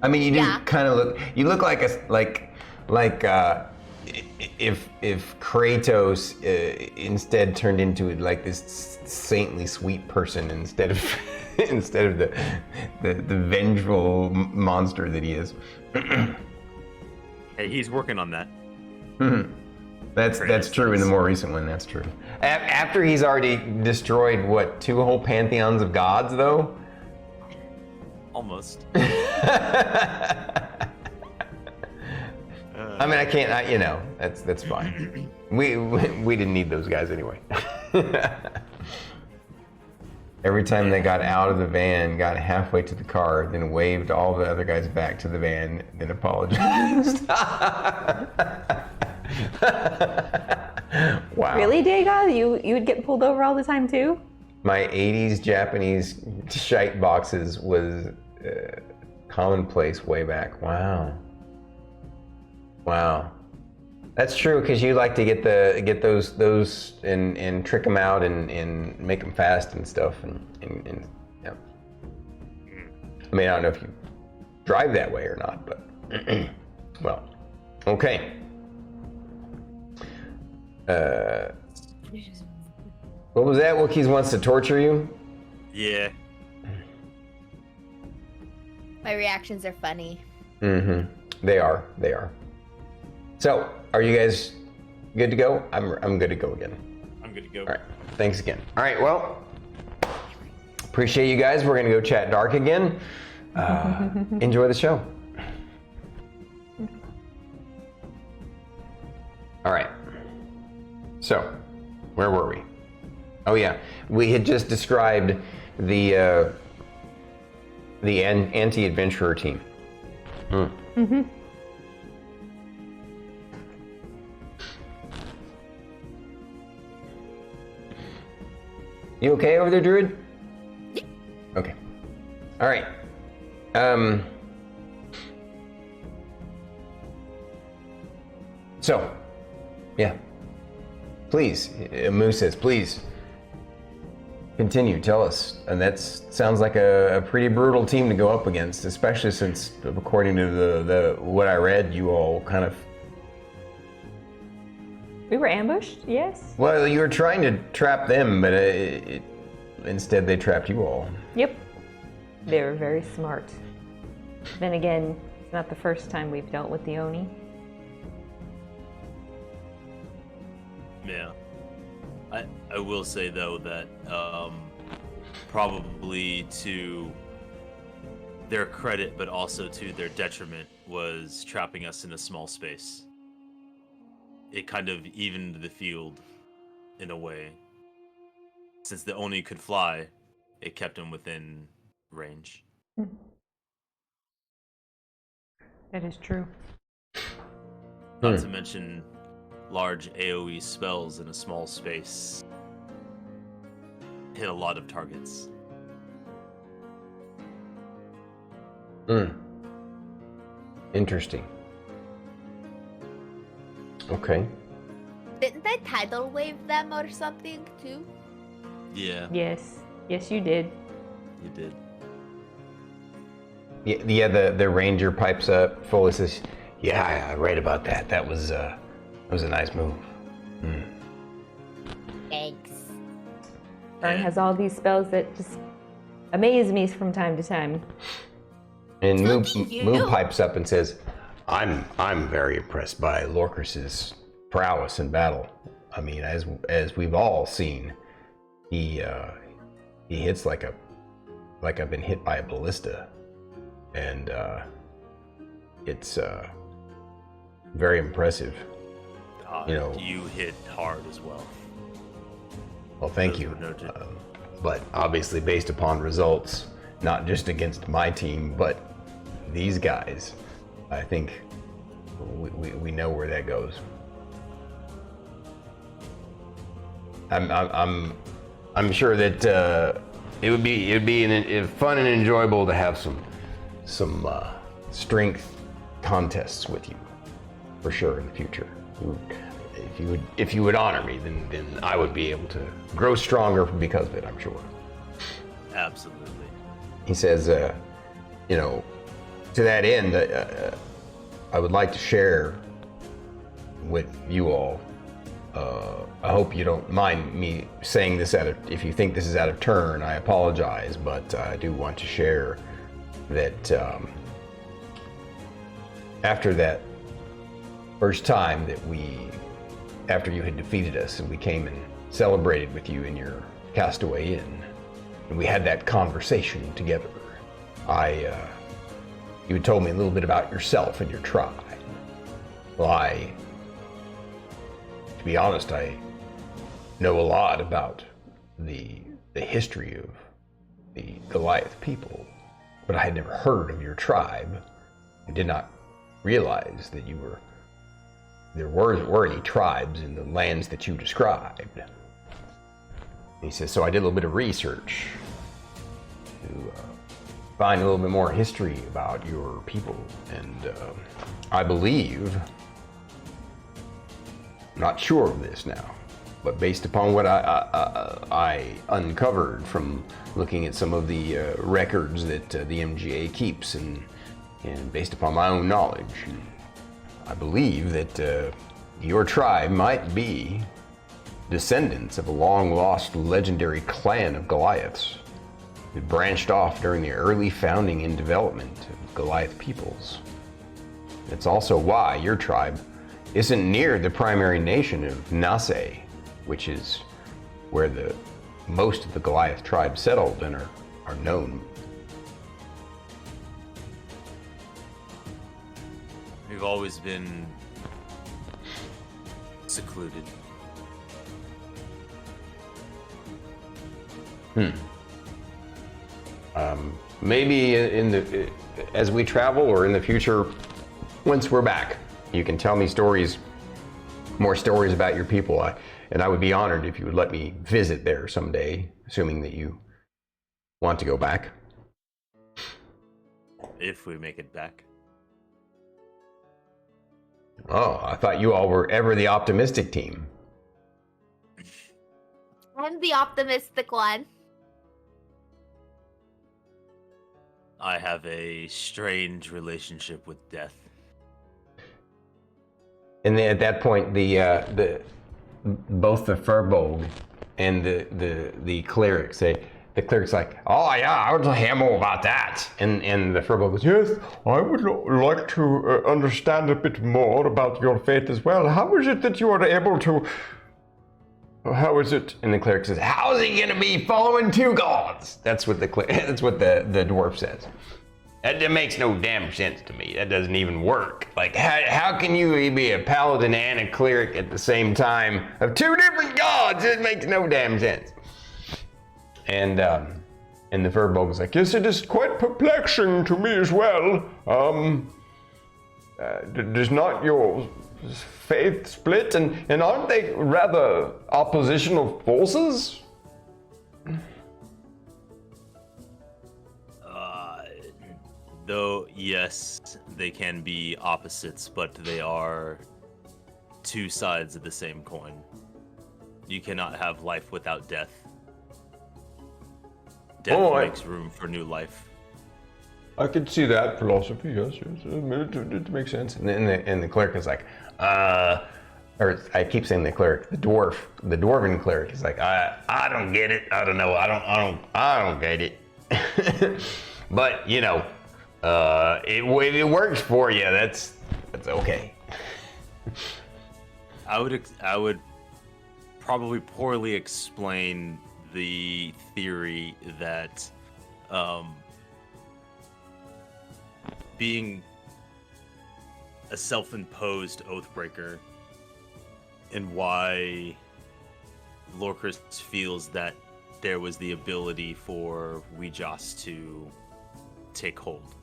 I mean, you do kind of look. You look like if Kratos instead turned into like this saintly sweet person instead of the vengeful monster that he is. Hey, he's working on that. That's true in the more recent one. That's true. After he's already destroyed what 2 whole pantheons of gods, though. Almost. I mean, I can't. That's fine. We didn't need those guys anyway. Every time they got out of the van, got halfway to the car, then waved all the other guys back to the van, then apologized. Wow. Really, Dagon? You would get pulled over all the time too? My 80s Japanese shite boxes was commonplace way back. Wow. That's true, because you like to get those and trick them out and make them fast and stuff and yeah. I mean, I don't know if you drive that way or not, but well, okay. What was that? Wookiees wants to torture you? Yeah. My reactions are funny. Mm-hmm. They are. So, are you guys good to go? I'm good to go again. I'm good to go. All right. Thanks again. All right. Well, appreciate you guys. We're gonna go chat dark again. Enjoy the show. All right. So, where were we? Oh yeah, we had just described the anti-adventurer team. Mm-hmm. You okay over there, Druid? Okay. All right. So, yeah. Please, Moo says, please continue. Tell us. And that sounds like a pretty brutal team to go up against, especially since, according to the what I read, you all kind of. We were ambushed. Yes. Well, you were trying to trap them, but instead they trapped you all. Yep. They were very smart. Then again, it's not the first time we've dealt with the Oni. Yeah. I will say though that probably to their credit, but also to their detriment, was trapping us in a small space. It kind of evened the field in a way. Since the Oni could fly, it kept them within range. That is true. Not to mention large AoE spells in a small space hit a lot of targets. Interesting. Okay. Didn't I tidal wave them or something too? Yeah, Yes. Yes, you did. you did. Yeah, the ranger pipes up. Foley says, "Yeah, I read about that. That was a nice move." Thanks. Fern has all these spells that just amaze me from time to time. And Look at you. Moo pipes up and says, "I'm very impressed by Lorkris's prowess in battle. I mean, as we've all seen, he hits like I've been hit by a ballista, and it's very impressive." You hit hard as well. Well, thank you. But obviously, based upon results, not just against my team, but these guys, I think we know where that goes. I'm sure that it would be fun and enjoyable to have some strength contests with you, for sure, in the future. If you would honor me, then I would be able to grow stronger because of it, I'm sure. Absolutely. He says, to that end, I would like to share with you all. I hope you don't mind me saying this if you think this is out of turn, I apologize, but I do want to share that after that first time that after you had defeated us and we came and celebrated with you in your Castaway Inn, and we had that conversation together, you had told me a little bit about yourself and your tribe. Well, to be honest, I know a lot about the history of the Goliath people, but I had never heard of your tribe. I did not realize that there were any tribes in the lands that you described. He says, so I did a little bit of research to find a little bit more history about your people, and I believe, I'm not sure of this now, but based upon what I uncovered from looking at some of the records that the MGA keeps, and based upon my own knowledge, I believe that your tribe might be descendants of a long-lost legendary clan of Goliaths who branched off during the early founding and development of Goliath peoples. It's also why your tribe isn't near the primary nation of Nase, which is where most of the Goliath tribes settled and are known. We've always been secluded. Maybe as we travel or in the future, once we're back, you can tell me more stories about your people. And I would be honored if you would let me visit there someday, assuming that you want to go back. If we make it back. Oh, I thought you all were ever the optimistic team. I'm the optimistic one. I have a strange relationship with death. And then at that point, both the Furbolg and the Cleric say, the Cleric's like, oh yeah, I would hear more about that. And the Furbolg goes, yes, I would like to understand a bit more about your fate as well. How is it that you are able to... How is it? And the Cleric says, how is he going to be following two gods? That's what the dwarf says. That makes no damn sense to me. That doesn't even work. Like, how can you be a paladin and a cleric at the same time of two different gods? It makes no damn sense. And the Furbolg is like, yes, it is quite perplexing to me as well. Does not your faith split? And aren't they rather oppositional forces? Though, yes, they can be opposites, but they are two sides of the same coin. You cannot have life without death. Death makes room for new life. I could see that philosophy, yes. It makes sense. And the cleric is like, or I keep saying the cleric, the dwarven cleric is like, I don't get it. I don't know. I don't get it. But you know, if it works for you, that's okay. I would probably poorly explain the theory that being a self-imposed oathbreaker and why Lorkris feels that there was the ability for Weejas to take hold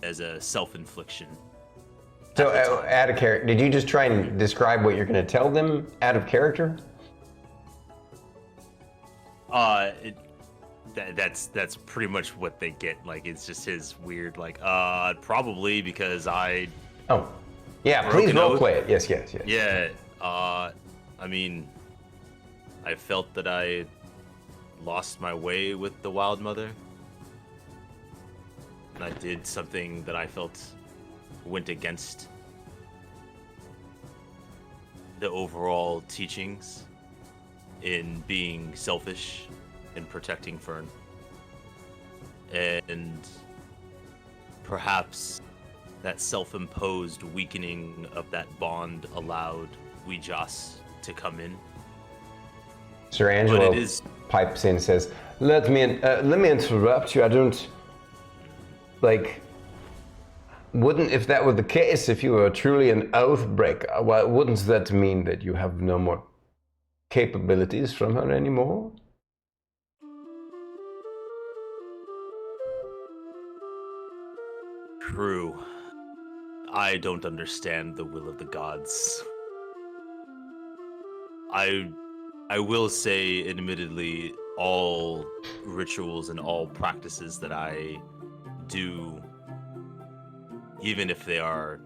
as a self-infliction. So out of character, did you just try and describe what you're going to tell them out of character? That's pretty much what they get. Like, it's just his weird, like, probably because I... Oh, yeah, please roleplay it. Yes. Yeah, I mean, I felt that I lost my way with the Wild Mother. And I did something that I felt went against the overall teachings in being selfish and protecting Fern. And perhaps that self-imposed weakening of that bond allowed Weejas to come in. Sir Angelo But it is pipes in and says, let me interrupt you. I don't, like, wouldn't, if that were the case, if you were truly an Oathbreaker, well, wouldn't that mean that you have no more capabilities from her anymore? true. I don't understand the will of the gods. I will say, admittedly, all rituals and all practices that I do, even if they are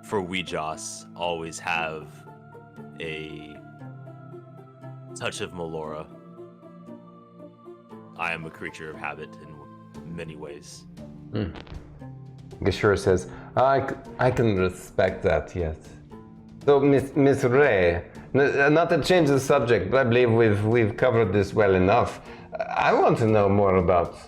for Weejas, always have a touch of Melora. I am a creature of habit in many ways. Gashur says, I can respect that, yes. So, Miss Ray, not to change the subject, but I believe we've covered this well enough. I want to know more about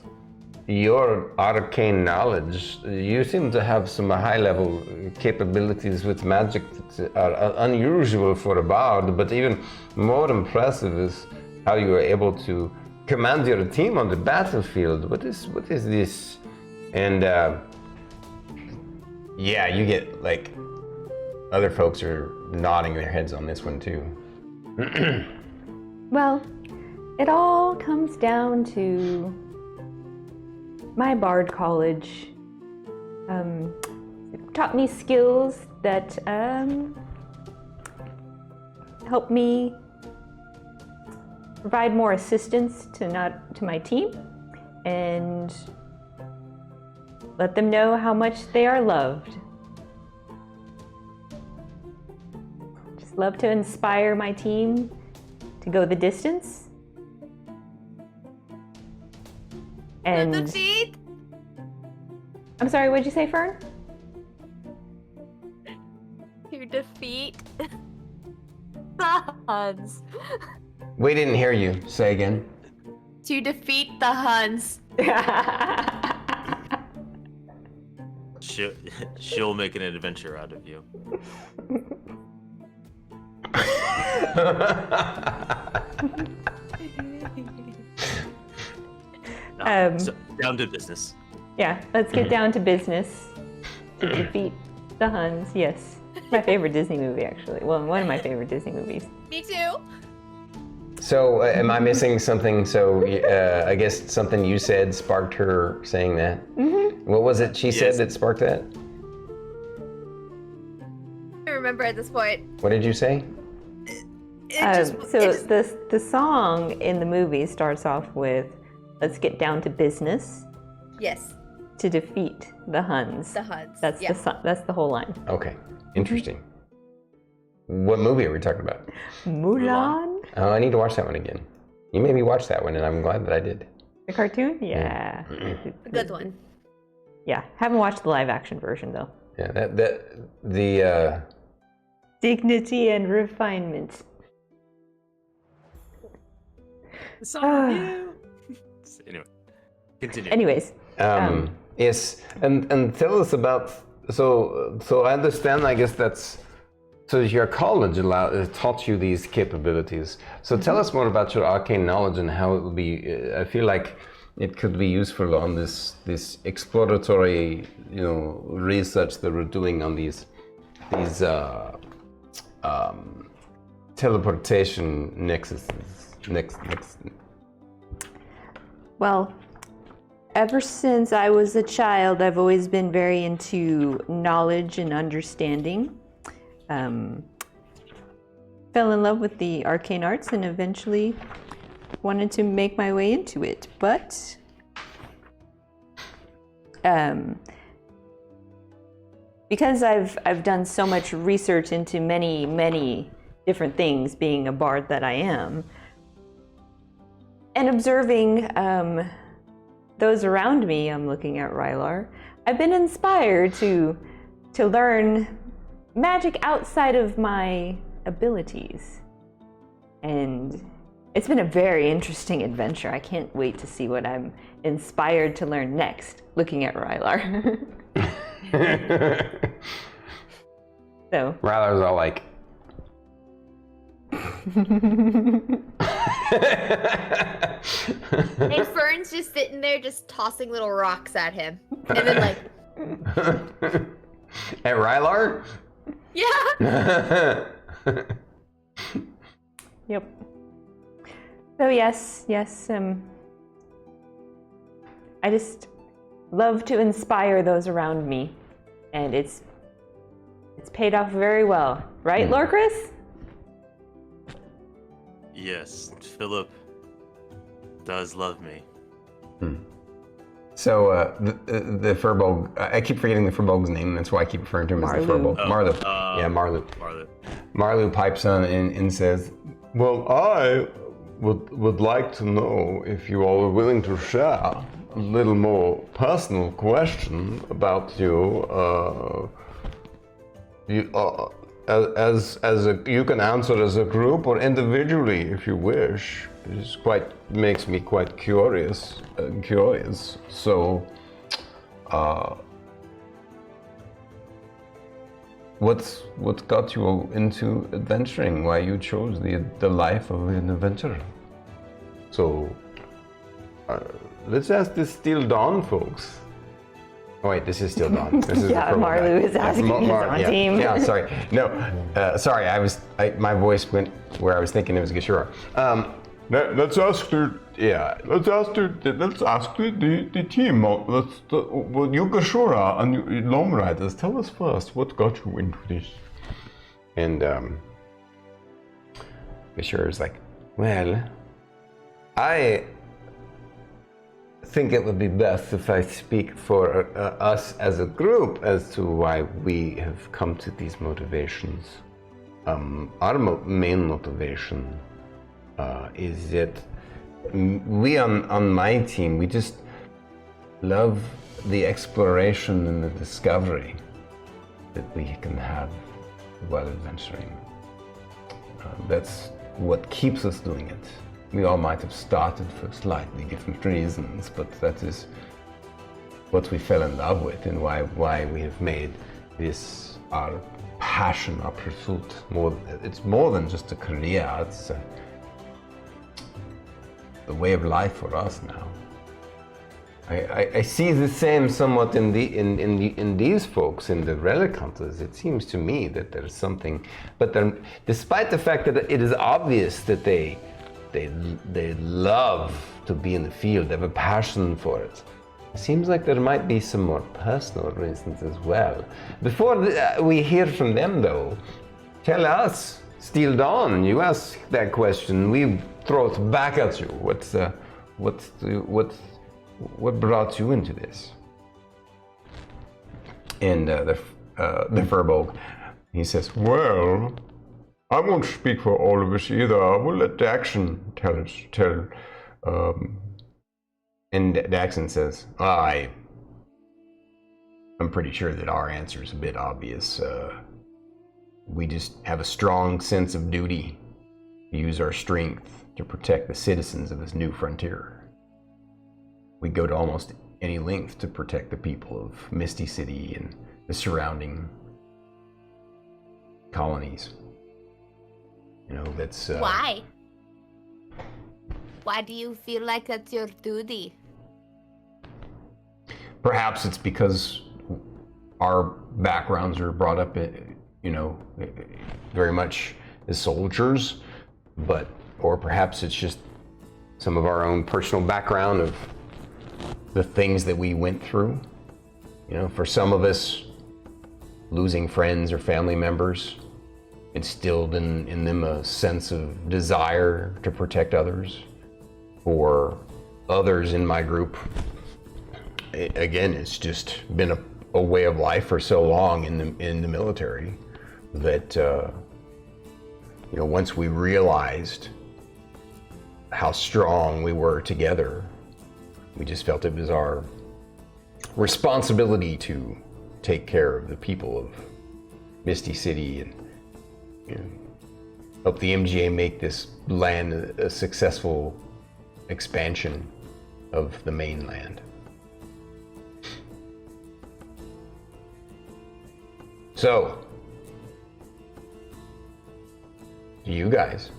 your arcane knowledge. You seem to have some high-level capabilities with magic that are unusual for a bard, but even more impressive is how you are able to command your team on the battlefield. What is this? And yeah, you get like other folks are nodding their heads on this one too. Well, it all comes down to my bard college. It taught me skills that help me provide more assistance to my team and let them know how much they are loved. Just love to inspire my team to go the distance. And To defeat I'm sorry, what'd you say, Fern? to defeat the Huns. We didn't hear you. Say again. To defeat the Huns. She'll make an adventure out of you. So, down to business. Yeah, let's get down to business to defeat the Huns. Yes, my favorite Disney movie, actually. Well, one of my favorite Disney movies. Me too. So, am I missing something? So, I guess something you said sparked her saying that. Mm-hmm. What was it she said that sparked that? I remember at this point. What did you say? The song in the movie starts off with, "Let's get down to business Yes, to defeat the Huns." the Huns. That's that's the whole line. Okay, interesting. What movie are we talking about? Mulan. Oh, I need to watch that one again. You made me watch that one, and I'm glad that I did. The cartoon? Yeah. A good one. Yeah, haven't watched the live action version though. Yeah, the Dignity and refinement. It's on you. Anyway, continue. Anyways, yes, and tell us about. So I understand. I guess that's. So your college taught you these capabilities. So tell us more about your arcane knowledge and how it will be. I feel like it could be useful on this exploratory, research that we're doing on these teleportation nexuses. well, ever since I was a child, I've always been very into knowledge and understanding. Fell in love with the arcane arts and eventually wanted to make my way into it, but because I've done so much research into many different things, being a bard that I am, and observing those around me, I'm looking at Rylar, I've been inspired to to learn magic outside of my abilities. And it's been a very interesting adventure. I can't wait to see what I'm inspired to learn next, looking at Rylar. So. Rylar's all like... And Fern's just sitting there just tossing little rocks at him. And then like... At Rylar? Yeah! Yep. So yes, I just love to inspire those around me, and it's paid off very well, right, Lorkris? Yes, Philip does love me. So the Furbolg, I keep forgetting the Furbolg's name. That's why I keep referring to him as the Furbolg. Marlu. Yeah, Marlu. Marlu pipes on and says, Well, I would like to know if you all are willing to share a little more personal question about you. You can answer as a group or individually if you wish. This makes me quite curious. So, what got you into adventuring? Why you chose the life of an adventurer? So, let's ask this Still Dawn folks. Oh wait, this is Still Dawn. This is Yeah, Marlu is asking who's on team. Yeah, sorry. No, sorry. My voice went where I was thinking it was Gashura. Let's ask the team. Well, you Gashura and you Lone Riders, tell us first what got you into this. And Gashura is like, well, I think it would be best if I speak for us as a group as to why we have come to these motivations. Our main motivation is that we on my team, we just love the exploration and the discovery that we can have while adventuring. That's what keeps us doing it. We all might have started for slightly different reasons, but that is what we fell in love with and why we have made this our passion, our pursuit. It's more than just a career, it's the way of life for us now. I see the same somewhat in these folks, in the relic hunters. It seems to me that there's something, but despite the fact that it is obvious that they love to be in the field, they have a passion for it. It seems like there might be some more personal reasons as well. Before we hear from them though, tell us, Steel Dawn, you ask that question, we throw it back at you. What brought you into this? And the Furbolg, he says, well, I won't speak for all of us either. I will let Daxon tell. And Daxon says, I'm pretty sure that our answer is a bit obvious. We just have a strong sense of duty to use our strength to protect the citizens of this new frontier. We go to almost any length to protect the people of Misty City and the surrounding colonies. You know, that's... Why? Why do you feel like that's your duty? Perhaps it's because our backgrounds are brought up, very much as soldiers, or perhaps it's just some of our own personal background of the things that we went through. You know, for some of us, losing friends or family members instilled in them a sense of desire to protect others. For others in my group, again, it's just been a way of life for so long in the military that once we realized how strong we were together, we just felt it was our responsibility to take care of the people of Misty City and help the MGA make this land a successful expansion of the mainland. So, you guys.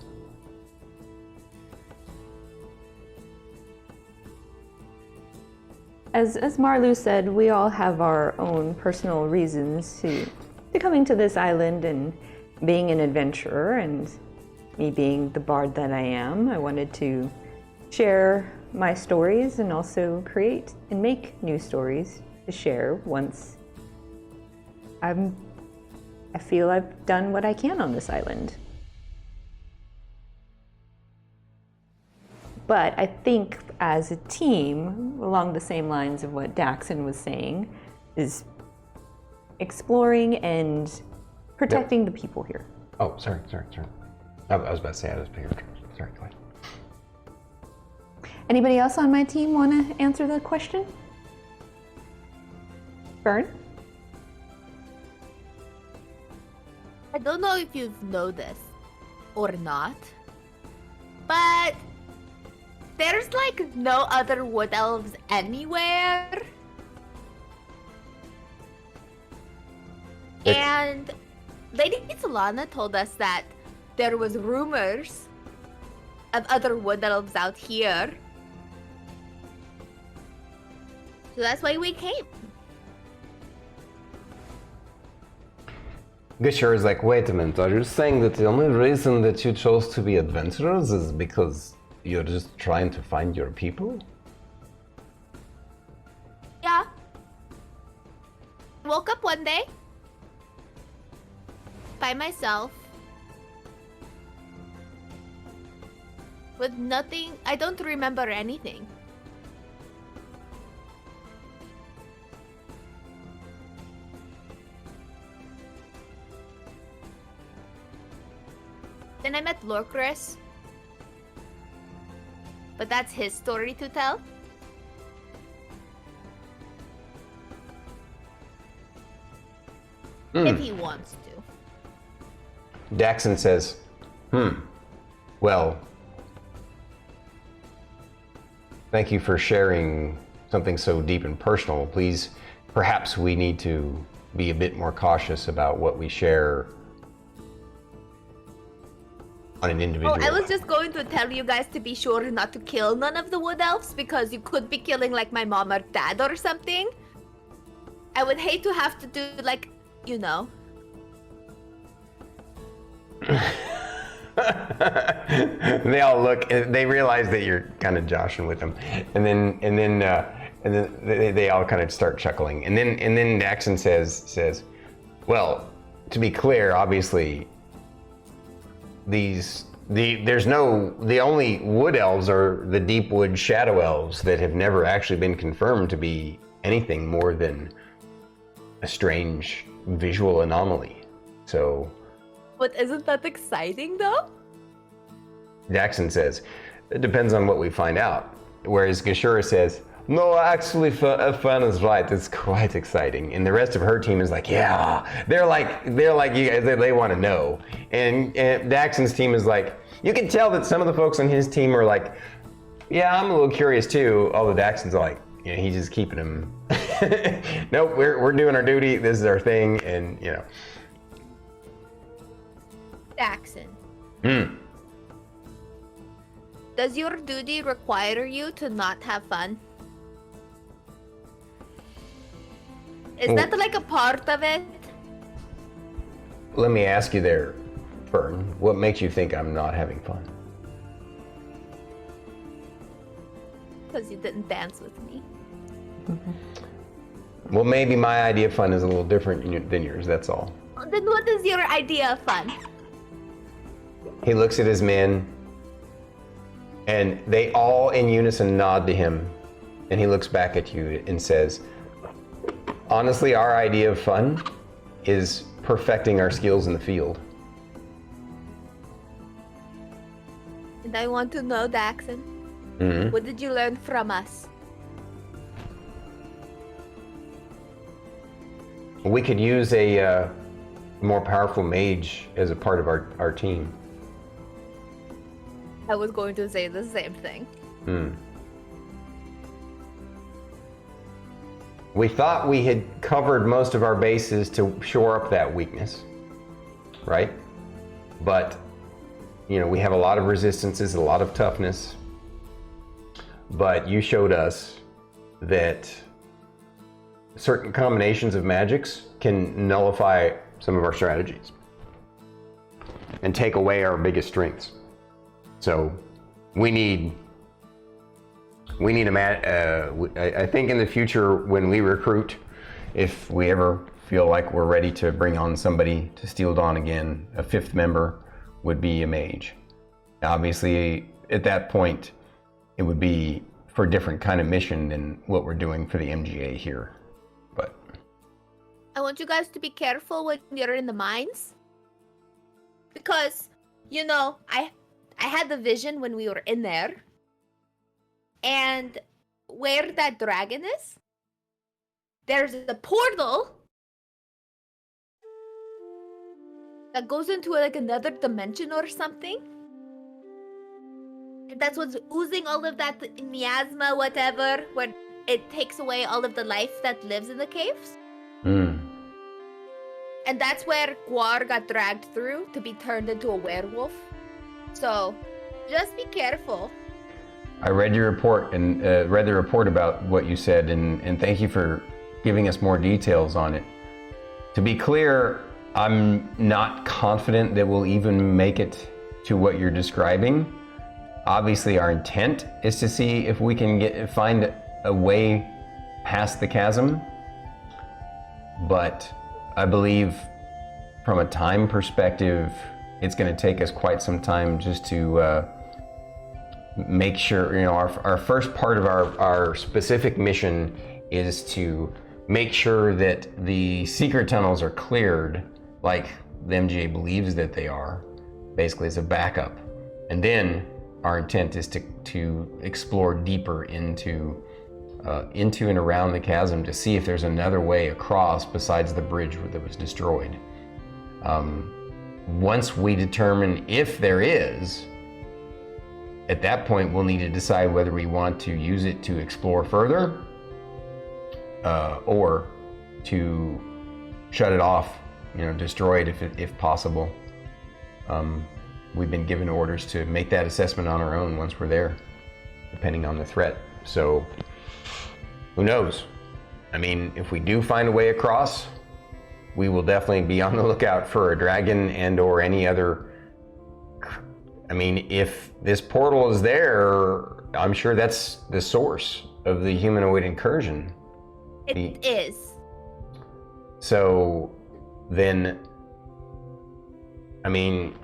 As Marlu said, we all have our own personal reasons to coming to this island and being an adventurer, and me being the bard that I am, I wanted to share my stories and also create and make new stories to share once I feel I've done what I can on this island. But I think as a team, along the same lines of what Daxon was saying, is exploring and protecting the people here. Oh, sorry. I was about to say I was paying attention. Sorry, go ahead. Anybody else on my team want to answer the question? Fern? I don't know if you know this or not, but there's like no other wood elves anywhere. And Lady Solana told us that there was rumors of other wood elves out here. So that's why we came. Gishar is like, wait a minute, are you saying that the only reason that you chose to be adventurers is because you're just trying to find your people? Yeah. Woke up one day by myself with nothing. I don't remember anything. Then I met Lorkris. But that's his story to tell. If he wants to. Daxon says, well, thank you for sharing something so deep and personal. Please, perhaps we need to be a bit more cautious about what we share on an individual. Oh, I was just going to tell you guys to be sure not to kill none of the wood elves because you could be killing like my mom or dad or something. I would hate to have to do like, you know. They all look. They realize that you're kind of joshing with them, and then they all kind of start chuckling. And then Daxon says, well, to be clear, obviously, the only wood elves are the deep wood shadow elves that have never actually been confirmed to be anything more than a strange visual anomaly. So. But isn't that exciting though? Daxon says, it depends on what we find out. Whereas Gashura says, no, actually, Fern is right. It's quite exciting. And the rest of her team is like, yeah. They're like you guys. They want to know. And Daxon's team is like, you can tell that some of the folks on his team are like, yeah, I'm a little curious too. Although Daxon's like, he's just keeping him. Nope, we're doing our duty. This is our thing, and Daxon. Does your duty require you to not have fun? Is that like a part of it? Let me ask you there, Fern. What makes you think I'm not having fun? Because you didn't dance with me. Well, maybe my idea of fun is a little different than yours, that's all. Then what is your idea of fun? He looks at his men, and they all in unison nod to him, and he looks back at you and says, honestly, our idea of fun is perfecting our skills in the field. And I want to know, Daxon, what did you learn from us? We could use a more powerful mage as a part of our team. I was going to say the same thing. We thought we had covered most of our bases to shore up that weakness, right? But, you know, we have a lot of resistances, a lot of toughness. But you showed us that certain combinations of magics can nullify some of our strategies and take away our biggest strengths. So we need I think in the future when we recruit, if we ever feel like we're ready to bring on somebody to Steel Dawn again, a 5th member would be a mage. Obviously, at that point, it would be for a different kind of mission than what we're doing for the MGA here. But I want you guys to be careful when you're in the mines. Because, you know, I had the vision when we were in there. And where that dragon is, there's a portal that goes into like another dimension or something. And that's what's oozing all of that miasma, whatever, where it takes away all of the life that lives in the caves. And that's where Guar got dragged through to be turned into a werewolf. So, just be careful. I read your report and read the report about what you said, and thank you for giving us more details on it. To be clear, I'm not confident that we'll even make it to what you're describing. Obviously, our intent is to see if we can find a way past the chasm, but I believe from a time perspective, it's going to take us quite some time just to make sure, you know, our first part of our specific mission is to make sure that the secret tunnels are cleared like the MGA believes that they are, basically as a backup. And then our intent is to explore deeper into and around the chasm to see if there's another way across besides the bridge that was destroyed. Once we determine if there is, at that point we'll need to decide whether we want to use it to explore further or to shut it off, you know, destroy it if possible. We've been given orders to make that assessment on our own once we're there, depending on the threat. So who knows? I mean, if we do find a way across, we will definitely be on the lookout for a dragon and or any other. I mean, if this portal is there, I'm sure that's the source of the humanoid incursion. It is. So then, I mean,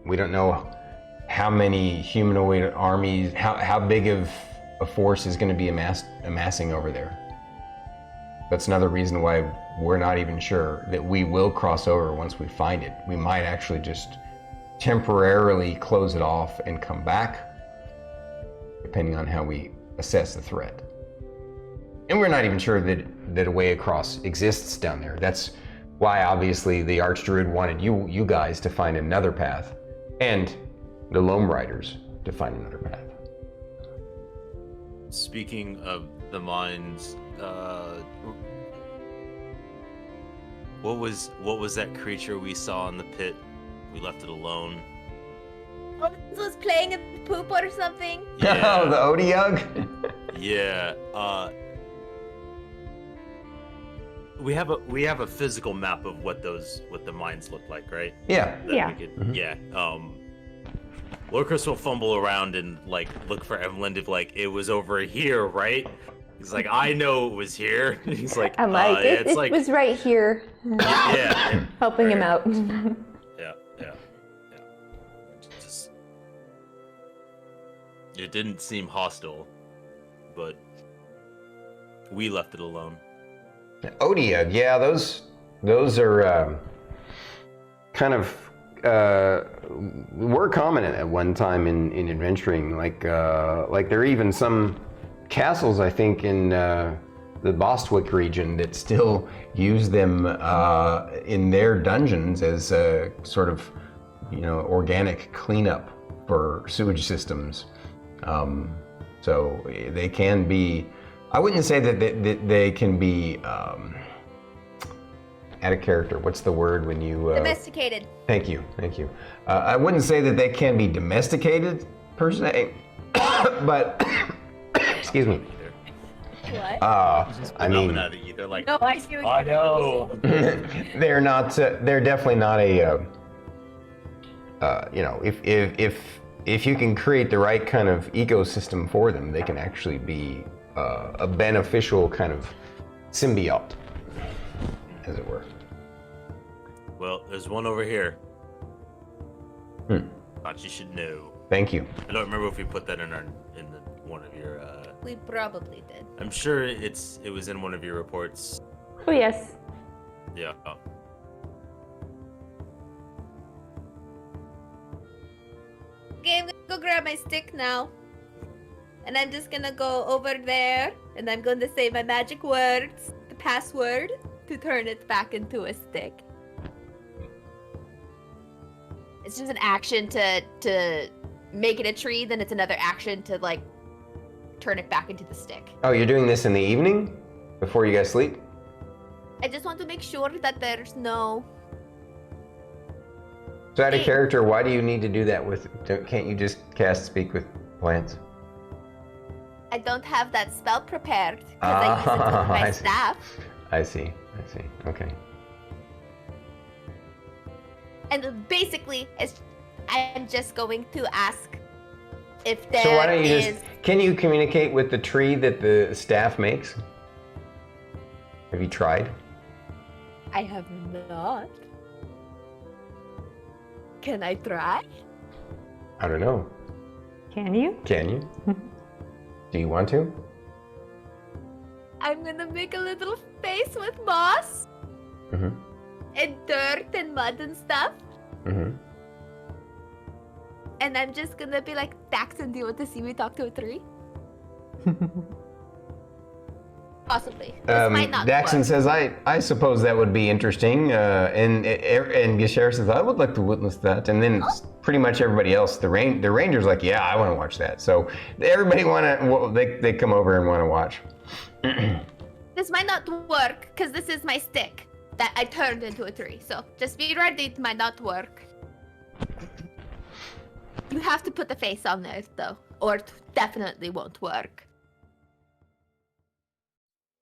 we don't know how many humanoid armies, how big of a force is going to be amassing over there. That's another reason why we're not even sure that we will cross over once we find it. We might actually just temporarily close it off and come back, depending on how we assess the threat. And we're not even sure that a way across exists down there. That's why obviously the Archdruid wanted you guys to find another path, and the Loam Riders to find another path. Speaking of the mines, what was that creature we saw in the pit? We left it alone. Oh, this was playing in poop or something? Yeah. Oh, the Odiug? Yeah. We have a physical map of what the mines look like, right? Yeah. That Yeah. we could, yeah. Lorkris will fumble around and like look for Emillynn if like it was over here, right? He's like, I know it was here. He's like, I'm like, yeah, it was right here. yeah. Helping him out. Yeah. It didn't seem hostile, but we left it alone. Odiug, yeah, those are kind of were common at one time in adventuring. Like there are even some castles, I think, in the Bostwick region that still use them in their dungeons as a sort of, organic cleanup for sewage systems. So they can be, I wouldn't say that they can be out of character. What's the word when you... Domesticated. Thank you. I wouldn't say that they can be domesticated per se, but excuse me. What? I mean, they're like, No, I see what I know. they're not. They're definitely not a. If you can create the right kind of ecosystem for them, they can actually be a beneficial kind of symbiote, as it were. Well, there's one over here. Thought you should know. Thank you. I don't remember if we put that in one of your. We probably did. I'm sure it was in one of your reports. Oh, yes. Yeah. Okay, I'm gonna go grab my stick now. And I'm just gonna go over there and I'm going to say my magic words, the password, to turn it back into a stick. It's just an action to make it a tree, then it's another action to like turn it back into the stick. Oh, you're doing this in the evening before you guys sleep? I just want to make sure that there's no... So out of character, why do you need to do that can't you just cast Speak with Plants? I don't have that spell prepared because I use it with my staff. I see. Okay. And basically, I'm just going to ask if there So why don't you is... can you communicate with the tree that the staff makes? Have you tried? I have not. Can I try? I don't know. Can you? Can you? Do you want to? I'm gonna make a little face with moss Mm-hmm. and dirt and mud and stuff. Mm-hmm. And I'm just gonna be like, Daxon, do you want to see me talk to a tree? Possibly. This might not Daxon work. says, I suppose that would be interesting. And Gishara says, I would like to witness that. And then pretty much everybody else, the ranger's like, yeah, I want to watch that. So everybody they come over and want to watch. This might not work because this is my stick that I turned into a tree. So just be ready, it might not work. You have to put the face on there though, or it definitely won't work.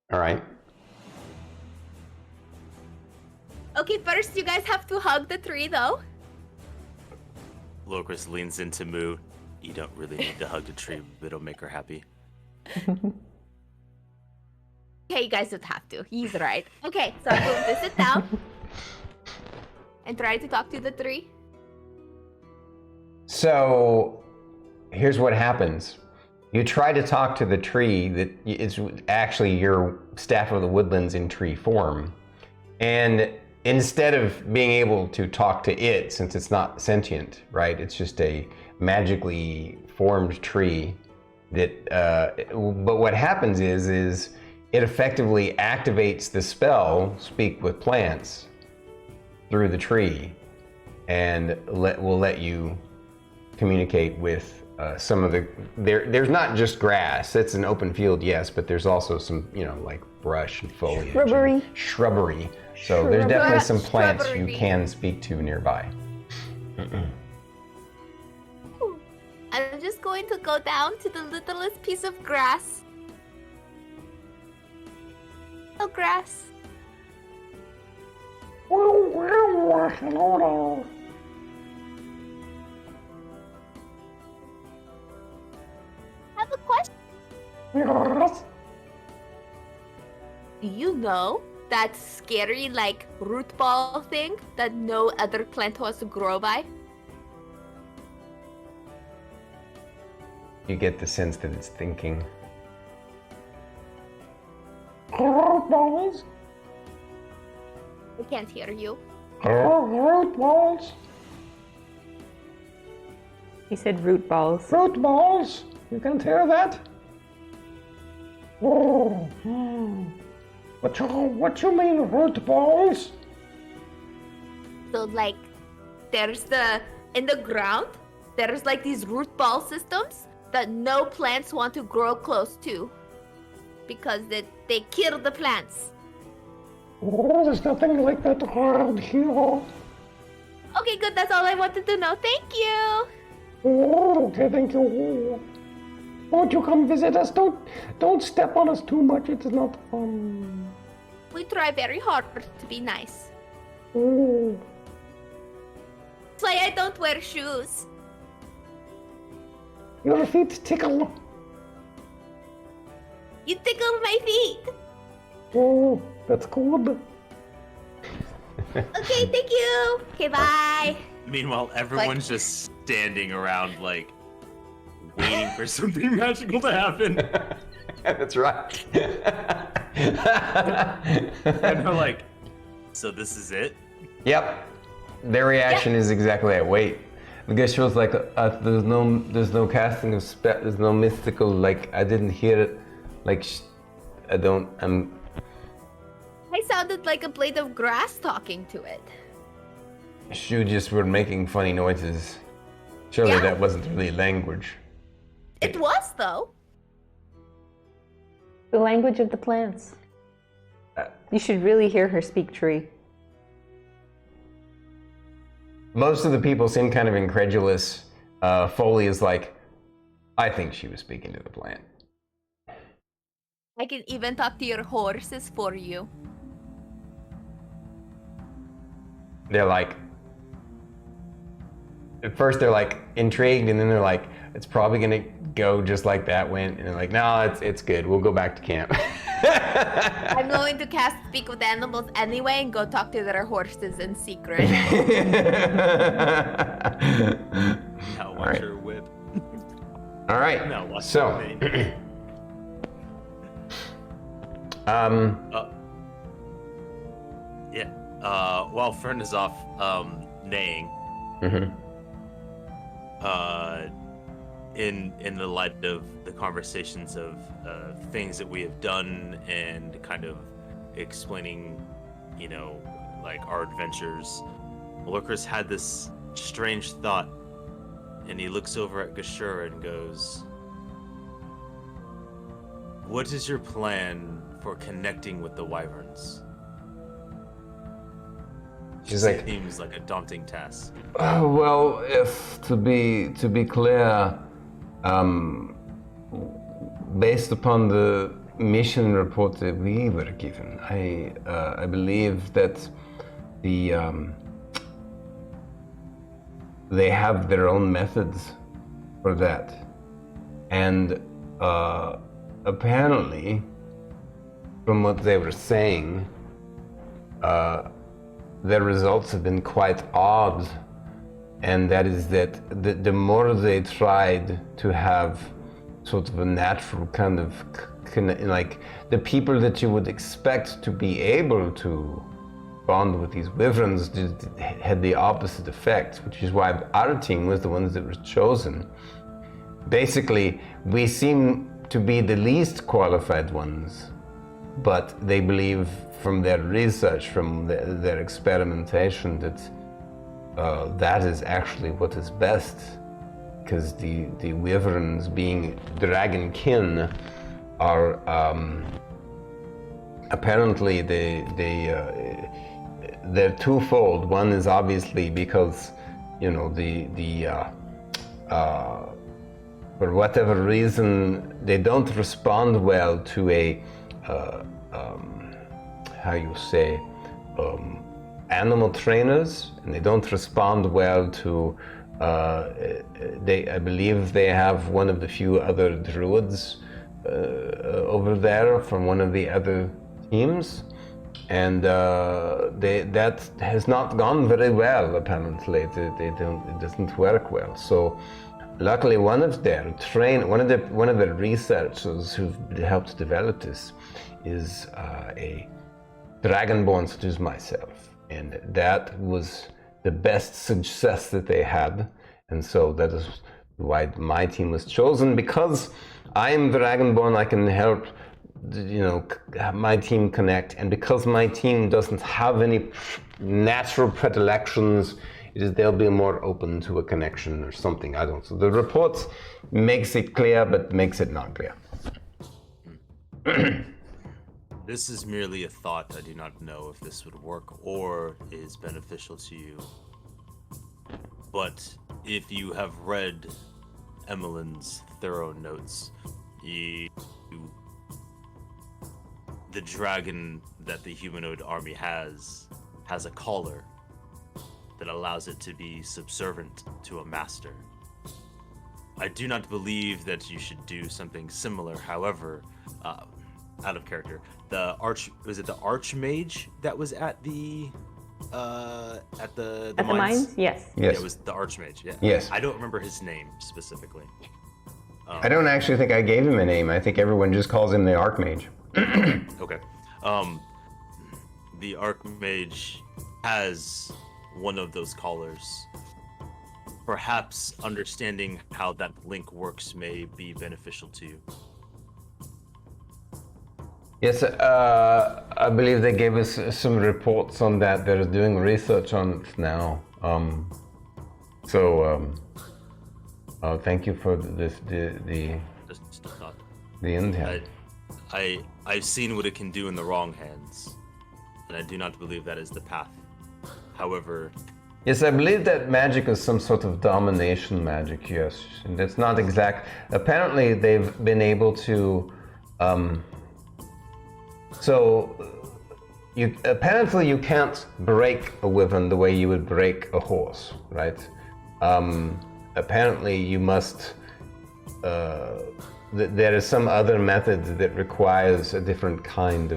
All right. Okay, first you guys have to hug the tree though. Lorkris leans into Moo. You don't really need to hug the tree, but it'll make her happy. Okay, you guys don't have to. He's right. Okay, so I'm going to sit down and try to talk to the tree. So here's what happens. You try to talk to the tree that is actually your Staff of the Woodlands in tree form. And instead of being able to talk to it, since it's not sentient, right? It's just a magically formed tree that, but what happens is it effectively activates the spell, Speak with Plants, through the tree and will let you communicate with some of the, there's not just grass, it's an open field, yes, but there's also some, like brush and foliage. Shrubbery. So there's definitely some plants you can speak to nearby. I'm just going to go down to the littlest piece of grass. Oh, grass. I have a question. Do you know that scary, root ball thing that no other plant wants to grow by? You get the sense that it's thinking. I can't hear you. Root balls. He said root balls. Root balls. You can't hear that? What you mean root balls? So like, there's in the ground, there's like these root ball systems that no plants want to grow close to because they kill the plants. Oh, there's nothing like that around here. Okay, good. That's all I wanted to know. Thank you. Oh, okay, thank you. Won't you come visit us? Don't step on us too much. It's not fun. We try very hard to be nice. Oh. That's why I don't wear shoes. Your feet tickle. You tickle my feet. Oh, that's good. Okay, thank you. Okay, bye. Meanwhile, everyone's just standing around, like, waiting for something magical to happen. That's right. And they're like, so this is it? Yep. Their reaction is exactly that. Wait. The guy was like, there's no casting of spell, there's no mystical, like, I didn't hear it. Like, I sounded like a blade of grass talking to it. You just were making funny noises. Surely Yeah. that wasn't really language. It was, though. The language of the plants. You should really hear her speak tree. Most of the people seem kind of incredulous. Foley is like, I think she was speaking to the plant. I can even talk to your horses for you. They're like, at first they're like intrigued, and then they're like, it's probably gonna go just like that went, and they're like, no, it's good. We'll go back to camp. I'm going to cast Speak with Animals anyway and go talk to their horses in secret. Now watch her whip. All right. Now watch So, her mane. While Fern is off neighing, in the light of the conversations of things that we have done and kind of explaining, like our adventures, Lorkris had this strange thought, and he looks over at Gashura and goes, "What is your plan for connecting with the wyverns?" she's like, Seems like a daunting task. Well, if to be clear, based upon the mission report that we were given, I believe that they have their own methods for that, and apparently, from what they were saying, their results have been quite odd, and that is that the more they tried to have sort of a natural kind of like the people that you would expect to be able to bond with these wyverns had the opposite effect, which is why our team was the ones that were chosen. Basically, we seem to be the least qualified ones, but they believe from their research, from their experimentation, that that is actually what is best, because the wyverns, being dragon kin, are apparently they're twofold. One is obviously because for whatever reason they don't respond well to a animal trainers, and they don't respond well to I believe they have one of the few other druids over there from one of the other teams, and that has not gone very well. Apparently, it doesn't work well. So, luckily, one of their researchers who helped develop this is a dragonborn such as myself, and that was the best success that they had, and so that is why my team was chosen, because I am dragonborn. I can help have my team connect, and because my team doesn't have any natural predilections, they'll be more open to a connection or something. I don't. So the report makes it clear, but makes it not clear. This is merely a thought. I do not know if this would work or is beneficial to you. But if you have read Emillynn's thorough notes, the dragon that the humanoid army has a collar that allows it to be subservient to a master. I do not believe that you should do something similar. However, out of character, was it the archmage that was at the mines? Yes. Yeah, it was the archmage. Yeah. Yes. I don't remember his name specifically. I don't actually think I gave him a name. I think everyone just calls him the Archmage. Okay. The archmage has one of those collars. Perhaps understanding how that link works may be beneficial to you. Yes, I believe they gave us some reports on that. They're doing research on it now. Thank you for the Just a thought. intel. I've seen what it can do in the wrong hands, and I do not believe that is the path. However, Yes, I believe that magic is some sort of domination magic, yes. And it's not exact. Apparently, they've been able to. Apparently, you can't break a wyvern the way you would break a horse, right? Apparently, you must. There is some other method that requires a different kind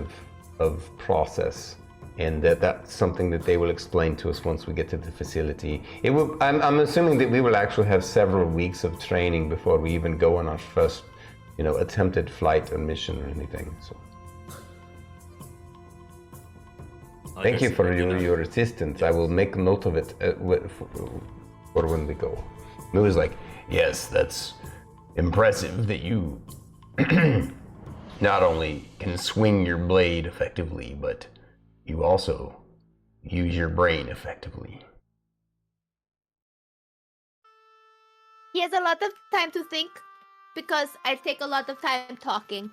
of process. And that's something that they will explain to us once we get to the facility. I'm assuming that we will actually have several weeks of training before we even go on our first, attempted flight or mission or anything. So, thank you for your assistance. I will make note of it for when we go. It was like, yes, that's impressive that you not only can swing your blade effectively, but you also use your brain effectively. He has a lot of time to think because I take a lot of time talking.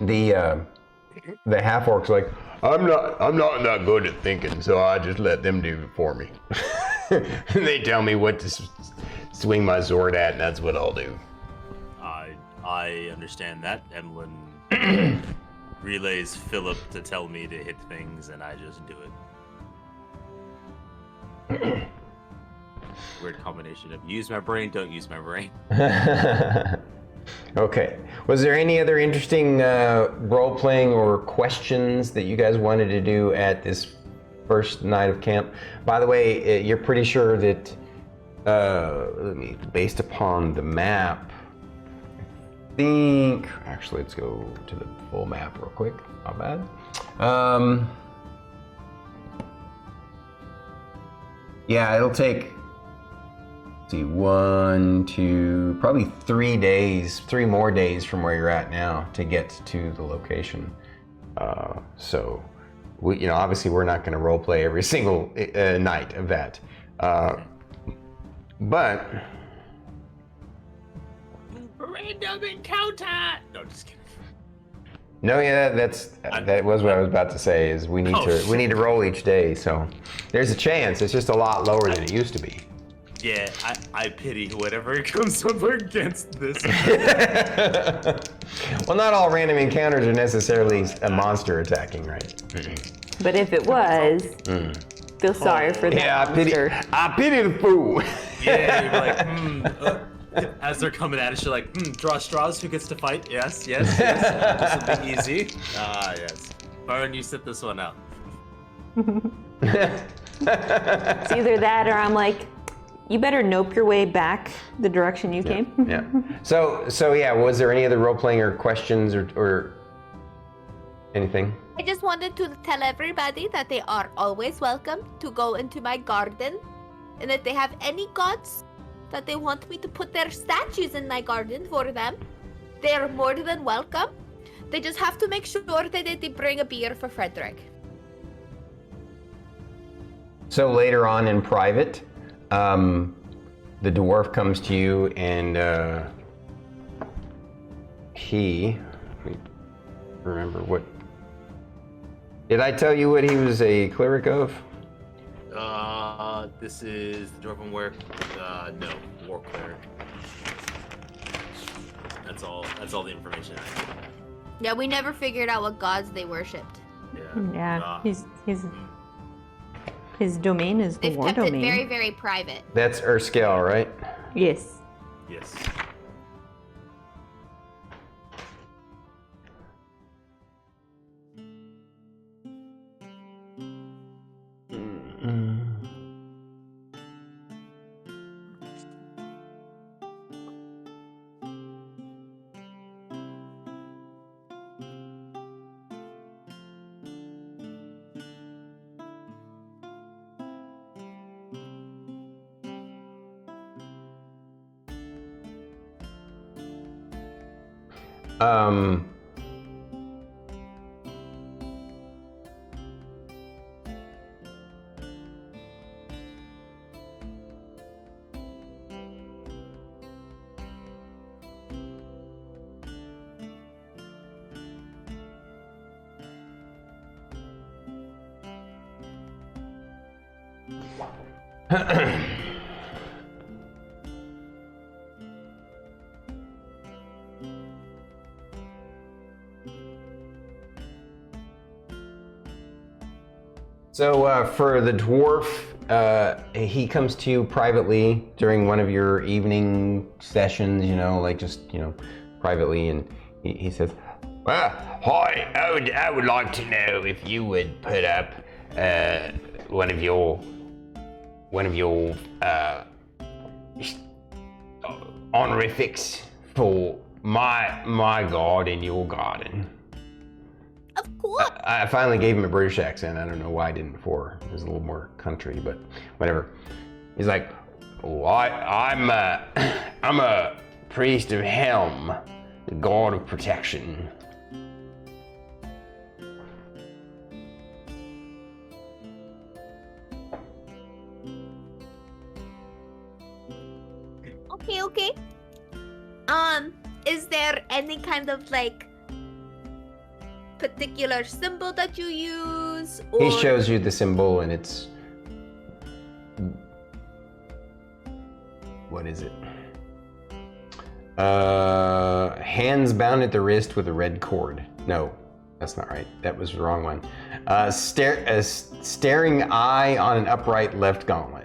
The half-orc's like, I'm not that good at thinking, so I just let them do it for me. They tell me what to swing my sword at, and that's what I'll do. I understand that. Emillynn relays Philip to tell me to hit things, and I just do it. Weird combination of use my brain, don't use my brain. Okay. Was there any other interesting role-playing or questions that you guys wanted to do at this first night of camp? By the way, you're pretty sure that, based upon the map, actually, let's go to the full map real quick. Not bad. Yeah, it'll take, probably 3 more days from where you're at now to get to the location. So, obviously we're not going to role play every single night of that. But Random encounter! No, just kidding. no, yeah, that was what I was about to say. Is we need to roll each day. So there's a chance. It's just a lot lower than it used to be. Yeah, I pity whatever comes up against this. Well, not all random encounters are necessarily a monster attacking, right? But if it was, feel sorry for that monster. I pity the fool. Yeah, you're like, as they're coming at us, you're like, draw straws, who gets to fight? Yes. This will be easy. Yes. Fern, you sit this one out. It's either that or I'm like, you better nope your way back the direction you came. Yeah. So yeah, was there any other role-playing or questions or anything? I just wanted to tell everybody that they are always welcome to go into my garden, and if they have any gods that they want me to put their statues in my garden for them, they're more than welcome. They just have to make sure that they bring a beer for Frederick. So later on in private, the dwarf comes to you and let me remember what. Did I tell you what he was a cleric of? This is the dwarven no, war cleric. That's all the information I have. Yeah, we never figured out what gods they worshipped. Yeah, his domain is the They've war kept domain. it very, very private. That's Erskell, right? Yes. Yes. So for the dwarf, he comes to you privately during one of your evening sessions, privately, and he says, "Well, hi, I would like to know if you would put up one of your honorifics for my god in your garden." Of course. I finally gave him a British accent. I don't know why I didn't before. It was a little more country, but whatever. He's like, "Oh, I'm a priest of Helm, the god of protection." Okay. Is there any kind of particular symbol that you use? Or... He shows you the symbol, and it's what is it? Hands bound at the wrist with a red cord. No, that's not right. That was the wrong one. Staring eye on an upright left gauntlet.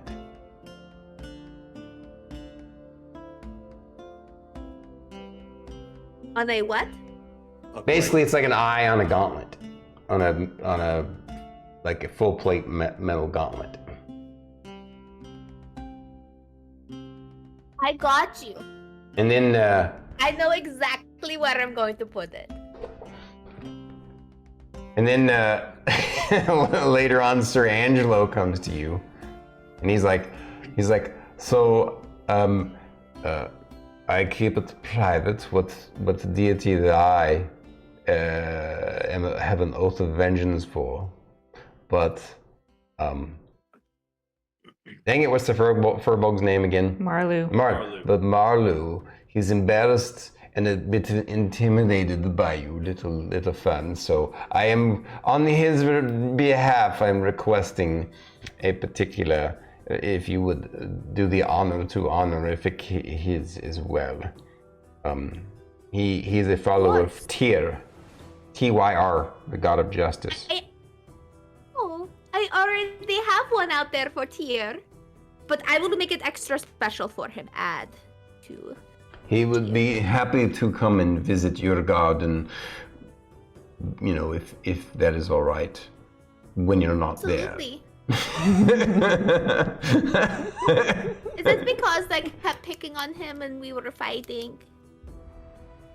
On a what? Basically, it's like an eye on a gauntlet, on a like a full plate metal gauntlet. I got you. And then I know exactly where I'm going to put it. and then later on, Sir Angelo comes to you, and he's like, "So, I keep it private. What deity that I have an oath of vengeance for, but dang it, what's the Furbog's name again? Marlu. But Marlu, he's embarrassed and a bit intimidated by you, little Fern. So I am on his behalf. I'm requesting a particular. If you would do the honor to honorific his as well. He's a follower of Tyr, Tyr, the god of justice. I already have one out there for Tyr, but I will make it extra special for him. Add to. He would be happy to come and visit your garden, if that is all right, when you're not Absolutely. there. Is it because I kept picking on him and we were fighting?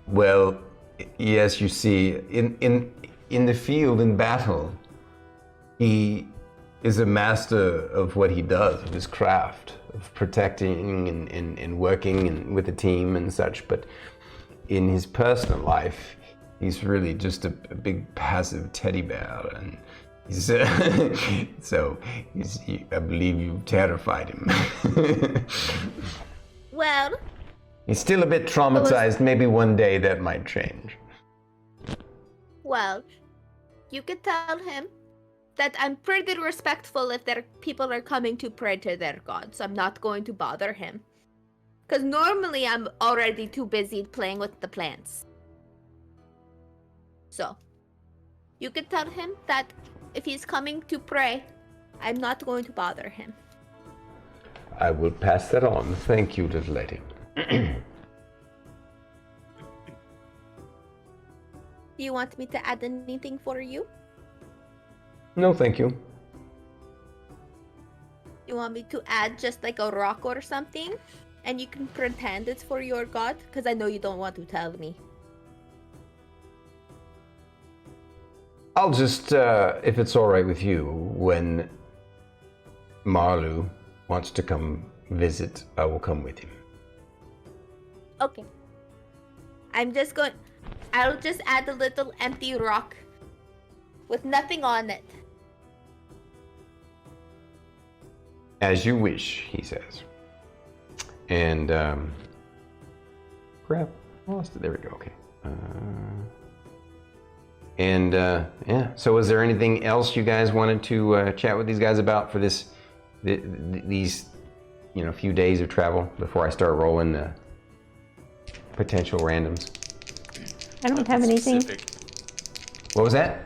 Well, yes, you see, in the field, in battle, he is a master of what he does, of his craft, of protecting and working with a team and such. But in his personal life, he's really just a big passive teddy bear, and he's I believe you terrified him. Well, He's still a bit traumatized. Maybe one day that might change. well, you could tell him that I'm pretty respectful if their people are coming to pray to their gods. I'm not going to bother him. Because normally I'm already too busy playing with the plants. So, you could tell him that if he's coming to pray, I'm not going to bother him. I will pass that on. Thank you, little lady. Do you want me to add anything for you? No, thank you. You want me to add just like a rock or something? And you can pretend it's for your god? Because I know you don't want to tell me. I'll just, if it's all right with you, when Marlu wants to come visit, I will come with him. Okay. I'll just add a little empty rock with nothing on it. As you wish, he says. And, crap, I lost it. There we go, okay. Yeah, so was there anything else you guys wanted to chat with these guys about for these, few days of travel before I start rolling the potential randoms? I don't have anything. Specific. What was that?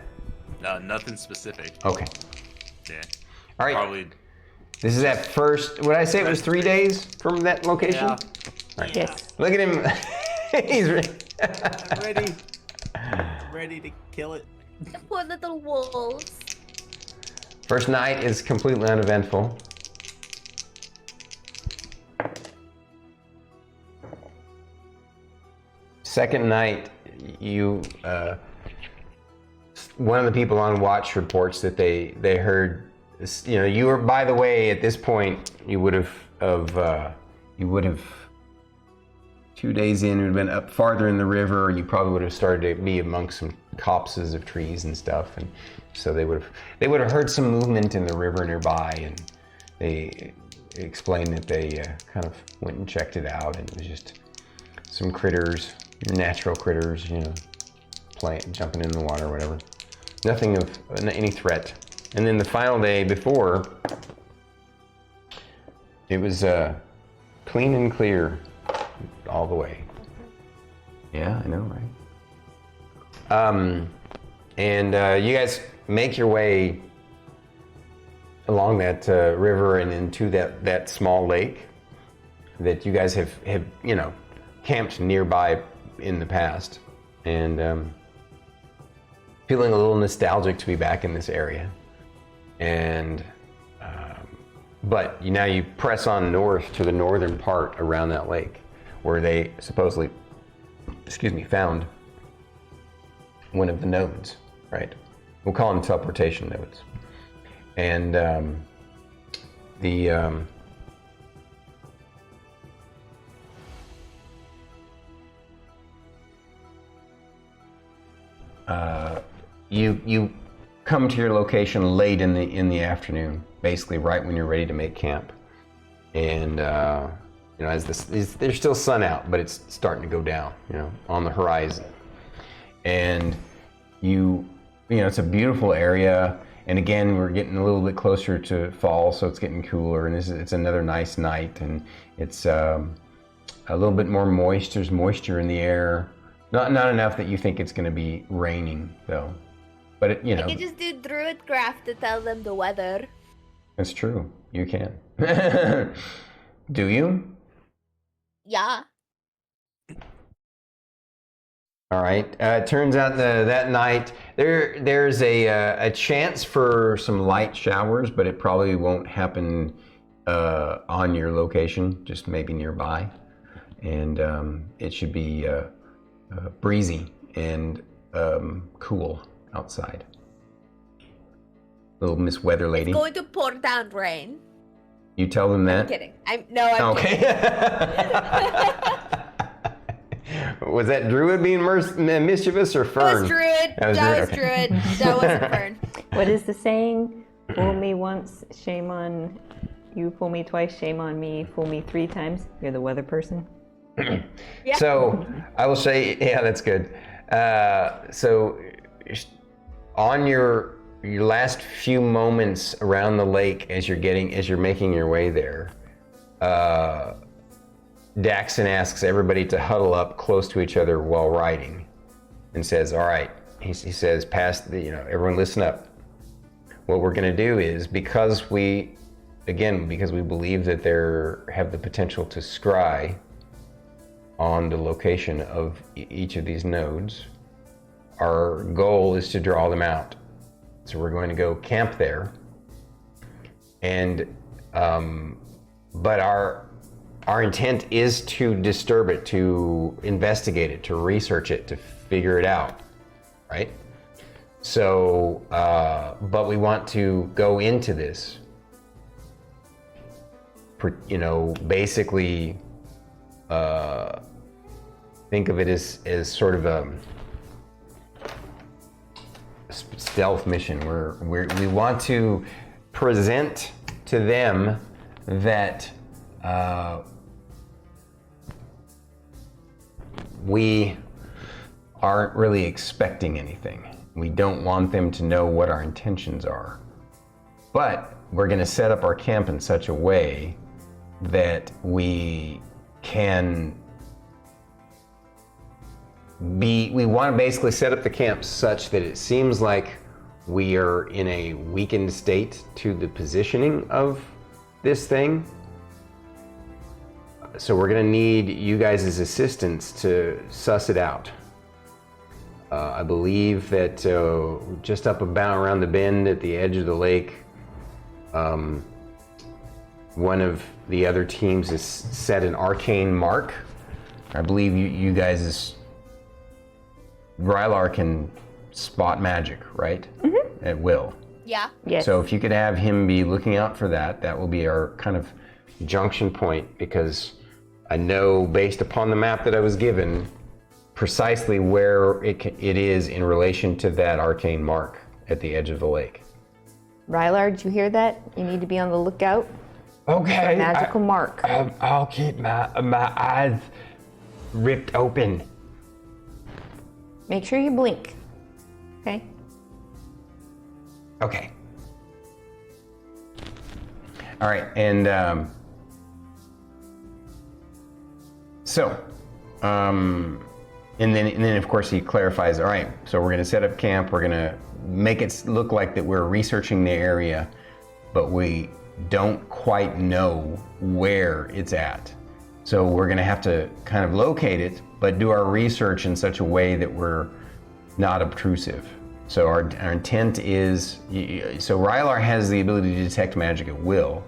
Nothing specific. Okay. Yeah. All right. Probably. This is that first, what did I say, it was 3 days from that location? Yeah. All right. Yes. Look at him. He's I'm ready. I'm ready to kill it. The poor little wolves. First night is completely uneventful. Second night, one of the people on watch reports that they heard, you were, by the way, at this point, you would have 2 days in, would have been up farther in the river, and you probably would have started to be amongst some copses of trees and stuff, and so they would have heard some movement in the river nearby, and they explained that they kind of went and checked it out, and it was just some critters, natural critters, jumping in the water or whatever. Nothing of any threat. And then the final day before, it was clean and clear all the way. Yeah, I know, right? And you guys make your way along that river and into that small lake that you guys have camped nearby in the past, and feeling a little nostalgic to be back in this area. And but now you press on north to the northern part around that lake, where they supposedly, found one of the nodes, right? We'll call them teleportation nodes. And you come to your location late in the afternoon, basically right when you're ready to make camp, and as there's still sun out, but it's starting to go down, on the horizon, and it's a beautiful area, and again we're getting a little bit closer to fall, so it's getting cooler, and it's another nice night, and it's a little bit more moist. There's moisture in the air. Not enough that you think it's going to be raining, though. But I can just do Druid craft to tell them the weather. That's true. You can. Do you? Yeah. All right. It turns out that night there's a chance for some light showers, but it probably won't happen on your location. Just maybe nearby, and it should be breezy and cool outside. Little Miss Weather Lady. It's going to pour down rain. You tell them that? I'm kidding. I'm okay. kidding. Was that Druid being mischievous or That Fern? was Druid. That was Druid, okay. Druid. That wasn't Fern. What is the saying? Fool me once, shame on you. Fool me twice, shame on me. Fool me 3 times, you're the weather person. Yeah. So I will say, yeah, that's good. So on your last few moments around the lake, as you're making your way there, Daxon asks everybody to huddle up close to each other while riding, and says, "All right." He says, everyone listen up. What we're going to do is, because we believe that there have the potential to scry on the location of each of these nodes, our goal is to draw them out. So we're going to go camp there, and but our intent is to disturb it, to investigate it, to research it, to figure it out, right? So, but we want to go into this, basically think of it as sort of a stealth mission where we want to present to them that we aren't really expecting anything. We don't want them to know what our intentions are. But we're going to set up our camp in such a way that we can we want to basically set up the camp such that it seems like we are in a weakened state to the positioning of this thing. So we're going to need you guys' assistance to suss it out. I believe that just up about around the bend at the edge of the lake, one of the other teams has set an arcane mark. I believe you guys Rylar can spot magic, right? Mm-hmm. At will. Yeah. Yes. So if you could have him be looking out for that, that will be our kind of junction point, because I know based upon the map that I was given precisely where it is in relation to that arcane mark at the edge of the lake. Rylar, did you hear that? You need to be on the lookout. Okay. Magical mark. I'll keep my eyes ripped open. Make sure you blink. Okay? Okay. All right, and and then of course he clarifies. All right, so we're going to set up camp. We're going to make it look like that we're researching the area, but we don't quite know where it's at. So we're going to have to kind of locate it, but do our research in such a way that we're not obtrusive. So our intent is, so Rylar has the ability to detect magic at will,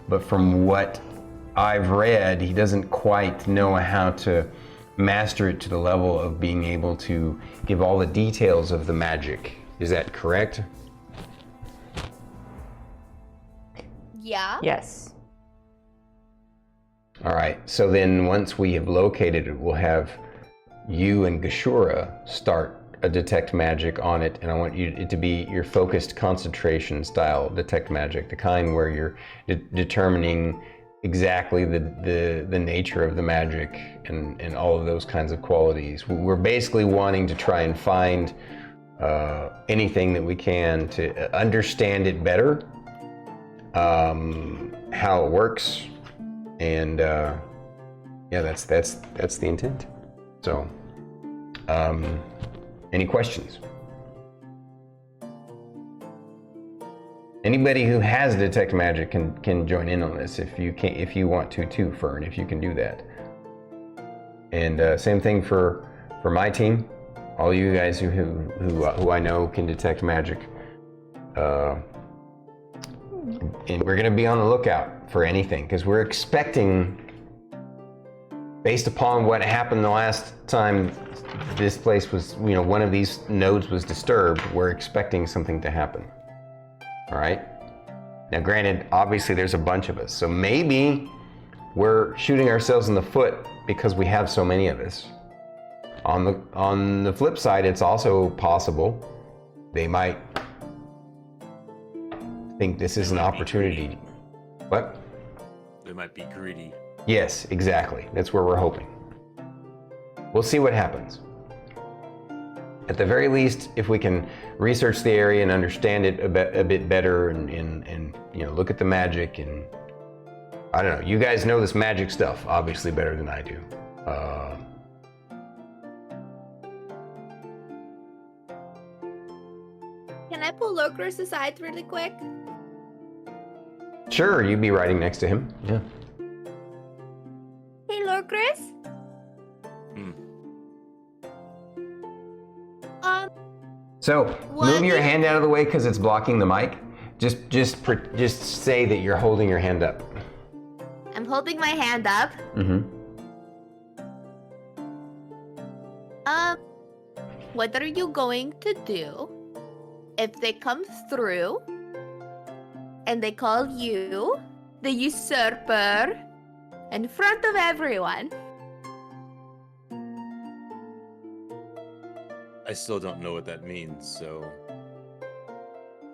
but from what I've read, he doesn't quite know how to master it to the level of being able to give all the details of the magic. Is that correct? Yeah. Yes. All right, so then once we have located it, we'll have you and Gashura start a detect magic on it, and I want it to be your focused concentration style detect magic, the kind where you're determining exactly the nature of the magic and all of those kinds of qualities. We're basically wanting to try and find anything that we can to understand it better, how it works, and yeah, that's the intent. So, any questions? Anybody who has detect magic can join in on this if you want to too, Fern, if you can do that. And same thing for my team. All you guys who I know can detect magic. And we're going to be on the lookout for anything, because we're expecting, based upon what happened the last time this place was, one of these nodes was disturbed, we're expecting something to happen. All right? Now, granted, obviously there's a bunch of us, so maybe we're shooting ourselves in the foot because we have so many of us. On the flip side, it's also possible they might think this is an opportunity. What? They might be greedy. Yes, exactly. That's where we're hoping. We'll see what happens. At the very least, if we can research the area and understand it a bit better and you know, look at the magic and I don't know, you guys know this magic stuff obviously better than I do. Can I pull Lorkris aside really quick? Sure, you'd be riding next to him. Yeah. Hey, Lorkris. So What move your is- hand out of the way because it's blocking the mic. Just say that you're holding your hand up. I'm holding my hand up. Mm-hmm. What are you going to do if they come through and they call you the usurper in front of everyone? I still don't know what that means, so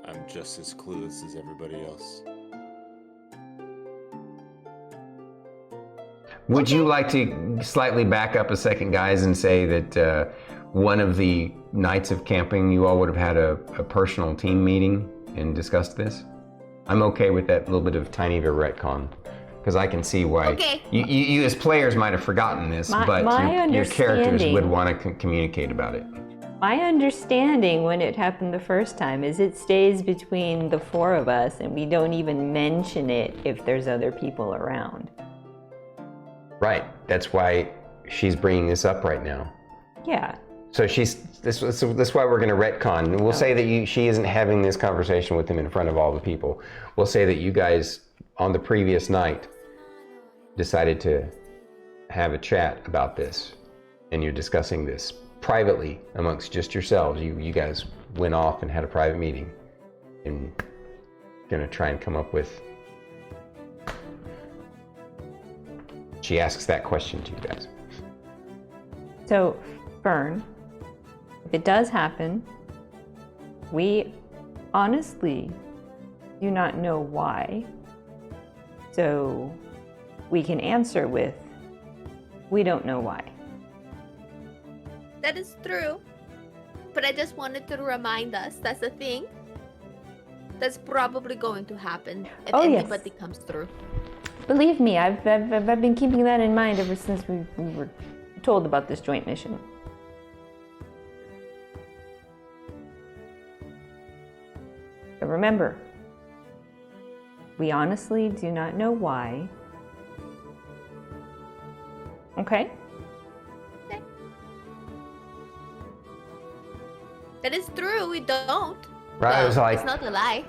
I'm just as clueless as everybody else. Would you like to slightly back up a second, guys, and say that one of the nights of camping, you all would have had a personal team meeting and discussed this? I'm okay with that little bit of tiny of a retcon, because I can see why Okay. you as players might have forgotten this, but your characters would want to communicate about it. My understanding when it happened the first time is it stays between the four of us and we don't even mention it if there's other people around. Right. That's why she's bringing this up right now. Yeah. So that's why we're going to retcon. We'll say that she isn't having this conversation with him in front of all the people. We'll say that you guys on the previous night decided to have a chat about this, and you're discussing this privately amongst just yourselves. You guys went off and had a private meeting and gonna try and come up with. She asks that question to you guys. So, Fern, if it does happen, we honestly do not know why. So, we can answer with, we don't know why. That is true. But I just wanted to remind us that's a thing that's probably going to happen if anybody comes through. Believe me, I've been keeping that in mind ever since we were told about this joint mission. But remember, we honestly do not know why. Okay? That is true, we don't. Right, I was like, it's not a lie.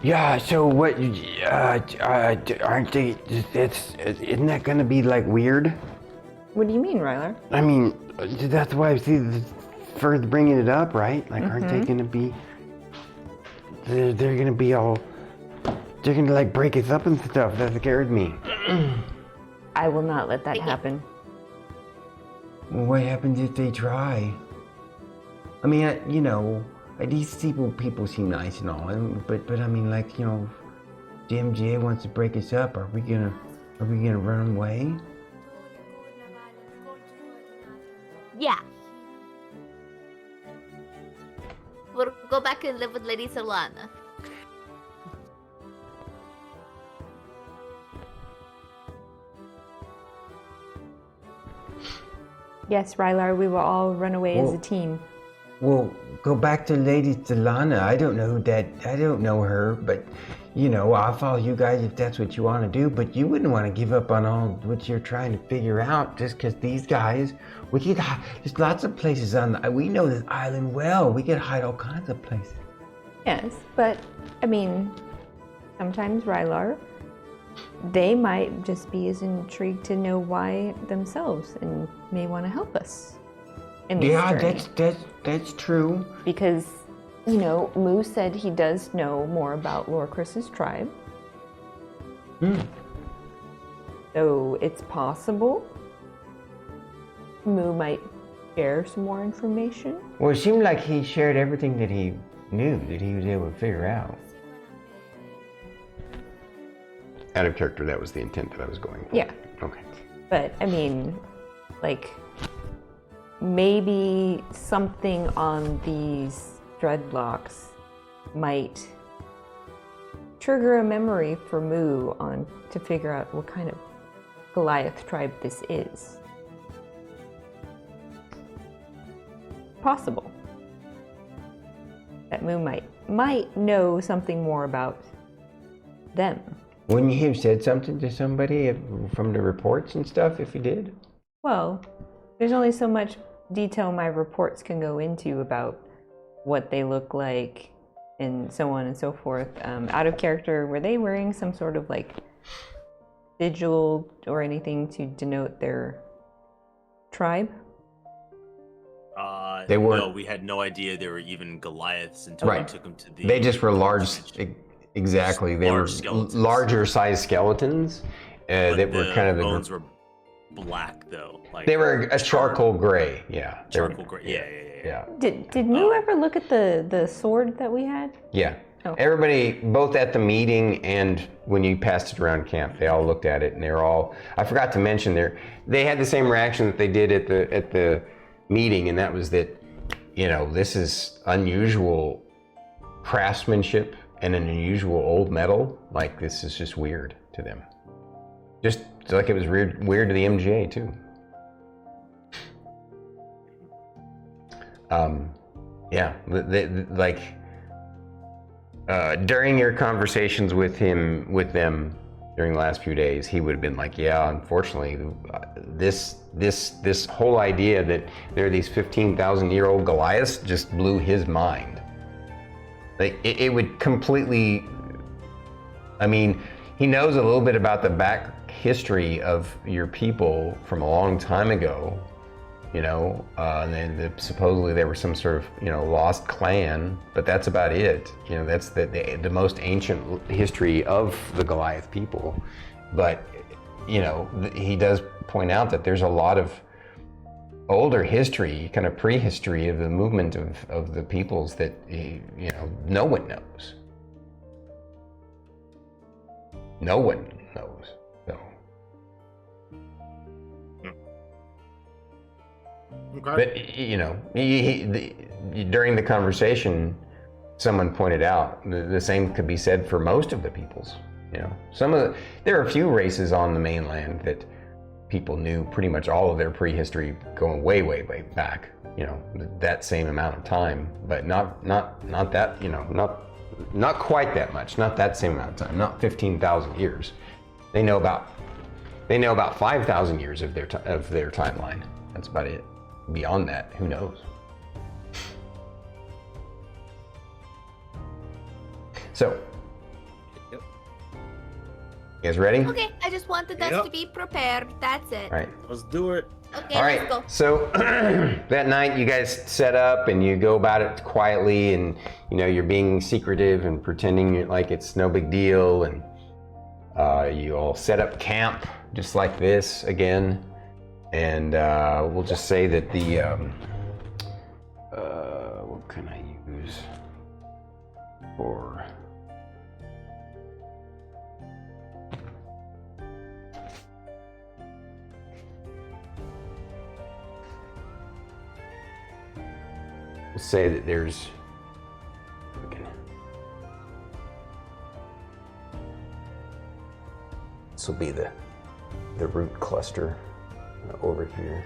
yeah, so what, aren't they, isn't that gonna be like weird? What do you mean, Rylar? I mean, that's why I see for bringing it up, right? Like, aren't they gonna be, they're gonna be all, they're gonna like break us up and stuff. That scared me. I will not let that happen. Well, what happens if they try? I mean, you know, these people seem nice and all, but I mean, like, you know, DMGA wants to break us up. Are we gonna run away? Yeah. We'll go back and live with Lady Solana. Yes, Rylar, we will all run away as a team. Well, go back to Lady Solana. I don't know her, but, you know, I'll follow you guys if that's what you want to do, but you wouldn't want to give up on all what you're trying to figure out just because these guys, there's lots of places we know this island well. We could hide all kinds of places. Yes, but, I mean, sometimes Rylar, they might just be as intrigued to know why themselves and may want to help us. Yeah, that's true. Because, you know, Moo said he does know more about Lorkris's tribe. So it's possible Moo might share some more information? Well, it seemed like he shared everything that he knew, that he was able to figure out. Out of character, that was the intent that I was going for. Yeah. Okay. But I mean, like, maybe something on these dreadlocks might trigger a memory for Moo on to figure out what kind of Goliath tribe this is. Possible that Moo might know something more about them. Wouldn't you have said something to somebody from the reports and stuff if you did? Well, there's only so much detail my reports can go into about what they look like and so on and so forth. Out of character, were they wearing some sort of like sigil or anything to denote their tribe? They were. No, we had no idea they were even Goliaths until we took them to the. They just were large. Exactly, they were larger size skeletons that were kind of the bones were black though. Like they were a charcoal gray. Yeah. Charcoal gray. Yeah. Did Moo ever look at the sword that we had? Yeah. Oh. Everybody, both at the meeting and when you passed it around camp, they all looked at it and they were all. I forgot to mention they had the same reaction that they did at the meeting, and that was that, you know, this is unusual craftsmanship and an unusual old metal. Like, this is just weird to them. Just like it was weird to the MGA too. During your conversations with them during the last few days, he would have been like, yeah, unfortunately, this whole idea that there are these 15,000-year-old Goliaths just blew his mind. Like, it would completely, I mean, he knows a little bit about the back history of your people from a long time ago, you know, and then supposedly there was some sort of, you know, lost clan, but that's about it. You know, that's the most ancient history of the Goliath people. But, you know, he does point out that there's a lot of older history, kind of prehistory of the movement of the peoples that, you know, no one knows. No one knows. So. Okay. But, you know, during the conversation, someone pointed out the same could be said for most of the peoples. You know, there are a few races on the mainland that people knew pretty much all of their prehistory going way, way, way back. You know, that same amount of time, but not that, you know, not quite that much, not that same amount of time, not 15,000 years. They know about 5,000 years of their timeline. That's about it. Beyond that, who knows? So, you guys ready? Okay, I just wanted us to be prepared. That's it. All right. Let's do it. Okay, All let's right. go. So that night, you guys set up and you go about it quietly, and you know you're being secretive and pretending like it's no big deal, and you all set up camp just like this again. And we'll just say that the, what can I use for, we'll say that there's, this will be the root cluster. Over here,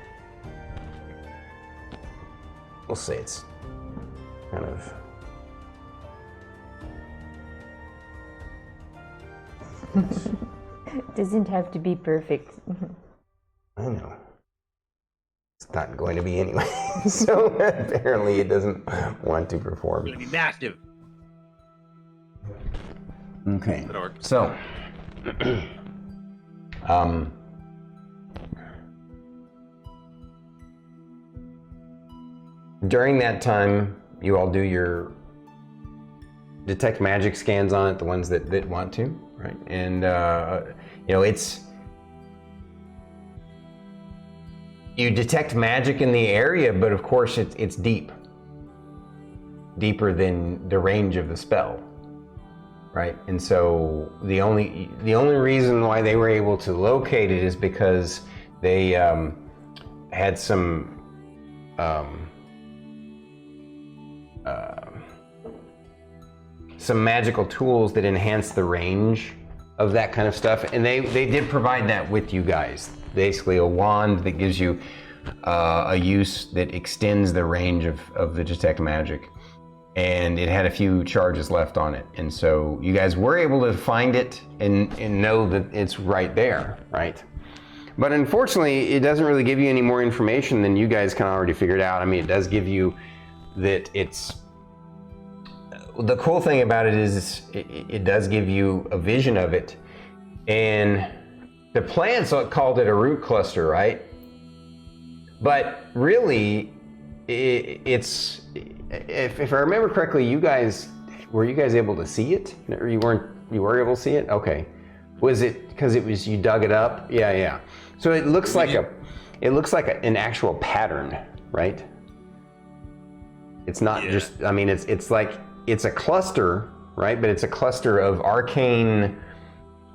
we'll say it's kind of Doesn't have to be perfect. I know it's not going to be anyway. So apparently it doesn't want to perform. It's gonna be massive. Okay, so during that time, you all do your detect magic scans on it, the ones that want to, right? And you know, You detect magic in the area, but of course it's deep. Deeper than the range of the spell. Right? And so the only reason why they were able to locate it is because they had some magical tools that enhance the range of that kind of stuff, and they did provide that with you guys. Basically, a wand that gives you a use that extends the range of the detect magic, and it had a few charges left on it, and so you guys were able to find it and know that it's right there, right? But unfortunately, it doesn't really give you any more information than you guys can already figured out. I mean, it does give you that it's... The cool thing about it is it does give you a vision of it. And the plants called it a root cluster, right? But really, it's... If I remember correctly, were you guys able to see it? Or you were able to see it? Okay. Was it because you dug it up? Yeah. So it looks like an actual pattern, right? It's not just, I mean, it's like, it's a cluster, right? But it's a cluster of arcane,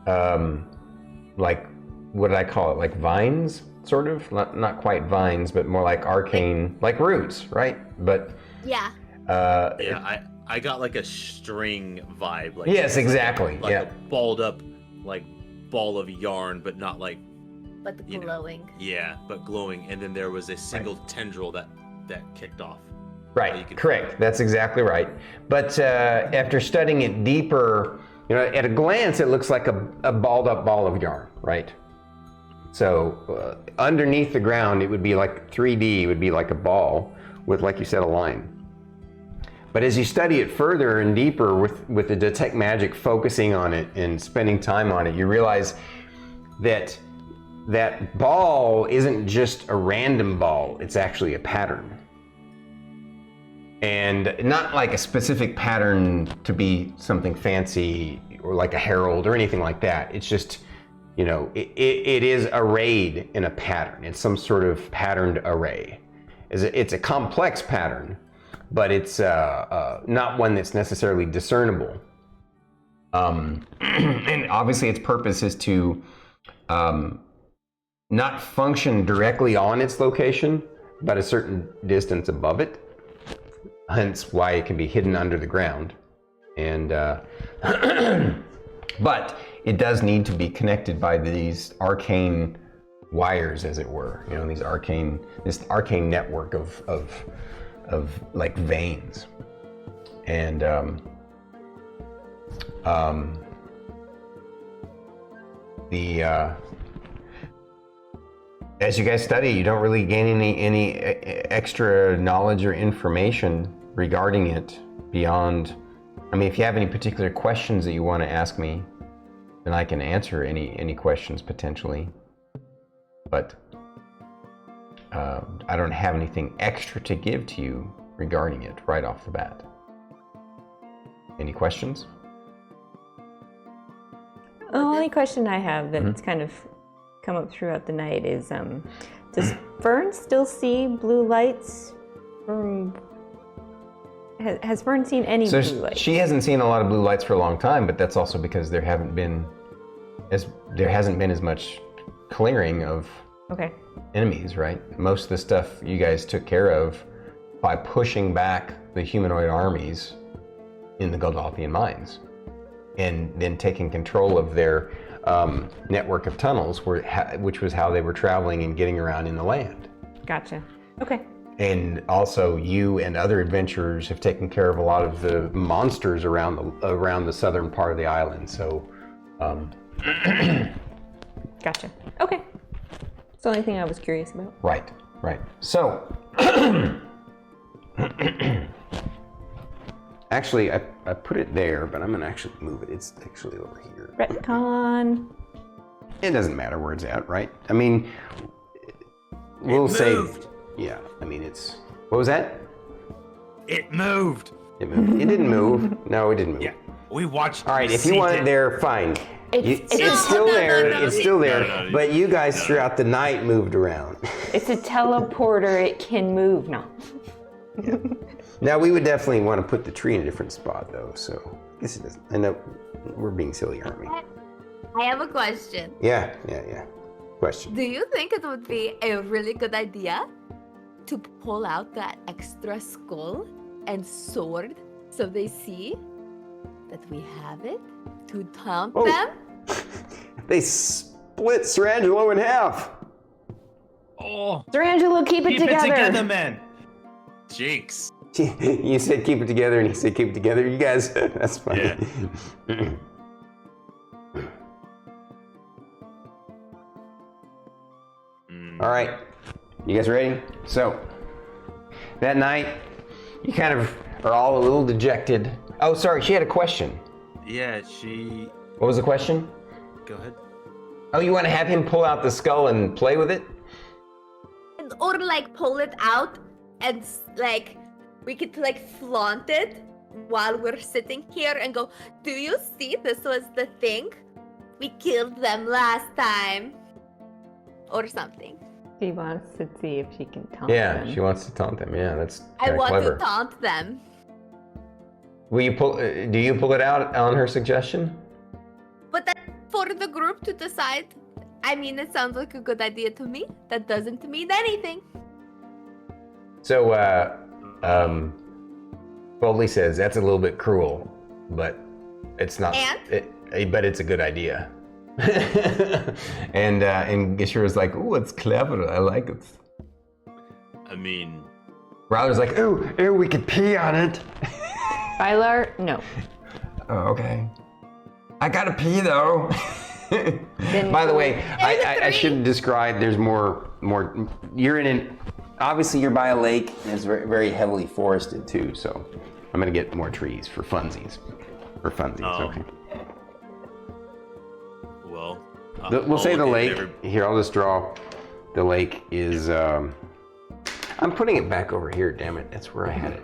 like, what did I call it? Like vines, sort of? Not quite vines, but more like arcane, like roots, right? But Yeah. I got like a string vibe. Like yes, exactly. Like yeah. a balled up, like ball of yarn, but not like. But the glowing. Yeah, but glowing, and then there was a single tendril that kicked off. Right. Correct. That's exactly right. But after studying it deeper, at a glance, it looks like a balled up ball of yarn, right? So underneath the ground, it would be like 3D. It would be like a ball with, like you said, a line. But as you study it further and deeper with the detect magic focusing on it and spending time on it, you realize that ball isn't just a random ball, it's actually a pattern. And not like a specific pattern to be something fancy or like a herald or anything like that. It's just, it is arrayed in a pattern. It's some sort of patterned array. It's a complex pattern, but it's not one that's necessarily discernible. And obviously its purpose is to not function directly on its location, but a certain distance above it. Hence why it can be hidden under the ground. And but it does need to be connected by these arcane wires, as it were. This arcane network of like veins. And as you guys study, you don't really gain any extra knowledge or information regarding it beyond. I mean, if you have any particular questions that you want to ask me, then I can answer any questions potentially. But I don't have anything extra to give to you regarding it right off the bat. Any questions? The only question I have that's kind of come up throughout the night is, does Fern still see blue lights? Has Fern seen any blue lights? She hasn't seen a lot of blue lights for a long time, but that's also because there hasn't been as much clearing of enemies, right? Most of the stuff you guys took care of by pushing back the humanoid armies in the Golgothian mines, and then taking control of their network of tunnels, which was how they were traveling and getting around in the land. Gotcha. Okay. And also, you and other adventurers have taken care of a lot of the monsters around the southern part of the island. So, gotcha. Okay. It's the only thing I was curious about. Right. So, actually, I put it there, but I'm gonna actually move it. It's actually over here. Retcon. It doesn't matter where it's at, right? I mean, we'll say, yeah. I mean, it's. What was that? It moved. It moved. It didn't move. No, it didn't move. Yeah, we watched. All right, if you want it there, fine. It's still there. It's still there. No. But you guys throughout the night moved around. It's a teleporter. It can move. No. Yeah. Now we would definitely want to put the tree in a different spot, though. So I guess it doesn't. I know we're being silly, aren't we? I have a question. Yeah. Question. Do you think it would be a really good idea to pull out that extra skull and sword so they see that we have it to taunt them? They split Serangelo in half. Oh, Serangelo, keep it Keep it together. together, man. jinx. You said keep it together, and he said keep it together. You guys, that's funny. Yeah. All right, you guys ready? So that night, you kind of are all a little dejected. Oh, sorry, she had a question. Yeah, she. What was the question? Go ahead. Oh, you want to have him pull out the skull and play with it? Or like pull it out and like we could like flaunt it while we're sitting here and go, do you see this was the thing? We killed them last time. Or something. She wants to see if she can taunt Yeah, them. she wants to taunt them. Yeah, that's I kind of want clever. to taunt them. Will you pull? Do you pull it out on her suggestion? But that's for the group to decide. I mean, it sounds like a good idea to me. That doesn't mean anything. So, Boldly says that's a little bit cruel, but it's not. But it's a good idea. and Gishira's like, ooh, it's clever. I like it. I mean, Rylar's like, ooh, we could pee on it. Rylar, no. Oh, okay. I gotta pee though. By the way, I should describe. There's more. You're in an. Obviously, you're by a lake, and it's very, very heavily forested too. So, I'm gonna get more trees for funsies. Okay. well. We'll say the look at lake. every- Here, I'll just draw. The lake is. I'm putting it back over here. Damn it! That's where I had it.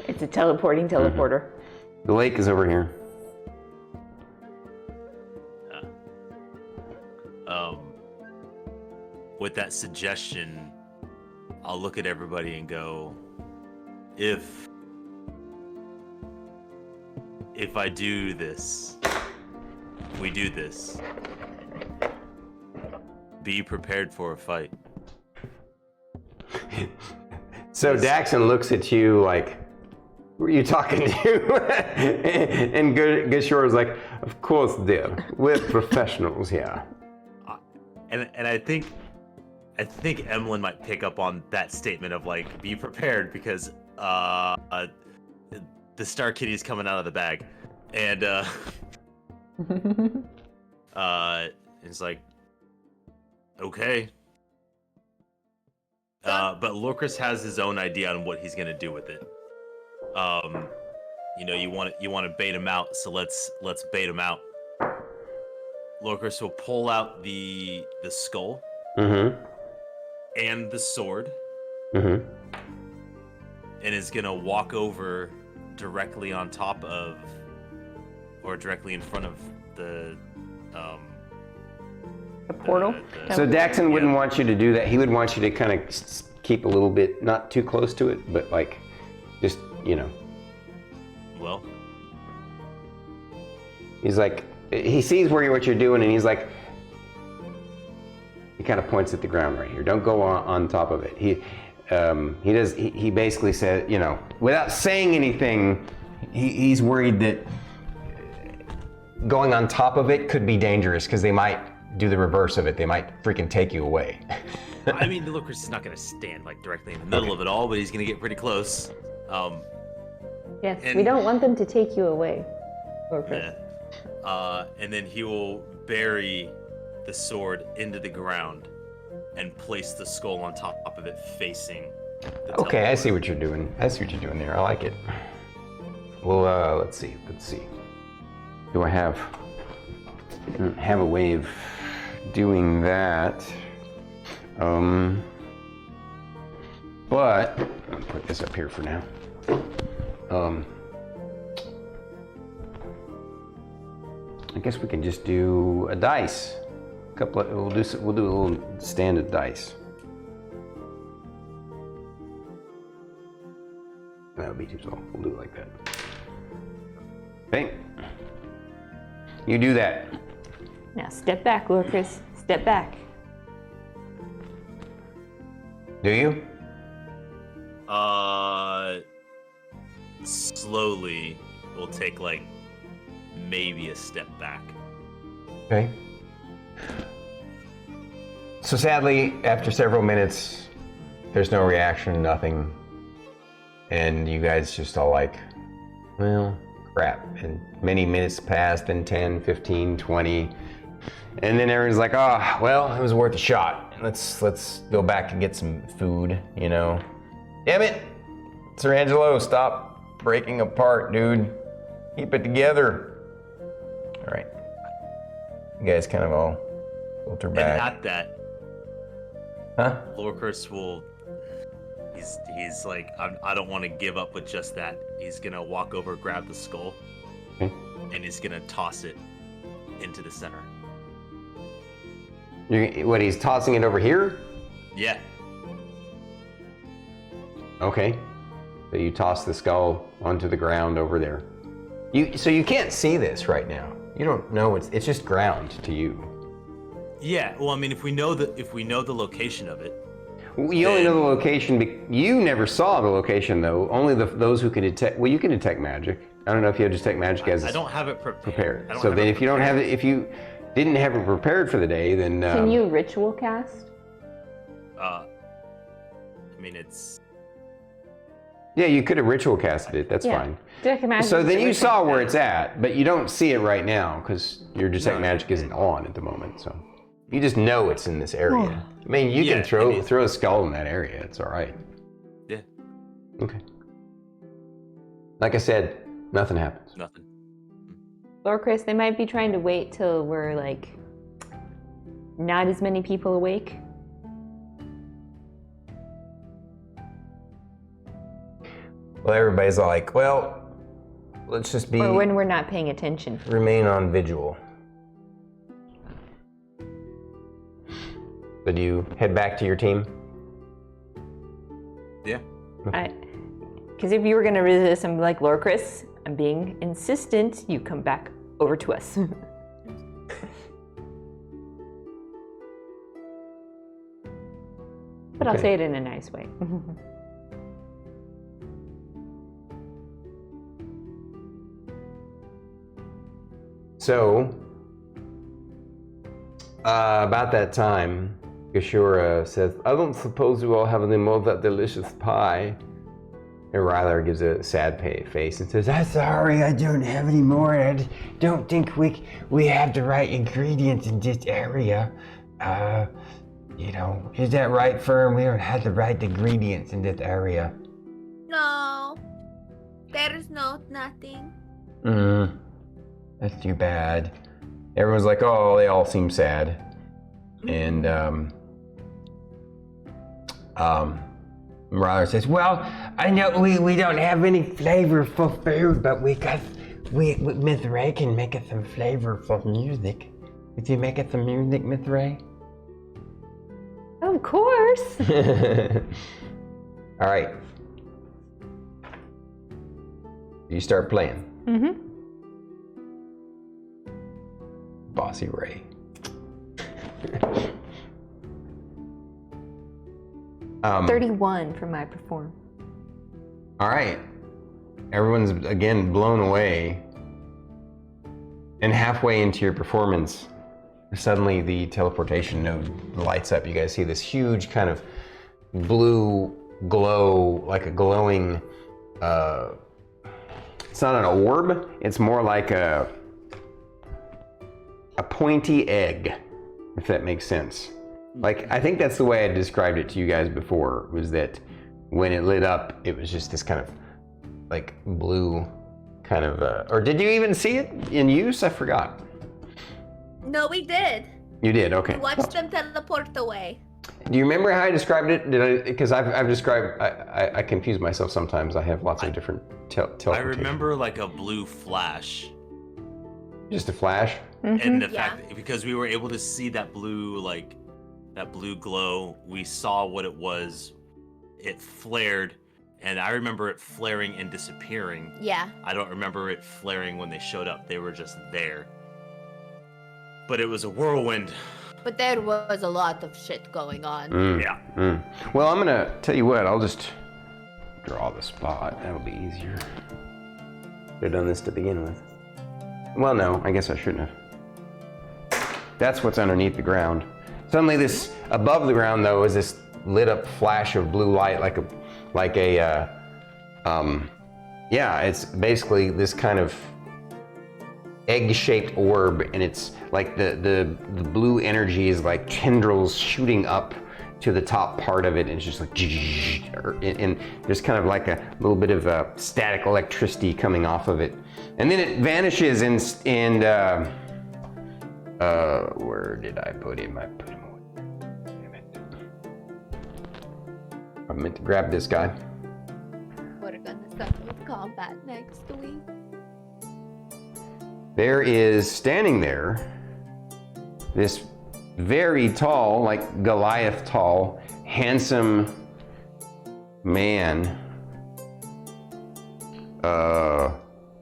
It's a teleporter. Mm-hmm. The lake is over here. With that suggestion, I'll look at everybody and go, if I do this, we do this, be prepared for a fight. So Daxon looks at you like, who are you talking to? And Gishore like, of course, dear. We're professionals here. And I think Emillynn might pick up on that statement of like, be prepared because the Starkitty is coming out of the bag, and it's like, okay. But Lorkris has his own idea on what he's gonna do with it. You want to bait him out, so let's bait him out. Lorkris will pull out the skull. Mm-hmm. And the sword. Mm-hmm. And is gonna walk over directly on top of, or directly in front of the portal. So Daxon wouldn't want you to do that. He would want you to kind of keep a little bit, not too close to it, but like, just, Well. He's like, he sees what you're doing, and he's like, he kind of points at the ground right here. Don't go on top of it. He basically said, without saying anything, he's worried that going on top of it could be dangerous because they might do the reverse of it. They might freaking take you away. I mean, the Lorkris is not gonna stand like directly in the middle of it all, but he's gonna get pretty close. Yes, and- we don't want them to take you away. Yeah. And then he will bury the sword into the ground and place the skull on top of it, facing the Okay, I teleporter. see what you're doing. I see what you're doing there. I like it. Well, let's see. Do I have a way of doing that? But I'll put this up here for now. I guess we can just do a dice. We'll do a little standard dice. That would be too small. We'll do it like that. Okay. You do that. Now step back, Lorkris. Step back. Do you? Slowly, we'll take like maybe a step back. Okay. So sadly, after several minutes, there's no reaction, nothing. And you guys just all like, well, crap. And many minutes passed, then 10, 15, 20. And then everyone's like, oh, well, it was worth a shot. Let's go back and get some food, you know. Damn it! Sir Angelo, stop breaking apart, dude. Keep it together. All right. You guys kind of all filter back. And at that, Huh? Lorkris will. He's like, I don't want to give up with just that. He's gonna walk over, grab the skull, Okay. and he's gonna toss it into the center. What, he's tossing it over here? Yeah. Okay. So you toss the skull onto the ground over there. So you can't see this right now. You don't know it's just ground to you. Yeah. Well, I mean, if we know the location of it. You only know the location. You never saw the location though. Only those who can detect. Well, you can detect magic. I don't know if you have detect magic as I don't have it prepared. So then, if you don't have it, if you didn't have it prepared for the day, then Can you ritual cast? I mean, it's. Yeah, you could have ritual casted it. That's fine. Detect magic So is then a you ritual saw where cast. it's at, but you don't see it right now because your detect magic isn't on at the moment. So you just know it's in this area. I mean, you can throw a skull in that area. It's all right. Yeah. Okay. Like I said, nothing happens. Nothing. Lorkris, they might be trying to wait till we're like not as many people awake. Well, everybody's like, well, let's just Or when we're not paying attention. remain on vigil. So do you head back to your team? Yeah. Because if you were going to resist, I'm like, Lorkris, I'm being insistent. You come back over to us. But I'll Okay. say it in a nice way. So, about that time, Gashura says, I don't suppose you all have any more of that delicious pie. And Rylar gives a sad face and says, I'm sorry, I don't have any more. I don't think we have the right ingredients in this area. Is that right, Fern? We don't have the right ingredients in this area. No. There is nothing. That's too bad. Everyone's like, oh, they all seem sad. And Rylar says, well, I know we don't have any flavorful food, but Miss Ray can make us some flavorful music. Would you make us some music, Miss Ray? Of course. All right. You start playing. Mm-hmm. Bossy Ray. 31 for my perform. All right. Everyone's again blown away. And halfway into your performance, suddenly the teleportation node lights up. You guys see this huge kind of blue glow, like a glowing, it's not an orb, it's more like a pointy egg, if that makes sense. Like, I think that's the way I described it to you guys before, was that when it lit up, it was just this kind of like blue kind of, or did you even see it in use? I forgot. No, we did. You did, okay. We watched them teleport away. Do you remember how I described it? Did I? Because I've described, I confuse myself sometimes. I have lots of different teleportation. I remember like a blue flash. Just a flash. And the Yeah. fact because we were able to see that blue glow, we saw what it was. It flared, and I remember it flaring and disappearing. Yeah. I don't remember it flaring when they showed up. They were just there. But it was a whirlwind. But there was a lot of shit going on. Yeah. Well, I'm gonna tell you what. I'll just draw the spot. That'll be easier. Could have done this to begin with. Well, no, I guess I shouldn't have. That's what's underneath the ground. Suddenly, this above the ground though is this lit up flash of blue light, it's basically this kind of egg-shaped orb, and it's like the blue energy is like tendrils shooting up to the top part of it, and it's just like, and there's kind of like a little bit of static electricity coming off of it, and then it vanishes. And where did I put him? I put him away. Damn it! I meant to grab this guy. We're gonna start with combat next week. There is standing there this very tall, like Goliath tall, handsome man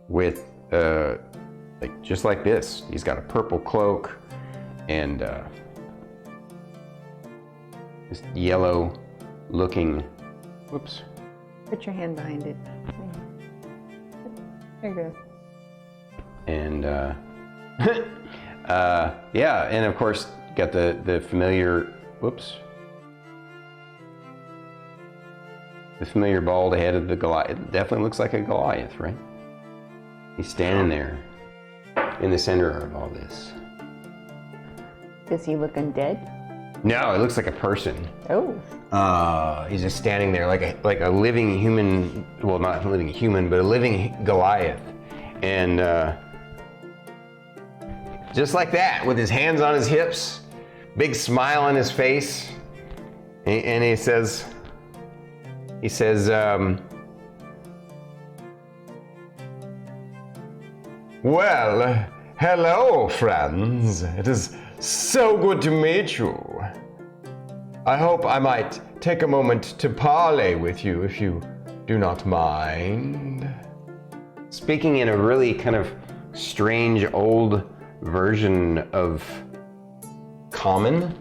with like just like this. He's got a purple cloak and this yellow looking, whoops. Put your hand behind it. There you go. And yeah, and of course got the familiar, whoops, the familiar bald head of the Goliath. It definitely looks like a Goliath, right? He's standing there in the center of all this. Does he look undead? No, it looks like a person. Oh. He's just standing there like a living human. Well, not a living human, but a living Goliath, and just like that, with his hands on his hips, big smile on his face, and he says, well, hello, friends. It is so good to meet you. I hope I might take a moment to parley with you if you do not mind. Speaking in a really kind of strange old version of common,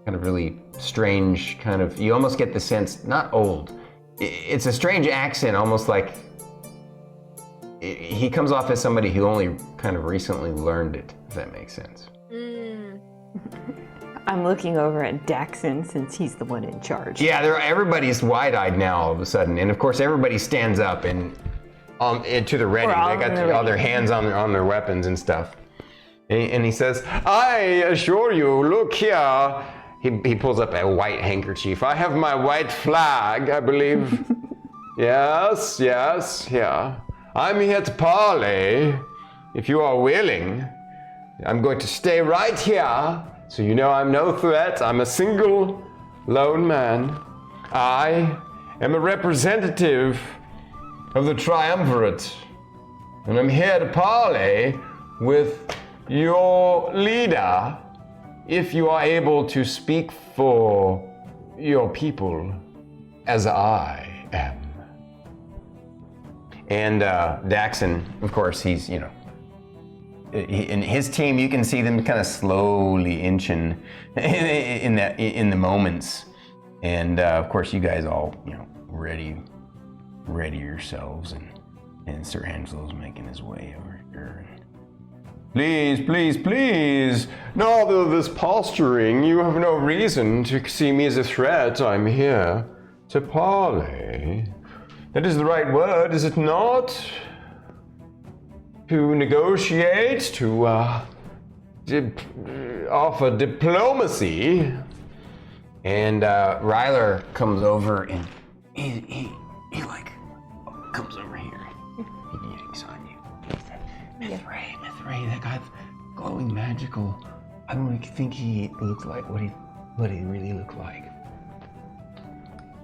kind of really strange kind of, you almost get the sense, not old, it's a strange accent, almost like he comes off as somebody who only kind of recently learned it, if that makes sense. I'm looking over at Daxon since he's the one in charge. Yeah, everybody's wide-eyed now all of a sudden, and of course everybody stands up and to the ready. They got all their hands on their weapons and stuff. And he says, I assure you, look here. He pulls up a white handkerchief. I have my white flag, I believe. Yes, yeah. I'm here to parley, if you are willing. I'm going to stay right here, so you know I'm no threat. I'm a single, lone man. I am a representative of the Triumvirate, and I'm here to parley with your leader, if you are able to speak for your people, as I am. And Daxon, of course, he's, in his team, you can see them kind of slowly inching in the moments. And of course, you guys all, ready yourselves, and Sir Angelo's making his way over here. Please, not of this posturing. You have no reason to see me as a threat. I'm here to parley. That is the right word, is it not? To negotiate, to offer diplomacy. And Rylar comes over and he like comes over here. He yanks on you. He said, Mithray, that guy's glowing magical. I don't think he looks like what he really looked like.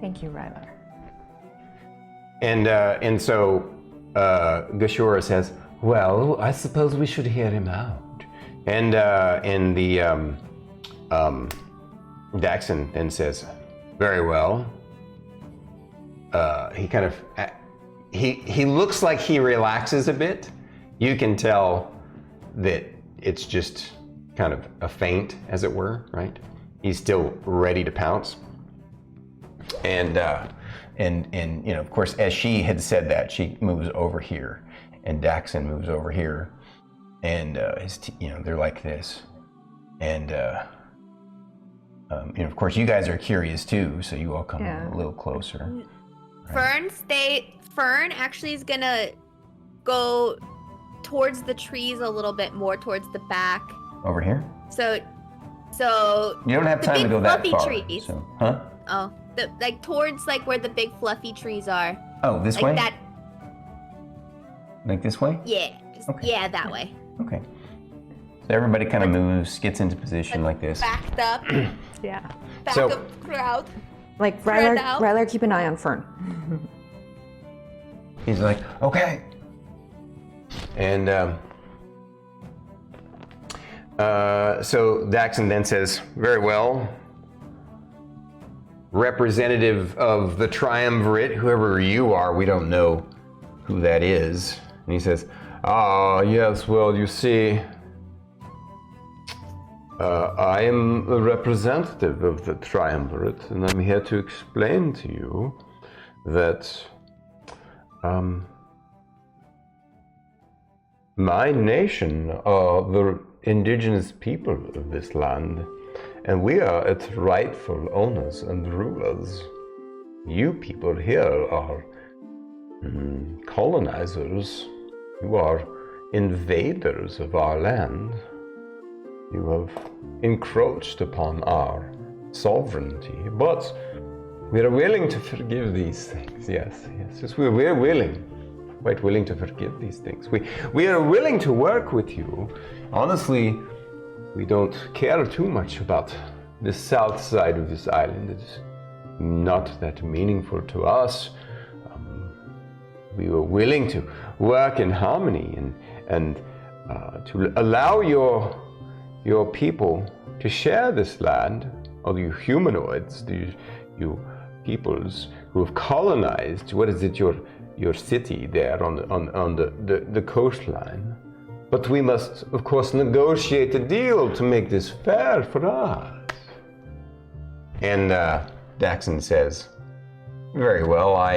Thank you, Rylar. And so Gashora says, Well, I suppose we should hear him out. And Daxon then says, very well. He kind of, he looks like he relaxes a bit. You can tell that it's just kind of a feint, as it were, right? He's still ready to pounce. And you know, of course, as she had said that, she moves over here, and Daxon moves over here, and you know, they're like this, and you know, of course, you guys are curious too, so you all come a little closer. Fern actually is gonna go towards the trees a little bit more, towards the back. Over here? So you don't have time to go that far. Trees. So, huh? Oh, like towards like where the big fluffy trees are. Oh, this like way? That. Like this way? Yeah. Yeah, that way. Okay. So everybody kind of moves, gets into position like this. Backed up. Yeah. Back So- up crowd. Like Spread out. Rylar, keep an eye on Fern. He's like, okay. And so Daxon then says, very well, representative of the Triumvirate, whoever you are, we don't know who that is. And he says, yes, well, you see, I am a representative of the Triumvirate, and I'm here to explain to you that my nation are the indigenous people of this land, and we are its rightful owners and rulers. You people here are colonizers. You are invaders of our land. You have encroached upon our sovereignty, but we are willing to forgive thes things. Yes, we're willing. Quite willing to forgive these things. We are willing to work with you. Honestly, we don't care too much about the south side of this island. It's not that meaningful to us. We were willing to work in harmony and to allow your people to share this land, or you humanoids, you peoples who have colonized, what is it, your city there on the coastline. But we must, of course, negotiate a deal to make this fair for us. And Daxon says, very well, I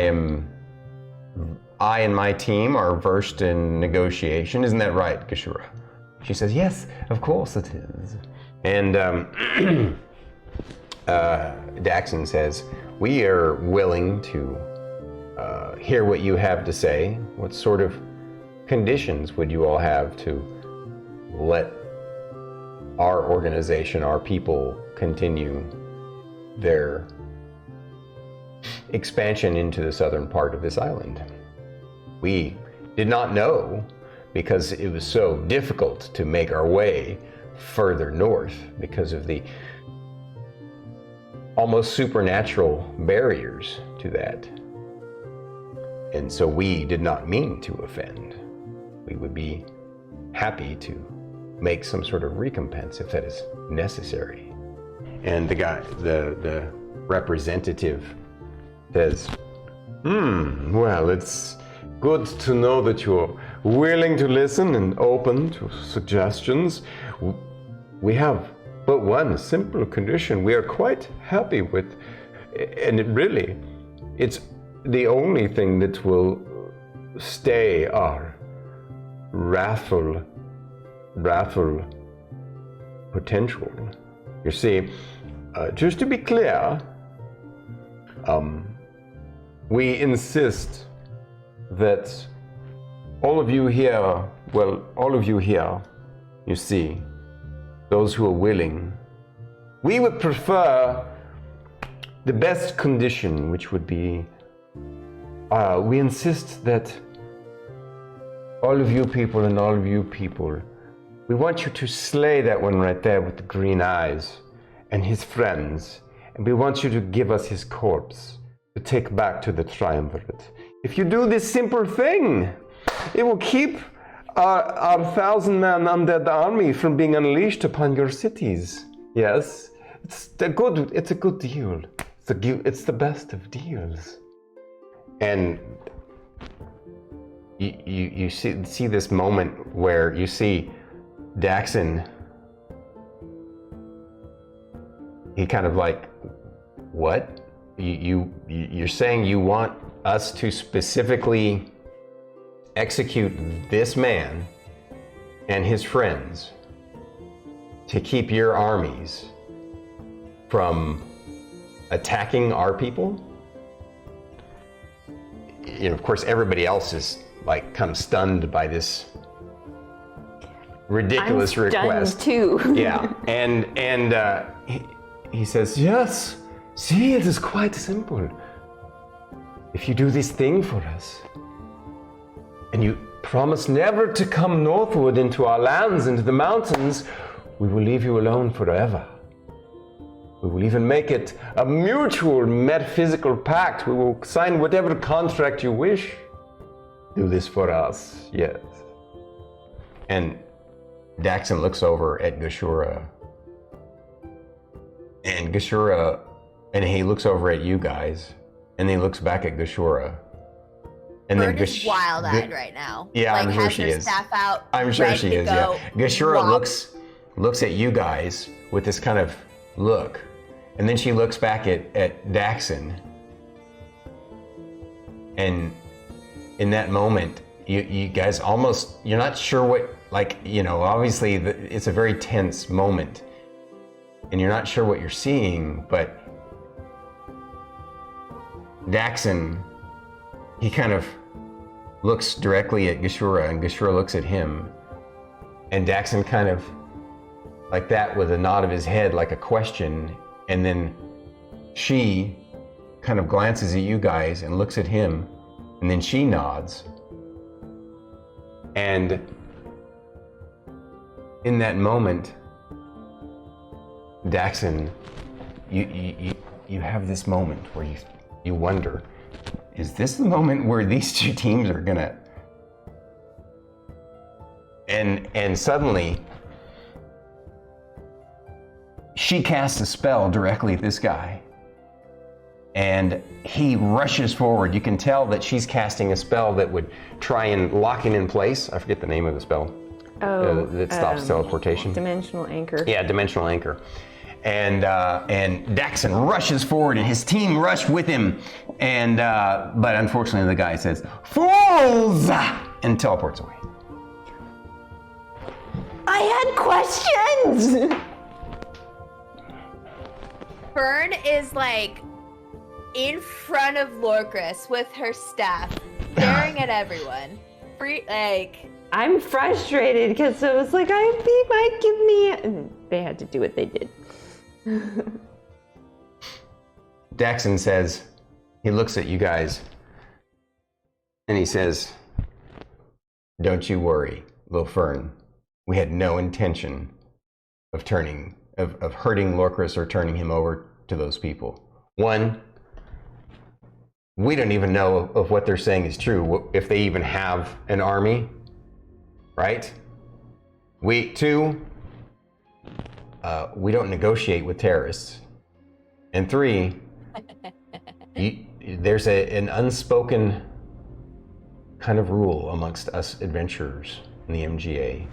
and my team are versed in negotiation. Isn't that right, Gashura? She says, yes, of course it is. And Daxon says, we are willing to hear what you have to say. What sort of conditions would you all have to let our organization, our people, continue their expansion into the southern part of this island? We did not know, because it was so difficult to make our way further north because of the almost supernatural barriers to that. And so we did not mean to offend. We would be happy to make some sort of recompense if that is necessary. And the representative says, well, it's good to know that you're willing to listen and open to suggestions. We have but one simple condition we are quite happy with, and it's the only thing that will stay our wrathful potential. You see, just to be clear, we insist that all of you here, you see, those who are willing, we would prefer the best condition, which would be, we insist that all of you people, we want you to slay that one right there with the green eyes and his friends, and we want you to give us his corpse to take back to the Triumvirate. If you do this simple thing, it will keep our 1,000-man undead army from being unleashed upon your cities. Yes, it's a good deal. It's the best of deals. And you see this moment where you see Daxon. He kind of like, what? You're saying you want us to specifically execute this man and his friends to keep your armies from attacking our people? You know, of course, everybody else is like kind of stunned by this ridiculous request. Too. Yeah, and he says, yes, see, it is quite simple. If you do this thing for us, and you promise never to come northward into our lands, into the mountains, we will leave you alone forever. We will even make it a mutual metaphysical pact. We will sign whatever contract you wish. Do this for us, yes. And Daxon looks over at Gashura. And Gashura, and he looks over at you guys, and he looks back at Gashura. And Fern is wild-eyed right now. Yeah, like, I'm sure has she her is. Staff out, I'm sure ready she to is, go. yeah. Gashura Womp. looks at you guys with this kind of look. And then she looks back at Daxon. And in that moment, you guys almost, you're not sure what, like, you know, obviously it's a very tense moment. And you're not sure what you're seeing, but Daxon, he kind of looks directly at Gashura, and Gashura looks at him. And Daxon kind of, like that, with a nod of his head, like a question. And then she kind of glances at you guys and looks at him, and then she nods. And in that moment, Daxon, you have this moment where you wonder, is this the moment where these two teams are gonna? And suddenly, she casts a spell directly at this guy. And he rushes forward. You can tell that she's casting a spell that would try and lock him in place. I forget the name of the spell. That stops teleportation. Dimensional anchor. Yeah, dimensional anchor. And Daxon rushes forward, and his team rush with him. And but unfortunately, the guy says, "Fools!" and teleports away. I had questions. Fern is like in front of Lorkris with her staff, staring at everyone. I'm frustrated because it was like, I think might give me. And they had to do what they did. Daxon says, he looks at you guys, and he says, don't you worry, little Fern. We had no intention of hurting Lorkris or turning him over to those people. One, we don't even know if what they're saying is true, if they even have an army, right? Two, we don't negotiate with terrorists. And three, there's an unspoken kind of rule amongst us adventurers in the MGA.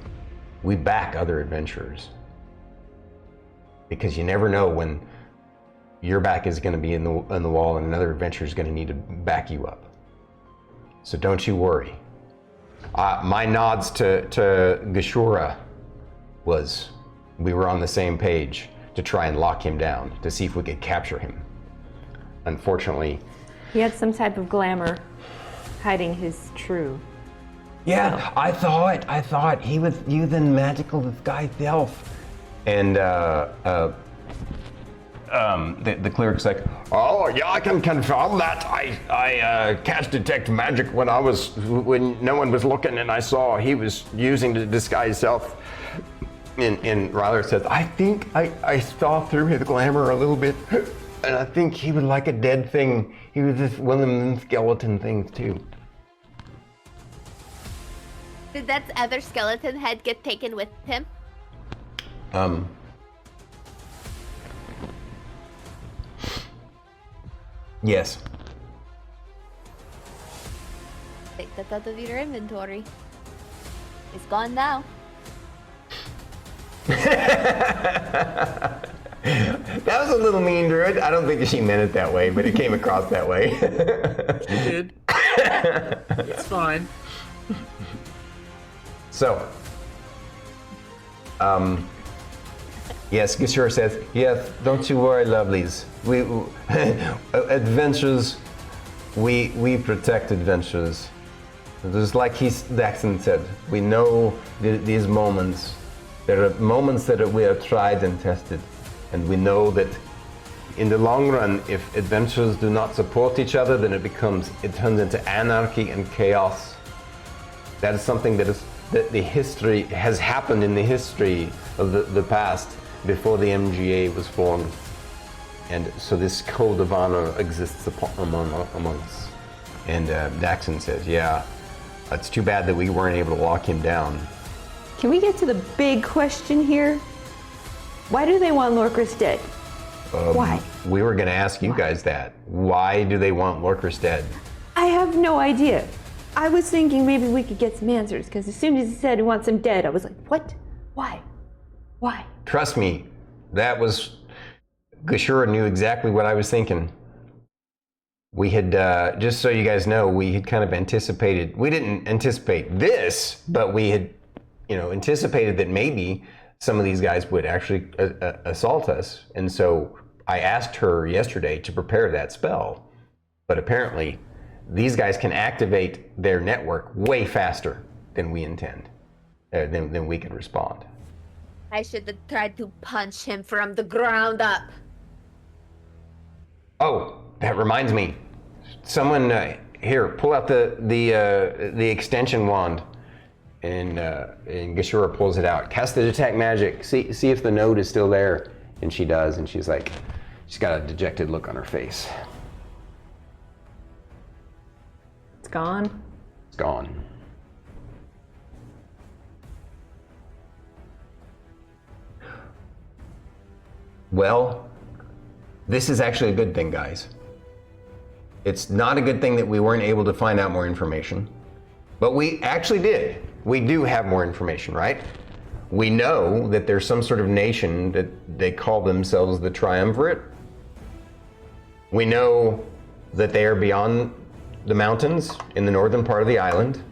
We back other adventurers. Because you never know when your back is going to be in the wall and another adventurer is going to need to back you up. So don't you worry. My nods to Gashura was we were on the same page to try and lock him down, to see if we could capture him. Unfortunately, He had some type of glamour hiding his true. Yeah, I thought he was using magical disguise self. And the cleric's like, oh yeah, I can confirm that. I cast detect magic when no one was looking, and I saw he was using the disguise self. And Rylar says, I think I saw through his glamour a little bit, and I think he was like a dead thing. He was just one of them skeleton things too. Did that other skeleton head get taken with him? Yes. Take that out of your inventory. It's gone now. That was a little mean, Druid. I don't think she meant it that way, but it came across that way. She did. It's fine. So, yes, Gishur says, yes, don't you worry, lovelies. We adventures, we protect adventures. Just like Daxon said, we know these moments. There are moments that we are tried and tested, and we know that in the long run, if adventures do not support each other, then it turns into anarchy and chaos. That is something that the history has happened in the history of the past before the MGA was formed, and so this code of honor exists among us. And Daxon says, "Yeah, it's too bad that we weren't able to lock him down." Can we get to the big question here? Why do they want Lorkris dead? Why? We were going to ask you guys that. Why do they want Lorkris dead? I have no idea. I was thinking maybe we could get some answers, because as soon as he said he wants him dead, I was like, what? Why? Why? Trust me, that was... Gashura knew exactly what I was thinking. We had, just so you guys know, we had kind of anticipated... We didn't anticipate this, but we had, anticipated that maybe some of these guys would actually assault us. And so I asked her yesterday to prepare that spell. But apparently, these guys can activate their network way faster than we intend, than we can respond. I should have tried to punch him from the ground up. Oh, that reminds me. Someone here, pull out the extension wand, and Gashura pulls it out. Cast the detect magic. See if the node is still there, and she does. And she's got a dejected look on her face. It's gone. It's gone. Well, this is actually a good thing, guys. It's not a good thing that we weren't able to find out more information, but we actually did. We do have more information, right? We know that there's some sort of nation that they call themselves the Triumvirate. We know that they are beyond the mountains in the northern part of the island.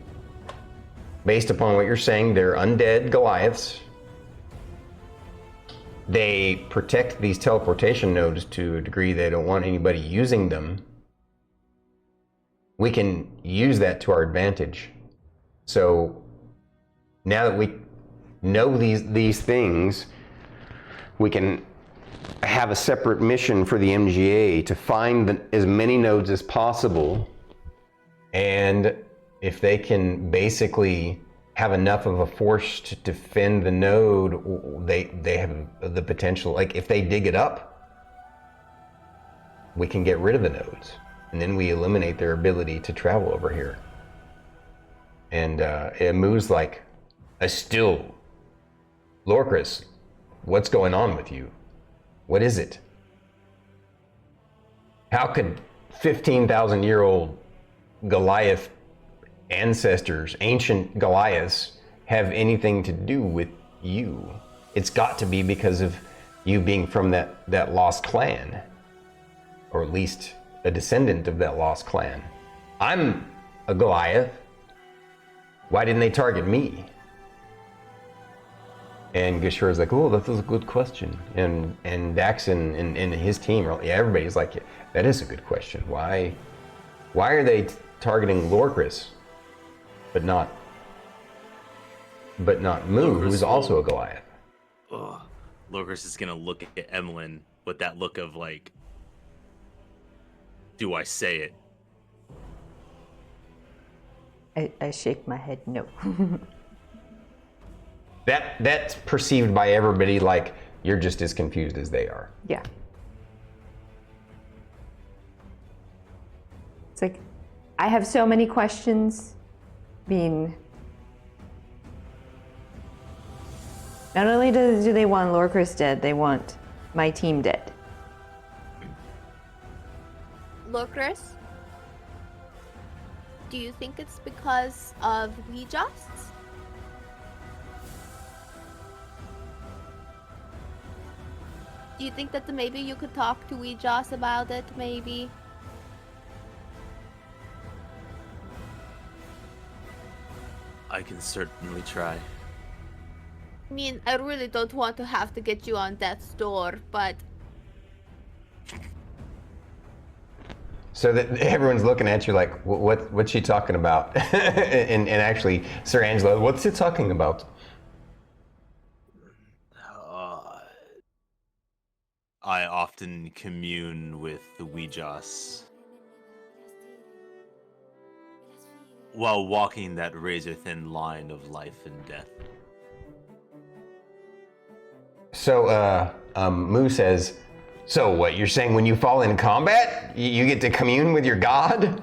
Based upon what you're saying, they're undead Goliaths. They protect these teleportation nodes to a degree they don't want anybody using them. We can use that to our advantage. So now that we know these things, we can have a separate mission for the MGA to find as many nodes as possible. And if they can basically have enough of a force to defend the node, they have the potential, like if they dig it up, we can get rid of the nodes. And then we eliminate their ability to travel over here. And it moves like a still. Lorkris, what's going on with you? What is it? How could 15,000-year-old Goliath ancestors, ancient Goliaths, have anything to do with you? It's got to be because of you being from that lost clan, or at least a descendant of that lost clan. I'm a Goliath. Why didn't they target me? And Gashura's like, oh, that is a good question. And Daxon and his team, everybody's like, that is a good question. Why are they targeting Lorkris, but not Moo, who's also a Goliath? Lorkris is gonna look at Emillynn with that look of like, do I say it? I shake my head no. That's perceived by everybody like you're just as confused as they are. Yeah. It's like, I have so many questions. I mean, Not only do they want Lorkris dead, they want my team dead. Lorkris, do you think it's because of Weejosts? Do you think that maybe you could talk to Weejoss about it, maybe? I can certainly try. I mean, I really don't want to have to get you on death's door, but So that everyone's looking at you like, what's she talking about? and actually, Sir Angelo, what's it talking about? I often commune with the Weejoss while walking that razor-thin line of life and death. So, Moo says, so what, you're saying when you fall in combat, you get to commune with your god?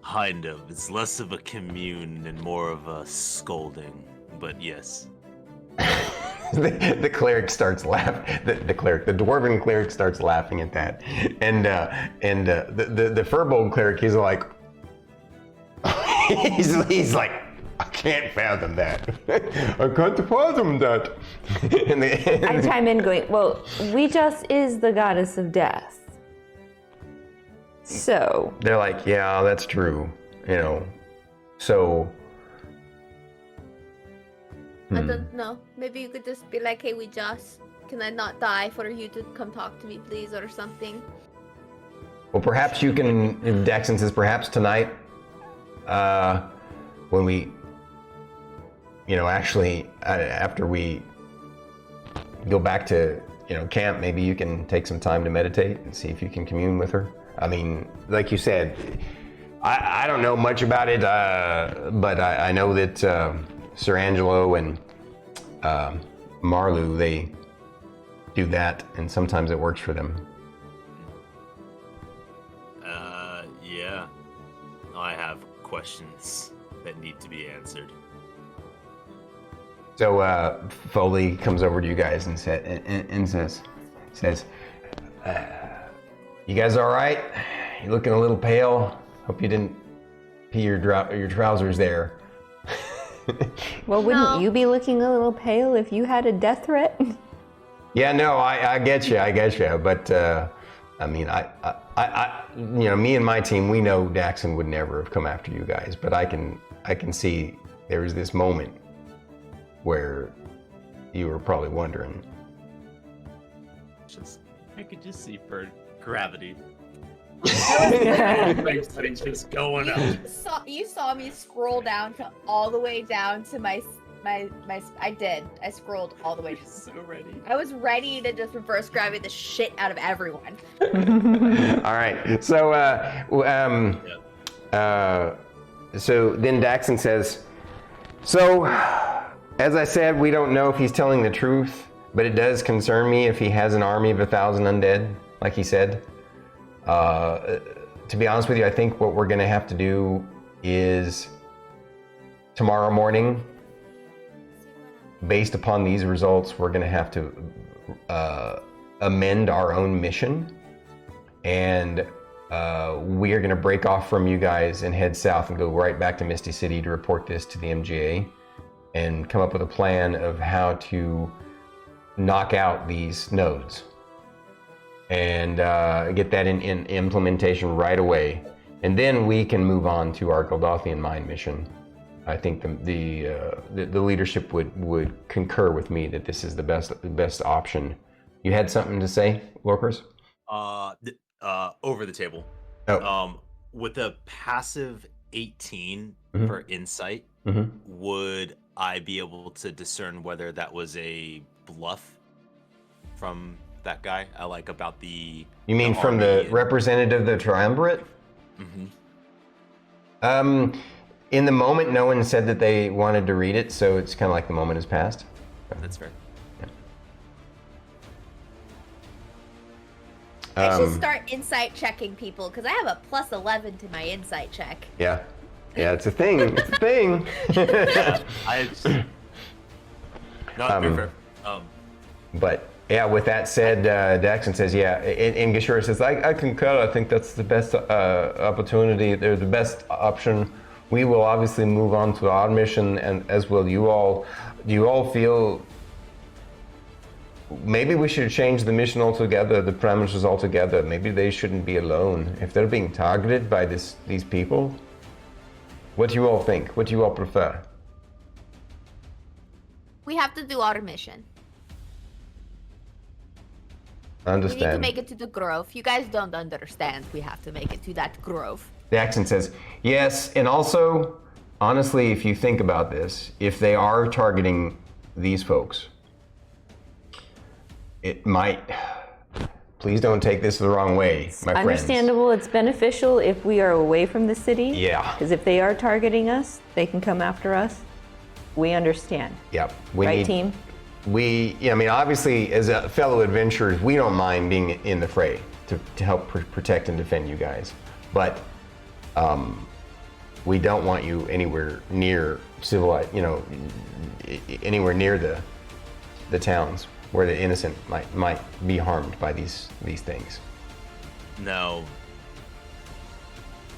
Kind of. It's less of a commune and more of a scolding, but yes. The cleric starts laughing. The dwarven cleric starts laughing at that, and the furbolg cleric, he's like, he's like, I can't fathom that. I can't fathom that. I chime in, going, well, Weejoss is the goddess of death. So they're like, yeah, that's true. You know, so. I don't know. Maybe you could just be like, hey, Weejoss, can I not die for you to come talk to me, please, or something? Well, perhaps you can, Daxon says, perhaps tonight, when we, actually, after we go back to, camp, maybe you can take some time to meditate and see if you can commune with her. I mean, like you said, I don't know much about it, but I know that Sir Angelo and Marlu, they do that, and sometimes it works for them. Yeah. I have questions that need to be answered. So Foley comes over to you guys and says, "You guys all right? You're looking a little pale. Hope you didn't pee your trousers there." well, wouldn't you be looking a little pale if you had a death threat? Yeah, no, I get you, but I mean, me and my team, we know Daxon would never have come after you guys, but I can see there was this moment where you were probably wondering. I could just see Fern gravity. Just going up. You saw me scroll down to all the way down to my. I did. I scrolled all the way. So ready. I was ready to just reverse gravity the shit out of everyone. All right. So, so then Daxon says, "So, as I said, we don't know if he's telling the truth, but it does concern me if he has an army of 1,000 undead, like he said. To be honest with you, I think what we're going to have to do is tomorrow morning, based upon these results, we're going to have to amend our own mission, and we are going to break off from you guys and head south and go right back to Misty City to report this to the MGA and come up with a plan of how to knock out these nodes and get that in implementation right away. And then we can move on to our Goldothian mine mission. I think the leadership would concur with me that this is the best option." You had something to say, Lorkris? Over the table. Oh. With a passive 18 Mm-hmm. for insight, Mm-hmm. would I be able to discern whether that was a bluff from that guy? I like about the. You mean from the representative of the Triumvirate? Mm-hmm. In the moment, no one said that they wanted to read it, so it's kind of like the moment has passed. That's fair. I should start insight checking people because I have a +11 to my insight check. Yeah. Yeah, it's a thing. It's a thing. Not fair. But yeah, with that said, Daxon says, yeah, and Gashura says, I concur. I think that's the best opportunity. They're the best option. We will obviously move on to our mission, and as will you all. Do you all feel maybe we should change the mission altogether, the parameters altogether? Maybe they shouldn't be alone. If they're being targeted by these people, what do you all think? What do you all prefer? We have to do our mission. I understand. We need to make it to the grove. You guys don't understand. We have to make it to that grove. The accent says, yes, and also, honestly, if you think about this, if they are targeting these folks, it might, please don't take this the wrong way, my friends. Understandable, it's beneficial if we are away from the city. Yeah. Because if they are targeting us, they can come after us. We understand. Yep. Right, team? I mean, obviously, as a fellow adventurers, we don't mind being in the fray to help protect and defend you guys. But we don't want you anywhere near civilized, anywhere near the towns where the innocent might be harmed by these things. Now,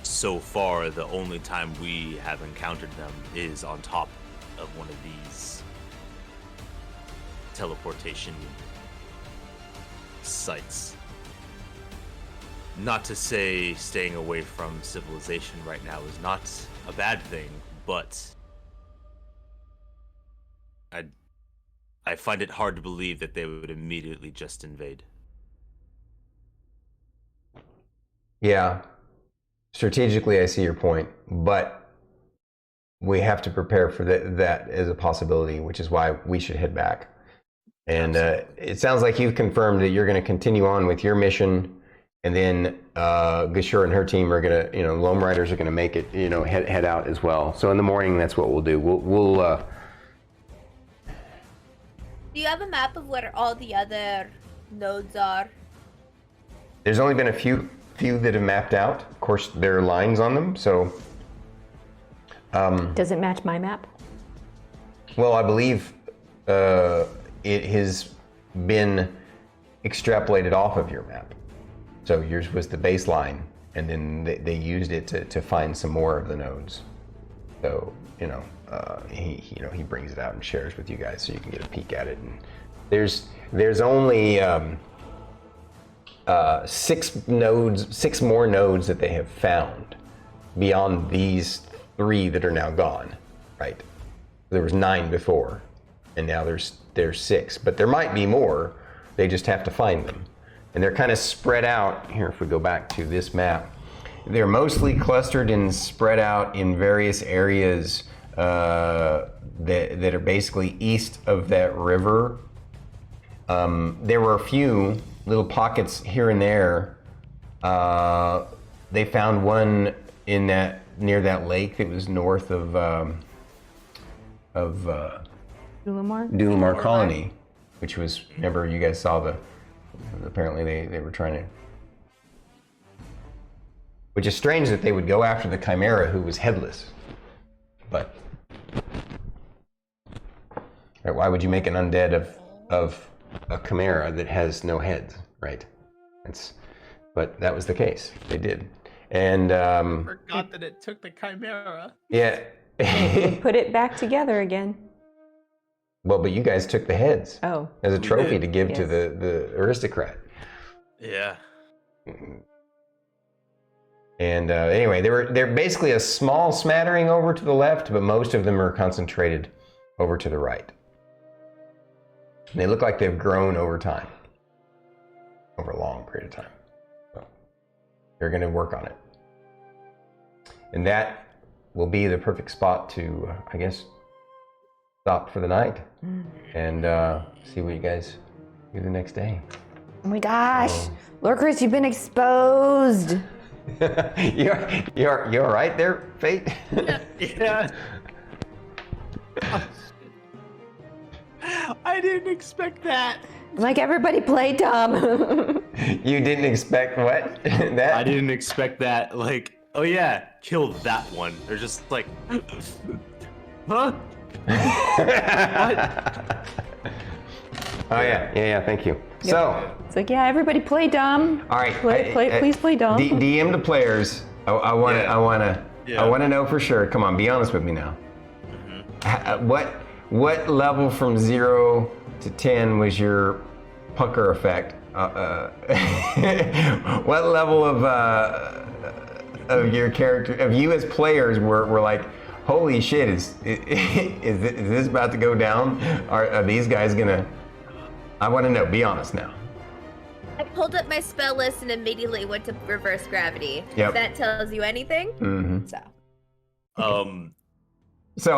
so far, the only time we have encountered them is on top of one of these teleportation sites. Not to say staying away from civilization right now is not a bad thing, but I find it hard to believe that they would immediately just invade. Yeah. Strategically, I see your point, but we have to prepare for that as a possibility, which is why we should head back. And it sounds like you've confirmed that you're going to continue on with your mission, and then Gashura and her team are going to, Loam Riders are going to make it, head out as well. So in the morning, that's what we'll do. We'll Do you have a map of where all the other nodes are? There's only been a few that have mapped out. Of course, there are lines on them, so. Does it match my map? Well, I believe it has been extrapolated off of your map. So yours was the baseline, and then they used it to find some more of the nodes. So, he brings it out and shares with you guys so you can get a peek at it. And there's only 6 more nodes that they have found beyond these 3 that are now gone, right? There was 9 before, and now there's 6, but there might be more. They just have to find them, and they're kind of spread out here. If we go back to this map, they're mostly clustered and spread out in various areas that are basically east of that river. There were a few little pockets here and there. They found one near that lake that was north of Dulamar Colony, which was, remember you guys saw apparently they were trying to, which is strange that they would go after the Chimera who was headless, but why would you make an undead of a Chimera that has no heads, right? But that was the case. They did. And forgot that it took the Chimera. Yeah. Put it back together again. Well, but you guys took the heads as a trophy to give to the aristocrat. Yeah. And anyway, they're basically a small smattering over to the left, but most of them are concentrated over to the right. And they look like they've grown over time, over a long period of time. So they're going to work on it. And that will be the perfect spot to, I guess, stop for the night and see what you guys do the next day. Oh my gosh, Lorkris, you've been exposed. You're all right there, Fate? Yeah. I didn't expect that. Like everybody play dumb. You didn't expect what? That? I didn't expect that. Like, oh yeah, kill that one. They're just like, huh? Oh yeah. Thank you. So, It's like, yeah, everybody play dumb. all right, Please play dumb. DM to players. I want to Yeah. know for sure. Come on, be honest with me now. What level from 0 to 10 was your pucker effect? What level of your character, of you as players, were like, holy shit, is this about to go down? Are these guys gonna? I want to know. Be honest now. I pulled up my spell list and immediately went to reverse gravity. Yep. If that tells you anything. Mm-hmm. So. So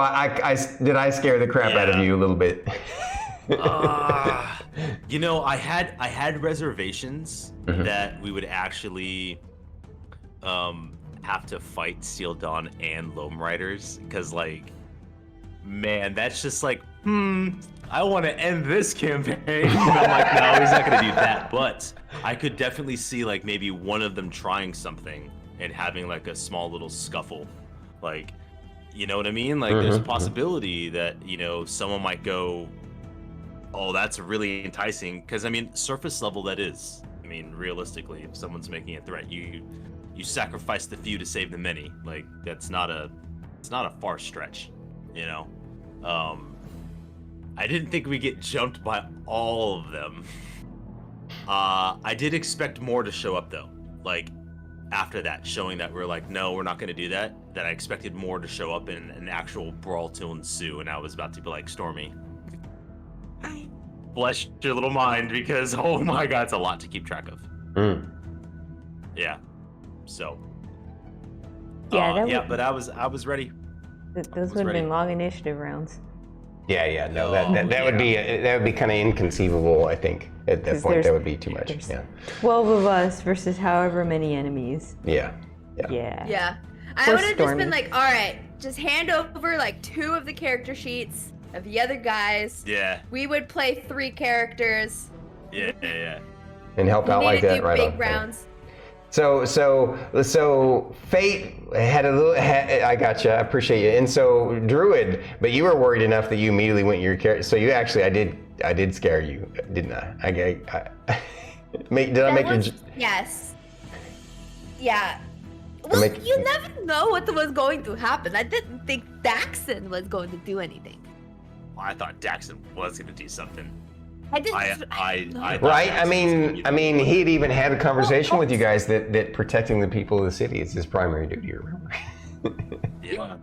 did I scare the crap out of you a little bit? You know, I had reservations that we would actually have to fight Steel Dawn and Loam Riders, because like, man, that's just like, I want to end this campaign. And I'm like, no, he's not gonna do that. But I could definitely see like maybe one of them trying something and having like a small little scuffle, like, you know what I mean? Like, there's a possibility that, you know, someone might go, oh, that's really enticing. Because, I mean, surface level that is. I mean, realistically, if someone's making a threat, you sacrifice the few to save the many. Like, it's not a far stretch, you know? I didn't think we'd get jumped by all of them. I did expect more to show up, though. Like, after that, showing that we're like, no, we're not going to do that, that I expected more to show up and an actual brawl to ensue, and I was about to be like, Stormy, bless your little mind, because, oh my god, it's a lot to keep track of. Yeah. So. Yeah, but I was ready. Those would have been long initiative rounds. Yeah. No, that would be kind of inconceivable. I think at that point that would be too much. Yeah. 12 of us versus however many enemies. Yeah. Yeah. I Poor would have just Stormy. been like, all right, just hand over like 2 of the character sheets of the other guys. Yeah. We would play 3 characters. Yeah. And help We out need like to that do right big off. rounds. So Fate had a little. I gotcha. I appreciate you. And so Druid, but you were worried enough that you immediately went your character. So you actually, I did scare you, didn't I? Did I make your? Yes. Yeah. Well, you never know what was going to happen. I didn't think Daxon was going to do anything. I thought Daxon was going to do something. I didn't. I Right. I mean, he had even had a conversation with you guys that protecting the people of the city is his primary duty. Remember? Yeah.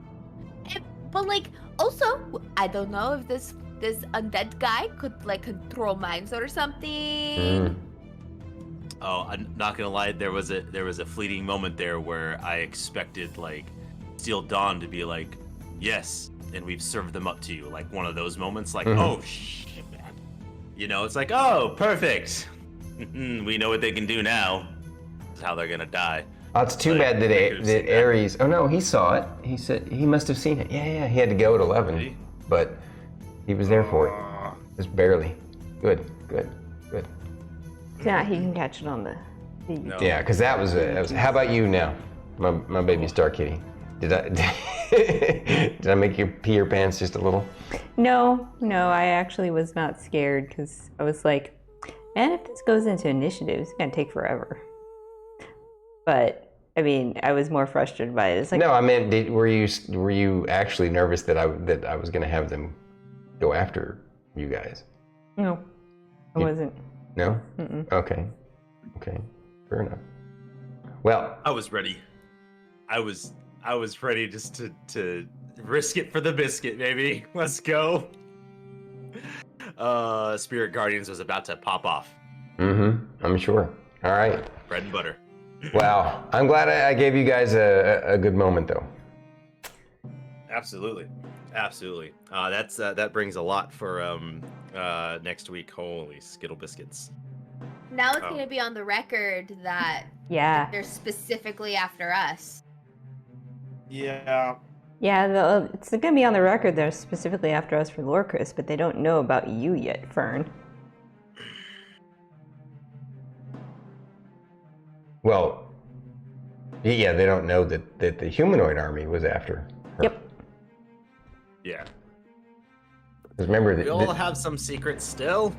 But like, also, I don't know if this undead guy could like control minds or something. Oh, I'm not gonna lie. There was a fleeting moment there where I expected like Steel Dawn to be like, yes, and we've served them up to you. Like one of those moments, like, oh shit, man. You know, it's like, oh, perfect. We know what they can do now. This is how they're gonna die. Oh, it's too bad that Ares. Oh no, he saw it. He said he must have seen it. Yeah. He had to go at 11, but he was there for it. Just barely. Good. Yeah, he can catch it on the. No. Yeah, because that was. How about you now, my baby Starkitty? Did I make you pee your pants just a little? No, I actually was not scared because I was like, man, if this goes into initiative, it's gonna take forever. But I mean, I was more frustrated by it. It's like, No, I meant, were you actually nervous that I was going to have them go after you guys? no, I wasn't. No? Mm-mm. Okay, fair enough. Well, I was ready. I was ready just to risk it for the biscuit, baby. Let's go. Spirit Guardians was about to pop off. I'm sure. All right. Bread and butter. Wow, I'm glad I gave you guys a good moment though. Absolutely. That brings a lot for next week. Holy Skittle biscuits. Now it's going to be on the record that Yeah. they're specifically after us. Yeah. Yeah, it's gonna be on the record. They're specifically after us for Lorkris, but they don't know about you yet, Fern. Well, Yeah, they don't know that the humanoid army was after her. Yep. Yeah. Because remember We that. all have some secrets still.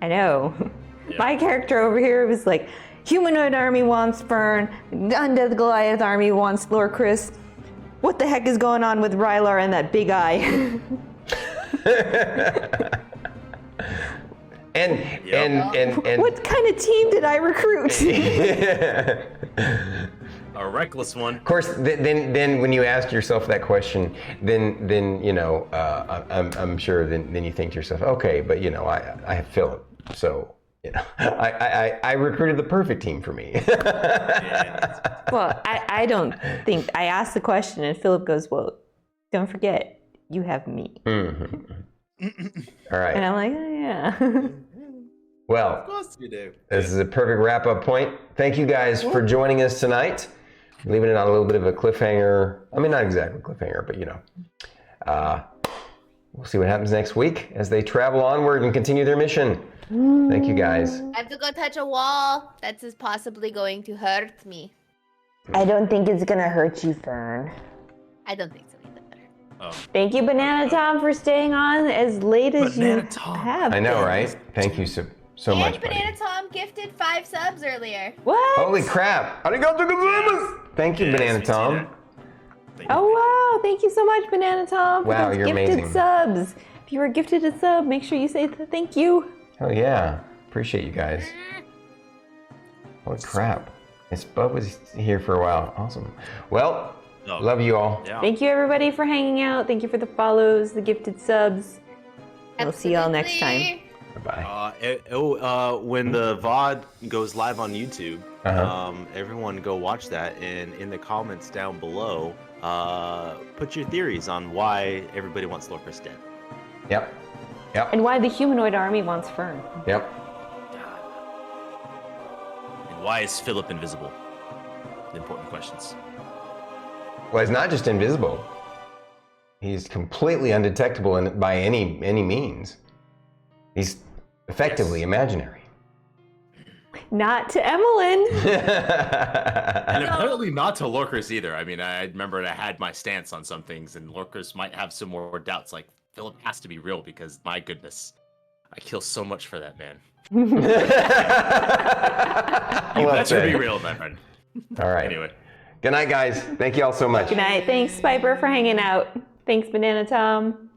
I know. Yeah. My character over here was like, humanoid army wants Fern, undead Goliath army wants Lorkris. What the heck is going on with Rylar and that big eye? and What kind of team did I recruit? A reckless one. Of course, then when you ask yourself that question, then you know, I'm sure then you think to yourself, okay, but you know, I have Philip, so you know, I recruited the perfect team for me. Well, I don't think, I asked the question and Philip goes, well, don't forget, you have me. Mm-hmm. All right. And I'm like, oh, yeah. Well, Of course you do. this is a perfect wrap-up point. Thank you guys for joining us tonight. Leaving it on a little bit of a cliffhanger. I mean, not exactly a cliffhanger, but you know. We'll see what happens next week as they travel onward and continue their mission. Thank you guys. I have to go touch a wall. That is possibly going to hurt me. I don't think it's going to hurt you, Fern. I don't think so either. Thank you, Banana Tom, for staying on as late as Banana you Tom. have. I know, been. right? Thank you so And much, buddy. Banana Tom gifted 5 subs earlier. What? Holy crap! Arigato gozaimasu! Thank you, Yes, Banana we see Tom. that. Oh, wow. Thank you so much, Banana Tom, for Wow, those you're gifted amazing. subs. If you were gifted a sub, make sure you say thank you. Oh yeah, appreciate you guys. Holy crap! This Bub was here for a while. Awesome. Well, Oh, love you all. Yeah. Thank you, everybody, for hanging out. Thank you for the follows, the gifted subs. We'll see y'all next time. Bye. When the VOD goes live on YouTube, Uh-huh. everyone go watch that, and in the comments down below, put your theories on why everybody wants Lorkris dead. Yep. Yep. And why the humanoid army wants Fern. Yep. And why is Philip invisible? Important questions. Well, he's not just invisible. He's completely undetectable by any means. He's effectively imaginary. Not to Emillynn. And apparently not to Lorkris either. I mean, I remember I had my stance on some things, and Lorkris might have some more doubts. Like, Philip has to be real because, my goodness, I kill so much for that man. You Well better said. be real, my friend. All right. Anyway. Good night, guys. Thank you all so much. Good night. Thanks, Spiper, for hanging out. Thanks, Banana Tom.